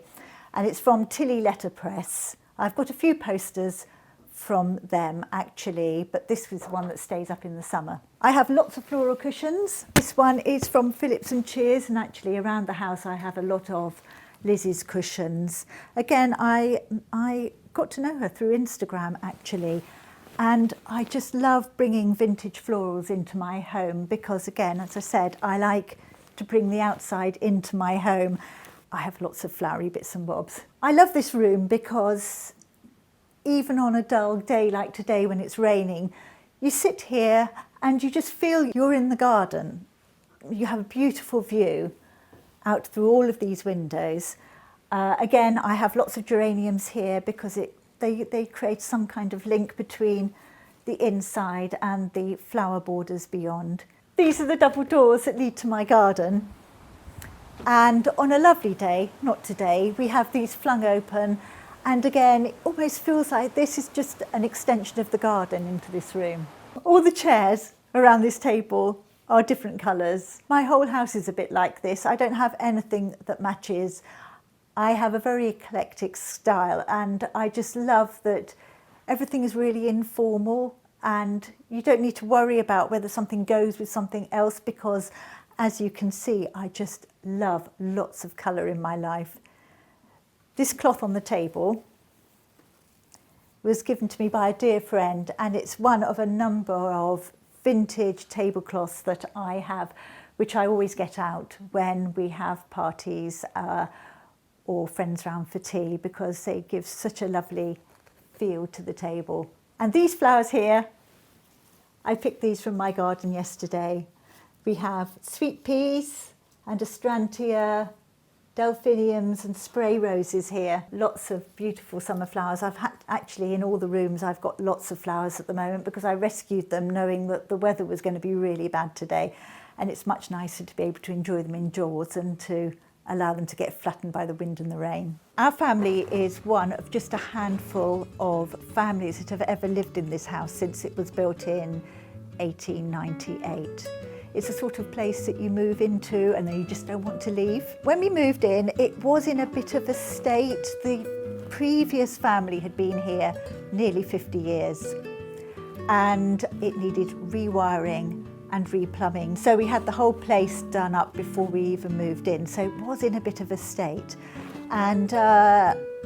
And it's from Tilly Letterpress. I've got a few posters from them actually, but this was one that stays up in the summer. I have lots of floral cushions. This one is from Phillips and Cheers, and actually around the house I have a lot of Lizzie's cushions. Again, I got to know her through Instagram actually, and I just love bringing vintage florals into my home because again, as I said, I like to bring the outside into my home. I have lots of flowery bits and bobs. I love this room because even on a dull day like today when it's raining, you sit here and you just feel you're in the garden. You have a beautiful view out through all of these windows. Again, I have lots of geraniums here because they create some kind of link between the inside and the flower borders beyond. These are the double doors that lead to my garden. And on a lovely day, not today, we have these flung open. And again, it almost feels like this is just an extension of the garden into this room. All the chairs around this table are different colours. My whole house is a bit like this. I don't have anything that matches. I have a very eclectic style, and I just love that everything is really informal, and you don't need to worry about whether something goes with something else, because as you can see, I just love lots of colour in my life. This cloth on the table was given to me by a dear friend, and it's one of a number of vintage tablecloths that I have, which I always get out when we have parties or friends round for tea, because they give such a lovely feel to the table. And these flowers here, I picked these from my garden yesterday. We have sweet peas and astrantia, delphiniums and spray roses here. Lots of beautiful summer flowers. I've had, actually in all the rooms, I've got lots of flowers at the moment because I rescued them knowing that the weather was going to be really bad today. And it's much nicer to be able to enjoy them indoors and to allow them to get flattened by the wind and the rain. Our family is one of just a handful of families that have ever lived in this house since it was built in 1898. It's a sort of place that you move into and then you just don't want to leave. When we moved in, it was in a bit of a state. The previous family had been here nearly 50 years and it needed rewiring and replumbing. So we had the whole place done up before we even moved in. So it was in a bit of a state. And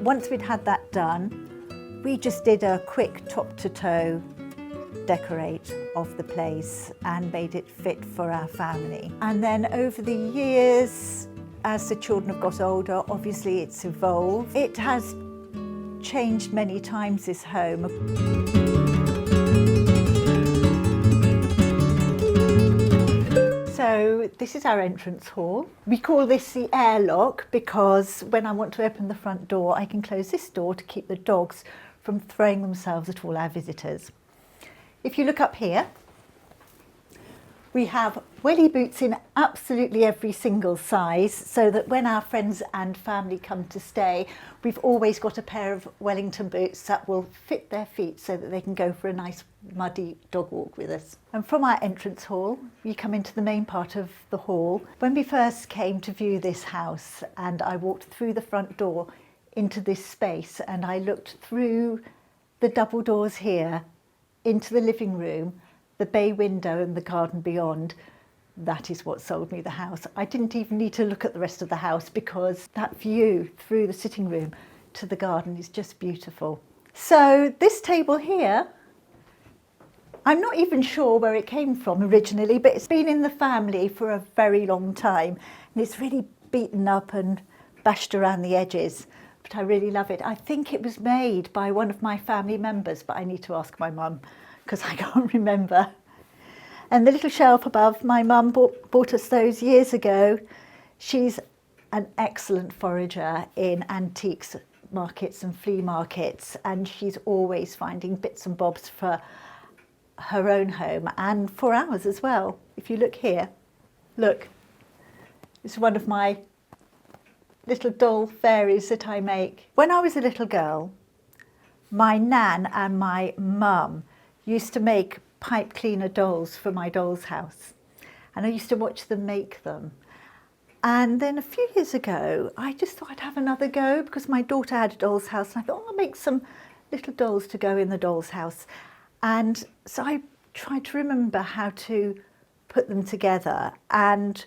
once we'd had that done, we just did a quick top to toe decorate of the place and made it fit for our family. And then over the years, as the children have got older, obviously it's evolved. It has changed many times, this home. So this is our entrance hall. We call this the airlock because when I want to open the front door, I can close this door to keep the dogs from throwing themselves at all our visitors. If you look up here, we have welly boots in absolutely every single size, so that when our friends and family come to stay, we've always got a pair of Wellington boots that will fit their feet so that they can go for a nice muddy dog walk with us. And from our entrance hall, you come into the main part of the hall. When we first came to view this house and I walked through the front door into this space and I looked through the double doors here into the living room, the bay window and the garden beyond, that is what sold me the house. I didn't even need to look at the rest of the house because that view through the sitting room to the garden is just beautiful. So this table here, I'm not even sure where it came from originally, but it's been in the family for a very long time and it's really beaten up and bashed around the edges, but I really love it. I think it was made by one of my family members, but I need to ask my mum because I can't remember. And the little shelf above, my mum bought us those years ago. She's an excellent forager in antiques markets and flea markets, and she's always finding bits and bobs for her own home and for ours as well. If you look here, look, it's one of my little doll fairies that I make. When I was a little girl, my nan and my mum used to make pipe cleaner dolls for my doll's house, and I used to watch them make them. And then a few years ago, I just thought I'd have another go because my daughter had a doll's house, and I thought, I'll make some little dolls to go in the doll's house. And so I tried to remember how to put them together, and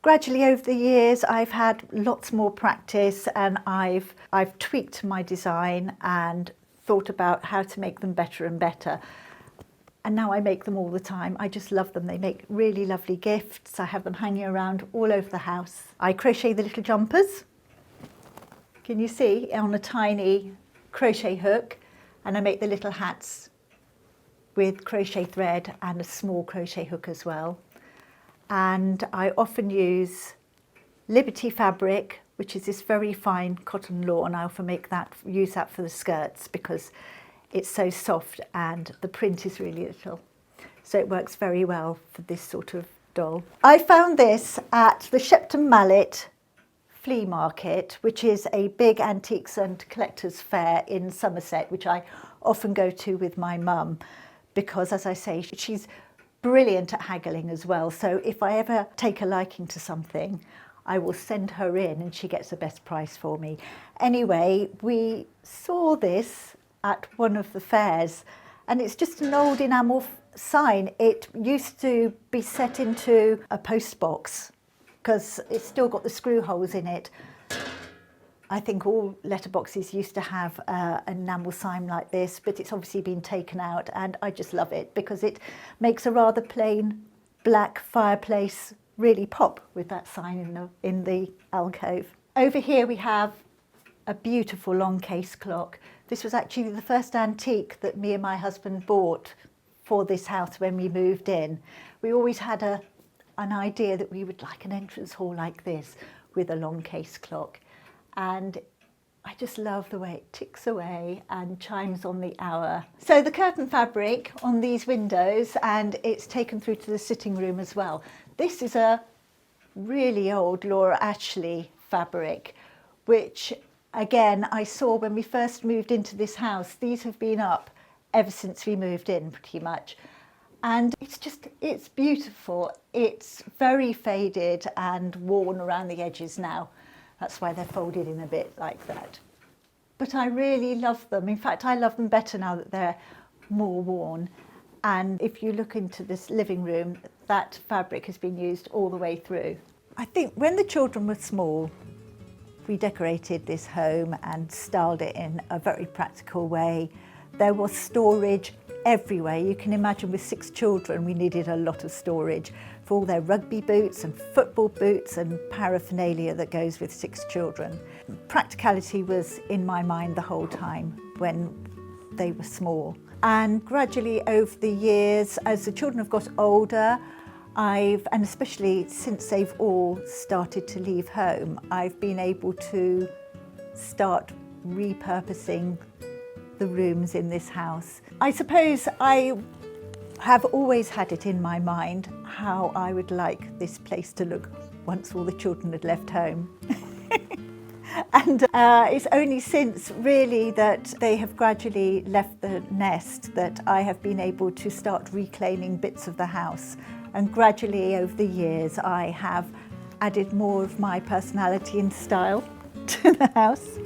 gradually over the years I've had lots more practice, and I've tweaked my design and thought about how to make them better and better. And now I make them all the time. I just love them. They make really lovely gifts. I have them hanging around all over the house. I crochet the little jumpers. Can you see? On a tiny crochet hook. And I make the little hats with crochet thread and a small crochet hook as well. And I often use Liberty fabric, which is this very fine cotton lawn. I often use that for the skirts because it's so soft and the print is really little. So it works very well for this sort of doll. I found this at the Shepton Mallet flea market, which is a big antiques and collectors fair in Somerset, which I often go to with my mum because, as I say, she's brilliant at haggling as well. So if I ever take a liking to something, I will send her in and she gets the best price for me. Anyway, we saw this at one of the fairs, and it's just an old enamel sign. It used to be set into a post box because it's still got the screw holes in it. I think all letterboxes used to have an enamel sign like this, but it's obviously been taken out, and I just love it because it makes a rather plain black fireplace really pop with that sign in the alcove. Over here we have a beautiful long case clock. This was actually the first antique that me and my husband bought for this house when we moved in. We always had an idea that we would like an entrance hall like this with a long case clock. And I just love the way it ticks away and chimes on the hour. So the curtain fabric on these windows, and it's taken through to the sitting room as well. This is a really old Laura Ashley fabric, which again I saw when we first moved into this house. These have been up ever since we moved in pretty much. And it's beautiful. It's very faded and worn around the edges now. That's why they're folded in a bit like that. But I really love them. In fact, I love them better now that they're more worn. And if you look into this living room, that fabric has been used all the way through. I think when the children were small, we decorated this home and styled it in a very practical way. There was storage everywhere. You can imagine with 6 children, we needed a lot of storage for all their rugby boots and football boots and paraphernalia that goes with 6 children. Practicality was in my mind the whole time when they were small. And gradually over the years, as the children have got older, and especially since they've all started to leave home, I've been able to start repurposing the rooms in this house. I suppose I have always had it in my mind how I would like this place to look once all the children had left home. And it's only since really that they have gradually left the nest that I have been able to start reclaiming bits of the house. And gradually over the years I have added more of my personality and style to the house.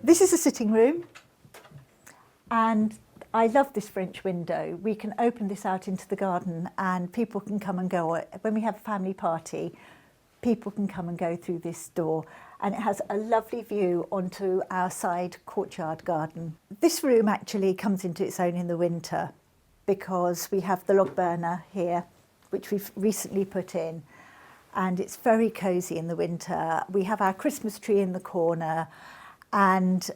This is a sitting room, and I love this French window. We can open this out into the garden and people can come and go. When we have a family party, people can come and go through this door, and it has a lovely view onto our side courtyard garden. This room actually comes into its own in the winter because we have the log burner here, which we've recently put in, and it's very cosy in the winter. We have our Christmas tree in the corner. And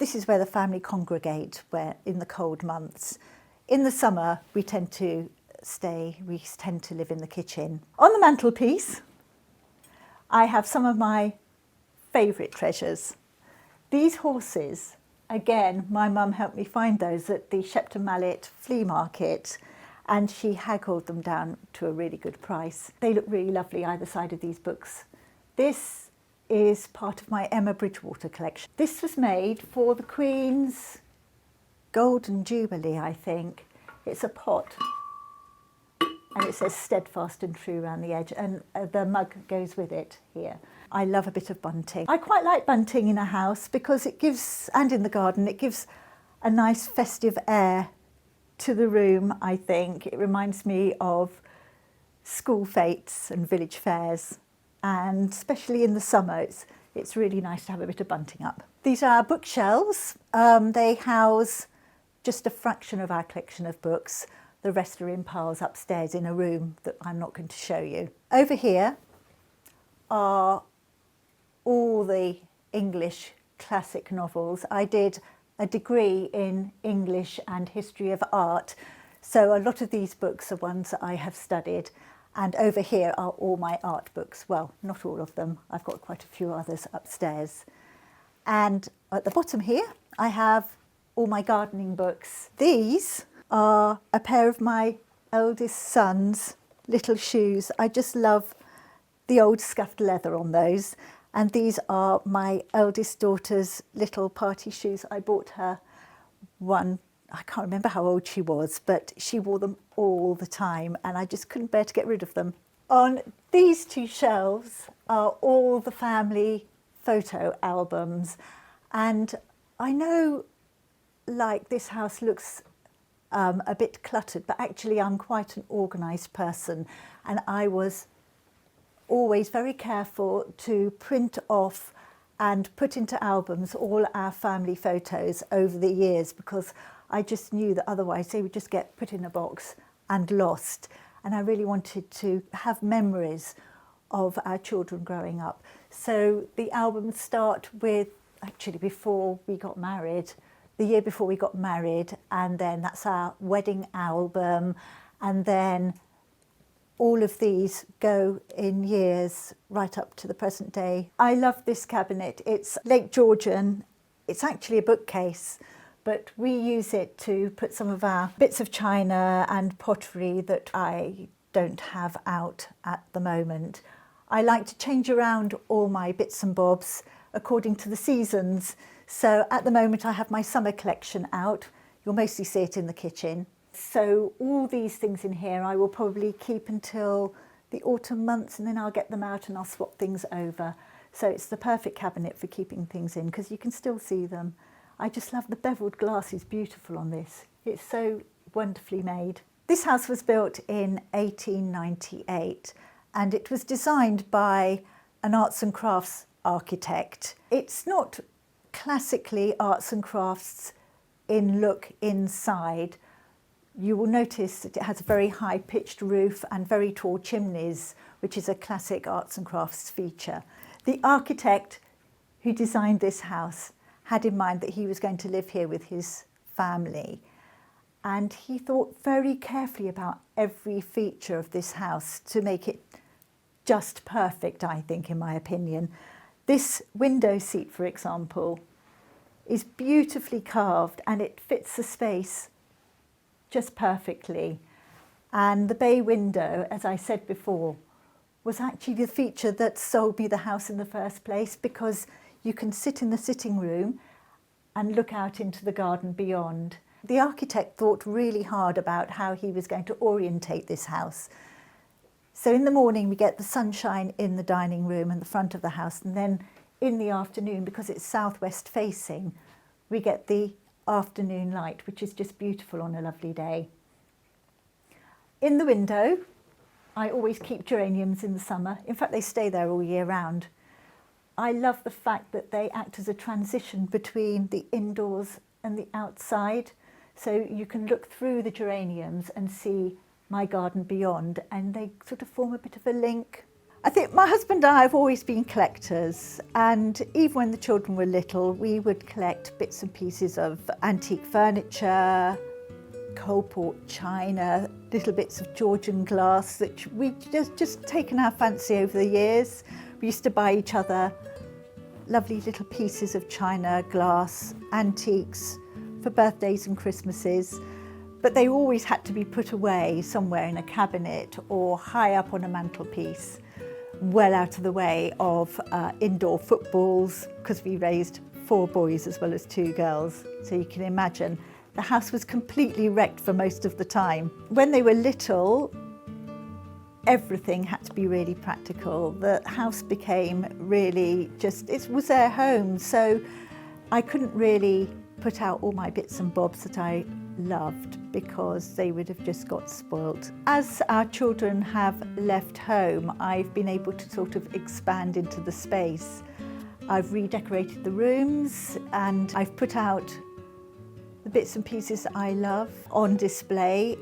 this is where the family congregate in the cold months. In the summer, we tend to live in the kitchen. On the mantelpiece, I have some of my favourite treasures. These horses, again, my mum helped me find those at the Shepton Mallet flea market, and she haggled them down to a really good price. They look really lovely either side of these books. This is part of my Emma Bridgewater collection. This was made for the Queen's Golden Jubilee, I think. It's a pot, and it says steadfast and true around the edge, and the mug goes with it here. I love a bit of bunting. I quite like bunting in a house because it gives, and in the garden, it gives a nice festive air to the room, I think. It reminds me of school fetes and village fairs. And especially in the summer, it's really nice to have a bit of bunting up. These are our bookshelves. They house just a fraction of our collection of books. The rest are in piles upstairs in a room that I'm not going to show you. Over here are all the English classic novels. I did a degree in English and history of art, so a lot of these books are ones that I have studied. And over here are all my art books. Well, not all of them. I've got quite a few others upstairs. And at the bottom here, I have all my gardening books. These are a pair of my eldest son's little shoes. I just love the old scuffed leather on those. And these are my eldest daughter's little party shoes. I bought her one. I can't remember how old she was, but she wore them all the time, and I just couldn't bear to get rid of them. On these two shelves are all the family photo albums, and I know, like, this house looks a bit cluttered, but actually I'm quite an organised person, and I was always very careful to print off and put into albums all our family photos over the years, because I just knew that otherwise they would just get put in a box and lost. And I really wanted to have memories of our children growing up. So the albums start with, actually before we got married, the year before we got married, and then that's our wedding album, and then all of these go in years right up to the present day. I love this cabinet. It's Lake Georgian. It's actually a bookcase, but we use it to put some of our bits of china and pottery that I don't have out at the moment. I like to change around all my bits and bobs according to the seasons. So at the moment I have my summer collection out. You'll mostly see it in the kitchen. So all these things in here I will probably keep until the autumn months, and then I'll get them out and I'll swap things over. So it's the perfect cabinet for keeping things in, because you can still see them. I just love the beveled glass, is beautiful on this. It's so wonderfully made. This house was built in 1898, and it was designed by an arts and crafts architect. It's not classically arts and crafts in look inside. You will notice that it has a very high-pitched roof and very tall chimneys, which is a classic arts and crafts feature. The architect who designed this house had in mind that he was going to live here with his family, and he thought very carefully about every feature of this house to make it just perfect, I think, in my opinion. This window seat, for example, is beautifully carved and it fits the space just perfectly. And the bay window, as I said before, was actually the feature that sold me the house in the first place, because you can sit in the sitting room and look out into the garden beyond. The architect thought really hard about how he was going to orientate this house. So in the morning we get the sunshine in the dining room and the front of the house, and then in the afternoon, because it's southwest facing, we get the afternoon light, which is just beautiful on a lovely day. In the window, I always keep geraniums in the summer. In fact, they stay there all year round. I love the fact that they act as a transition between the indoors and the outside. So you can look through the geraniums and see my garden beyond, and they sort of form a bit of a link. I think my husband and I have always been collectors, and even when the children were little, we would collect bits and pieces of antique furniture, coalport china, little bits of Georgian glass that we just taken our fancy over the years. We used to buy each other lovely little pieces of china, glass, antiques for birthdays and Christmases, but they always had to be put away somewhere in a cabinet or high up on a mantelpiece, well out of the way of indoor footballs, because we raised 4 boys as well as 2 girls. So you can imagine the house was completely wrecked for most of the time. When they were little, everything had to be really practical. The house became really it was their home. So I couldn't really put out all my bits and bobs that I loved, because they would have just got spoilt. As our children have left home, I've been able to sort of expand into the space. I've redecorated the rooms and I've put out the bits and pieces that I love on display.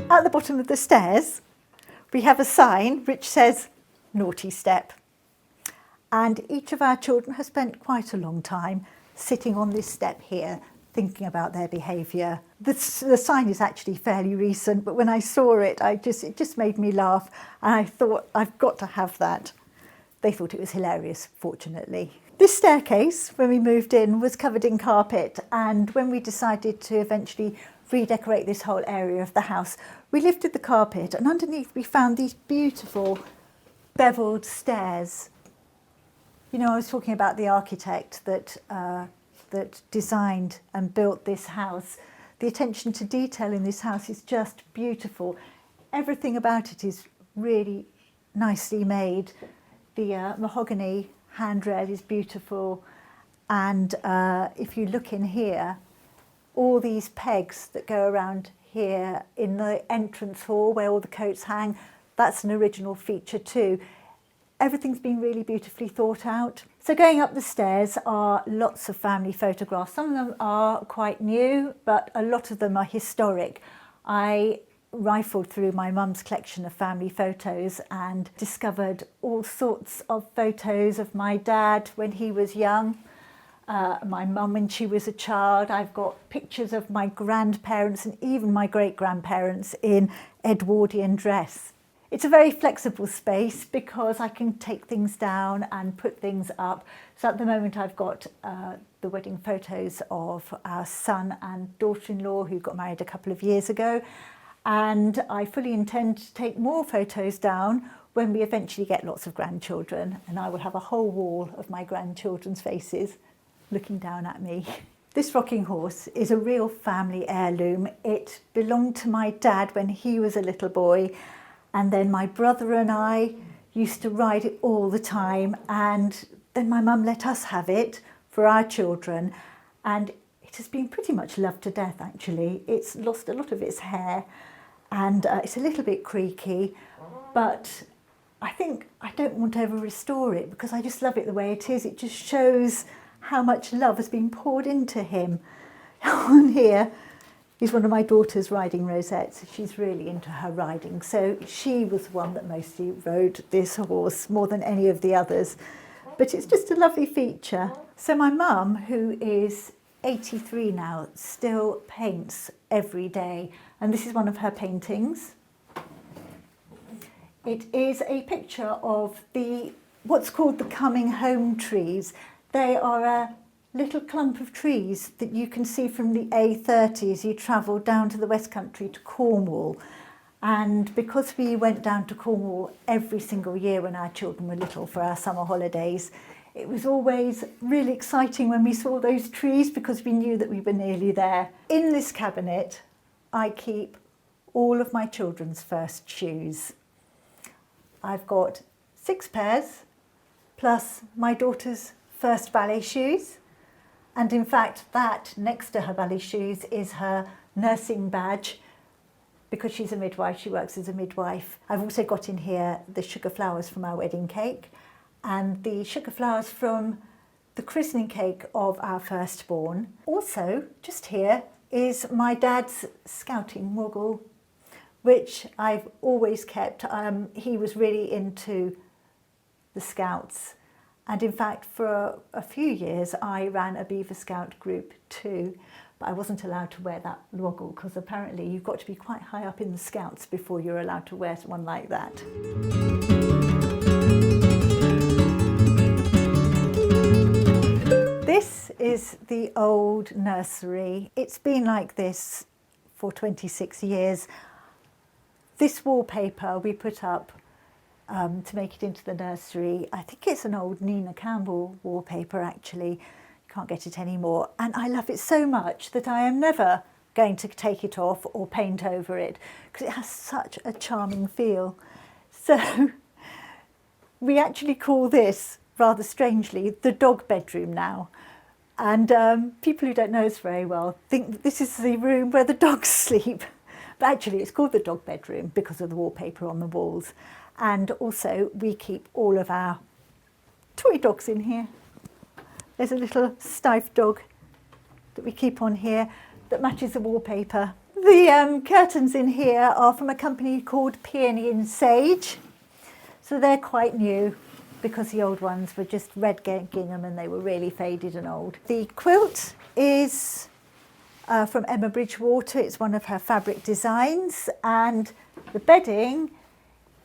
At the bottom of the stairs, we have a sign which says "Naughty Step." And each of our children has spent quite a long time sitting on this step here, thinking about their behaviour. The sign is actually fairly recent, but when I saw it, it just made me laugh, and I thought, I've got to have that. They thought it was hilarious, fortunately. This staircase, when we moved in, was covered in carpet, and when we decided to eventually redecorate this whole area of the house, we lifted the carpet, and underneath we found these beautiful beveled stairs. You know, I was talking about the architect that that designed and built this house. The attention to detail in this house is just beautiful. Everything about it is really nicely made. The mahogany handrail is beautiful, and if you look in here, all these pegs that go around here in the entrance hall where all the coats hang, that's an original feature too. Everything's been really beautifully thought out. So going up the stairs are lots of family photographs. Some of them are quite new, but a lot of them are historic. I rifled through my mum's collection of family photos and discovered all sorts of photos of my dad when he was young, my mum when she was a child. I've got pictures of my grandparents and even my great-grandparents in Edwardian dress. It's a very flexible space because I can take things down and put things up. So at the moment I've got the wedding photos of our son and daughter-in-law who got married a couple of years ago. And I fully intend to take more photos down when we eventually get lots of grandchildren, and I will have a whole wall of my grandchildren's faces looking down at me. This rocking horse is a real family heirloom. It belonged to my dad when he was a little boy, and then my brother and I used to ride it all the time, and then my mum let us have it for our children, and it has been pretty much loved to death actually. It's lost a lot of its hair and it's a little bit creaky, but I think I don't want to ever restore it because I just love it the way it is. It just shows how much love has been poured into him. On here is one of my daughters riding rosettes. She's really into her riding, so she was the one that mostly rode this horse more than any of the others, but it's just a lovely feature. So my mum, who is 83 now, still paints every day, and this is one of her paintings. It is a picture of what's called the coming home trees. They are a little clump of trees that you can see from the A30 as you travel down to the West Country to Cornwall. And because we went down to Cornwall every single year when our children were little for our summer holidays, it was always really exciting when we saw those trees because we knew that we were nearly there. In this cabinet, I keep all of my children's first shoes. I've got 6 pairs, plus my daughter's first ballet shoes. And in fact, that next to her ballet shoes is her nursing badge because she's a midwife, she works as a midwife. I've also got in here the sugar flowers from our wedding cake and the sugar flowers from the christening cake of our firstborn. Also, just here is my dad's scouting woggle, which I've always kept. He was really into the Scouts. And in fact, for a few years, I ran a Beaver Scout group too, but I wasn't allowed to wear that woggle because apparently you've got to be quite high up in the Scouts before you're allowed to wear one like that. This is the old nursery. It's been like this for 26 years. This wallpaper we put up to make it into the nursery. I think it's an old Nina Campbell wallpaper actually. You can't get it anymore. And I love it so much that I am never going to take it off or paint over it because it has such a charming feel. So we actually call this, rather strangely, the dog bedroom now. And people who don't know us very well think that this is the room where the dogs sleep. But actually it's called the dog bedroom because of the wallpaper on the walls. And also we keep all of our toy dogs in here. There's a little stiff dog that we keep on here that matches the wallpaper. The curtains in here are from a company called Peony and Sage. So they're quite new because the old ones were just red gingham and they were really faded and old. The quilt is from Emma Bridgewater. It's one of her fabric designs, and the bedding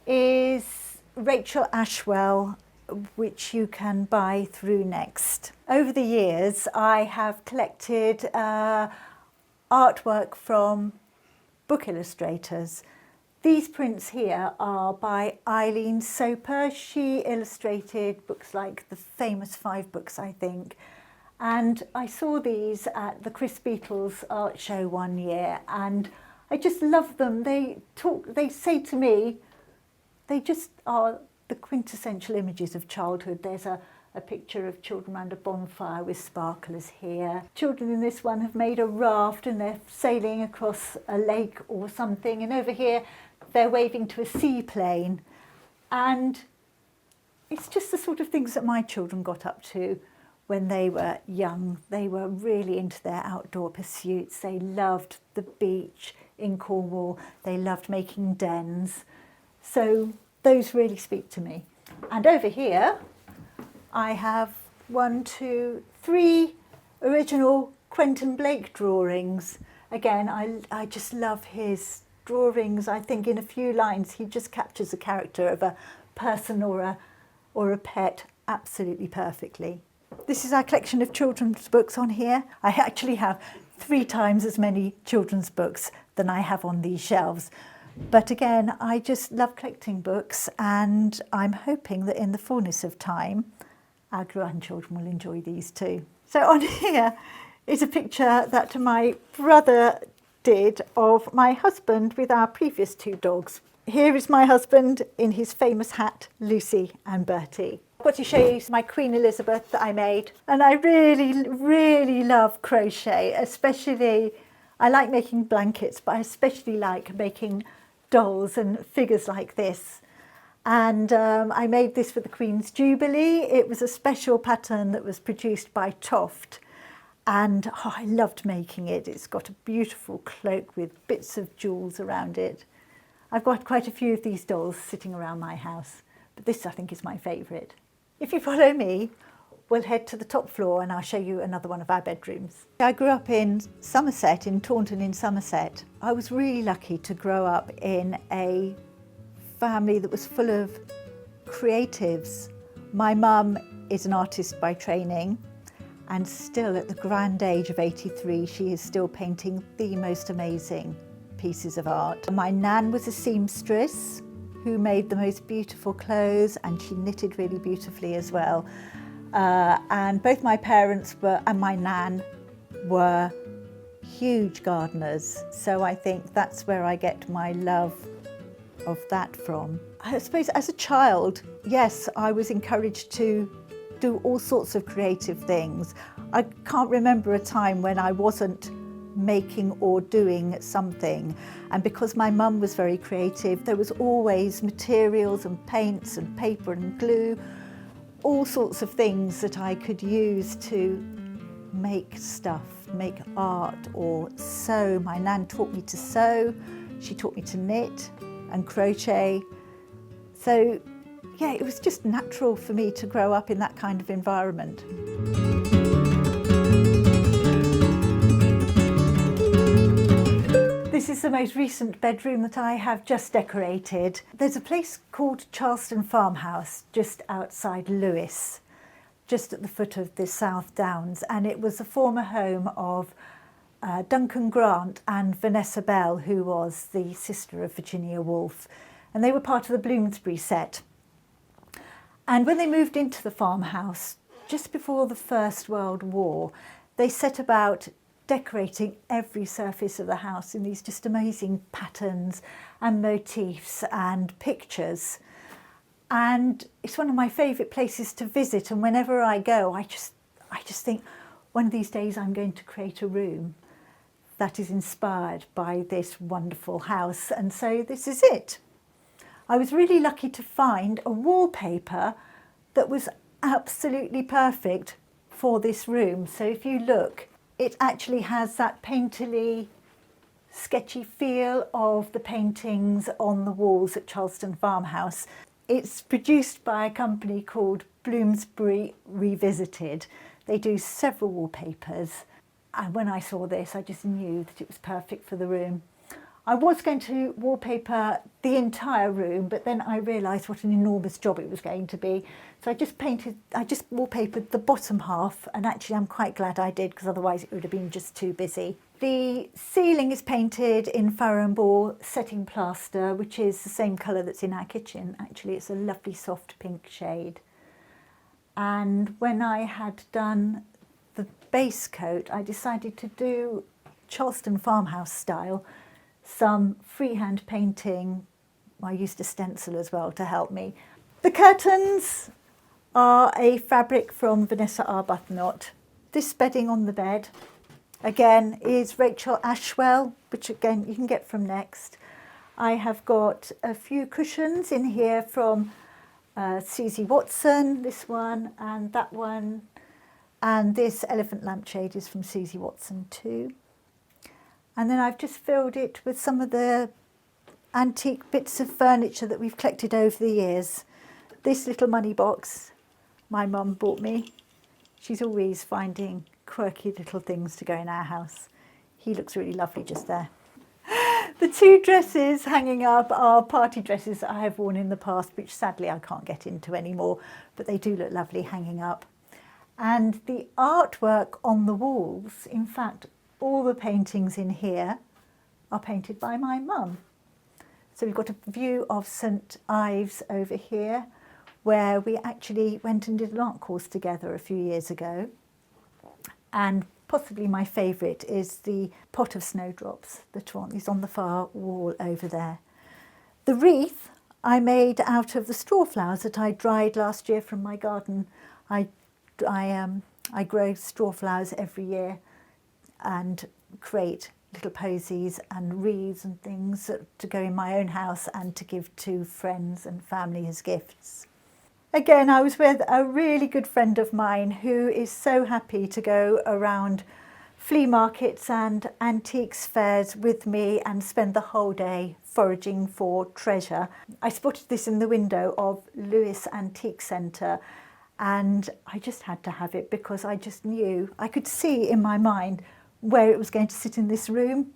is Rachel Ashwell, which you can buy through Next. Over the years, I have collected artwork from book illustrators. These prints here are by Eileen Soper. She illustrated books like the famous 5 books, I think. And I saw these at the Chris Beatles art show one year, and I just love them. They say to me, they just are the quintessential images of childhood. There's a picture of children around a bonfire with sparklers here. Children in this one have made a raft and they're sailing across a lake or something, and over here they're waving to a seaplane. And it's just the sort of things that my children got up to when they were young. They were really into their outdoor pursuits. They loved the beach in Cornwall. They loved making dens. So those really speak to me. And over here, I have 1, 2, 3 original Quentin Blake drawings. Again, I just love his drawings. I think in a few lines he just captures the character of a person or a pet absolutely perfectly. This is our collection of children's books on here. I actually have 3 times as many children's books than I have on these shelves. But again, I just love collecting books, and I'm hoping that in the fullness of time, our grandchildren will enjoy these too. So on here is a picture that my brother did of my husband with our previous 2 dogs. Here is my husband in his famous hat, Lucy and Bertie. I've got to show you my Queen Elizabeth that I made. And I really, really love crochet, especially, I like making blankets, but I especially like making dolls and figures like this. And I made this for the Queen's Jubilee. It was a special pattern that was produced by Toft. And I loved making it. It's got a beautiful cloak with bits of jewels around it. I've got quite a few of these dolls sitting around my house, but this I think is my favourite. If you follow me, we'll head to the top floor and I'll show you another one of our bedrooms. I grew up in Somerset, in Taunton in Somerset. I was really lucky to grow up in a family that was full of creatives. My mum is an artist by training, and still at the grand age of 83, she is still painting the most amazing pieces of art. My nan was a seamstress who made the most beautiful clothes, and she knitted really beautifully as well. And both my parents and my nan were huge gardeners. So I think that's where I get my love of that from. I suppose as a child, yes, I was encouraged to do all sorts of creative things. I can't remember a time when I wasn't making or doing something. And because my mum was very creative, there was always materials and paints and paper and glue, all sorts of things that I could use to make stuff, make art or sew. My nan taught me to sew, she taught me to knit and crochet. So yeah, it was just natural for me to grow up in that kind of environment. This is the most recent bedroom that I have just decorated. There's a place called Charleston Farmhouse just outside Lewes, just at the foot of the South Downs, and it was the former home of Duncan Grant and Vanessa Bell, who was the sister of Virginia Woolf, and they were part of the Bloomsbury set. And when they moved into the farmhouse, just before the First World War, they set about decorating every surface of the house in these just amazing patterns and motifs and pictures. And it's one of my favourite places to visit, and whenever I go, I just think one of these days I'm going to create a room that is inspired by this wonderful house. And so this is it. I was really lucky to find a wallpaper that was absolutely perfect for this room. So if you look, it actually has that painterly, sketchy feel of the paintings on the walls at Charleston Farmhouse. It's produced by a company called Bloomsbury Revisited. They do several wallpapers, and when I saw this, I just knew that it was perfect for the room. I was going to wallpaper the entire room, but then I realised what an enormous job it was going to be. So I just wallpapered the bottom half, and actually I'm quite glad I did, because otherwise it would have been just too busy. The ceiling is painted in Farrow and Ball setting plaster, which is the same colour that's in our kitchen. Actually, it's a lovely soft pink shade. And when I had done the base coat, I decided to do Charleston farmhouse style, some freehand painting. I used a stencil as well to help me. The curtains are a fabric from Vanessa Arbuthnot. This bedding on the bed, again, is Rachel Ashwell, which again you can get from Next. I have got a few cushions in here from CZ Watson, this one and that one. And this elephant lampshade is from CZ Watson too. And then I've just filled it with some of the antique bits of furniture that we've collected over the years. This little money box my mum bought me. She's always finding quirky little things to go in our house. He looks really lovely just there. The two dresses hanging up are party dresses that I have worn in the past, which sadly I can't get into anymore, but they do look lovely hanging up. And the artwork on the walls, in fact, all the paintings in here are painted by my mum. So we've got a view of St Ives over here, where we actually went and did an art course together a few years ago. And possibly my favourite is the pot of snowdrops that is on the far wall over there. The wreath I made out of the straw flowers that I dried last year from my garden. I grow straw flowers every year and create little posies and wreaths and things to go in my own house and to give to friends and family as gifts. Again, I was with a really good friend of mine who is so happy to go around flea markets and antiques fairs with me and spend the whole day foraging for treasure. I spotted this in the window of Lewis Antique Centre and I just had to have it because I just knew, I could see in my mind where it was going to sit in this room,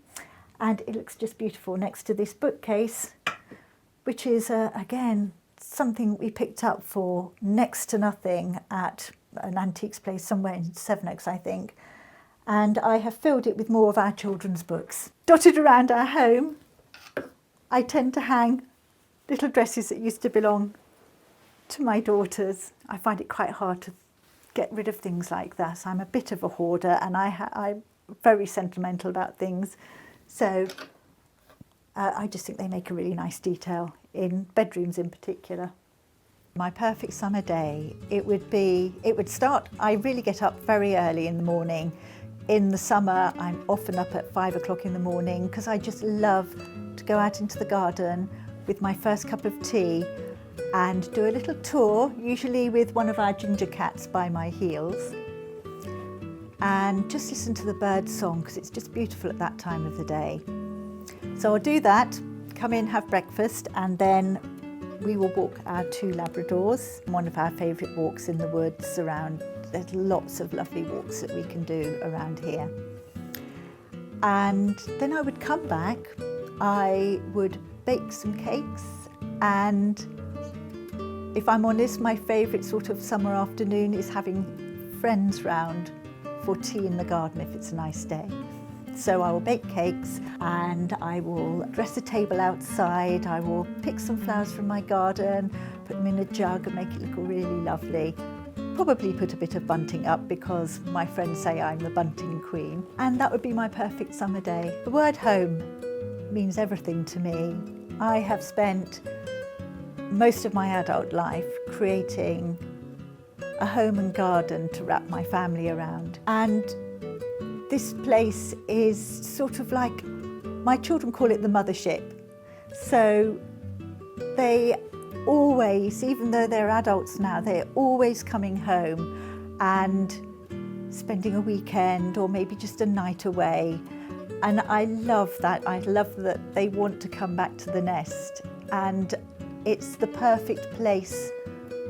and it looks just beautiful next to this bookcase, which is again something we picked up for next to nothing at an antiques place somewhere in Sevenoaks, I think. And I have filled it with more of our children's books. Dotted around our home, I tend to hang little dresses that used to belong to my daughters. I find it quite hard to get rid of things like that. I'm a bit of a hoarder and I'm very sentimental about things. So I just think they make a really nice detail in bedrooms in particular. My perfect summer day, it would start, I really get up very early in the morning. In the summer, I'm often up at 5 o'clock in the morning because I just love to go out into the garden with my first cup of tea and do a little tour, usually with one of our ginger cats by my heels, and just listen to the bird song because it's just beautiful at that time of the day. So I'll do that, come in, have breakfast, and then we will walk our 2 Labradors. One of our favourite walks in the woods around. There's lots of lovely walks that we can do around here. And then I would come back, I would bake some cakes, and if I'm honest, my favourite sort of summer afternoon is having friends round for tea in the garden if it's a nice day. So I will bake cakes and I will dress a table outside. I will pick some flowers from my garden, put them in a jug and make it look really lovely. Probably put a bit of bunting up because my friends say I'm the bunting queen. And that would be my perfect summer day. The word home means everything to me. I have spent most of my adult life creating a home and garden to wrap my family around. And this place is sort of like, my children call it the mothership. So they always, even though they're adults now, they're always coming home and spending a weekend or maybe just a night away. And I love that. I love that they want to come back to the nest. And it's the perfect place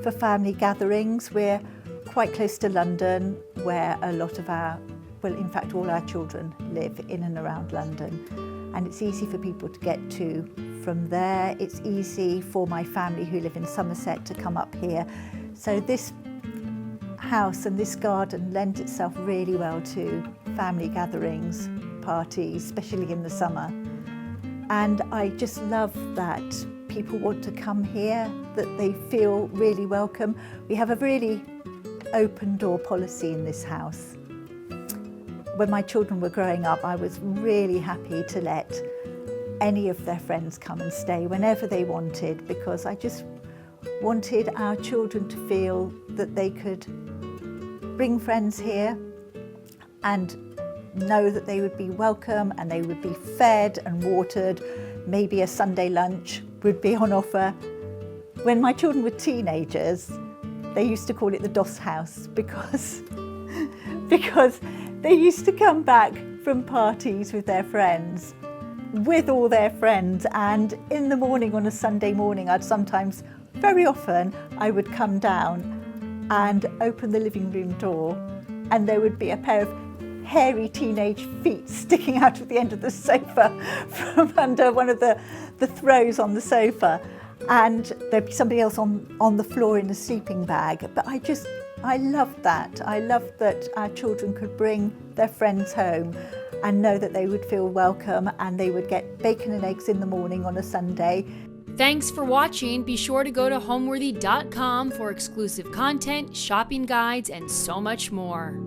for family gatherings. We're quite close to London, where a lot of our, well, in fact, all our children live in and around London. And it's easy for people to get to from there. It's easy for my family who live in Somerset to come up here. So this house and this garden lends itself really well to family gatherings, parties, especially in the summer. And I just love that people want to come here, that they feel really welcome. We have a really open door policy in this house. when my children were growing up, I was really happy to let any of their friends come and stay whenever they wanted, because I just wanted our children to feel that they could bring friends here and know that they would be welcome and they would be fed and watered. Maybe a Sunday lunch would be on offer. When my children were teenagers, they used to call it the DOS house because they used to come back from parties with their friends, and in the morning on a Sunday morning, very often I would come down and open the living room door, and there would be a pair of hairy teenage feet sticking out of the end of the sofa from under one of the throws on the sofa, and there'd be somebody else on the floor in a sleeping bag. But I loved that. I loved that our children could bring their friends home and know that they would feel welcome, and they would get bacon and eggs in the morning on a Sunday. Thanks for watching. Be sure to go to homeworthy.com for exclusive content, shopping guides, and so much more.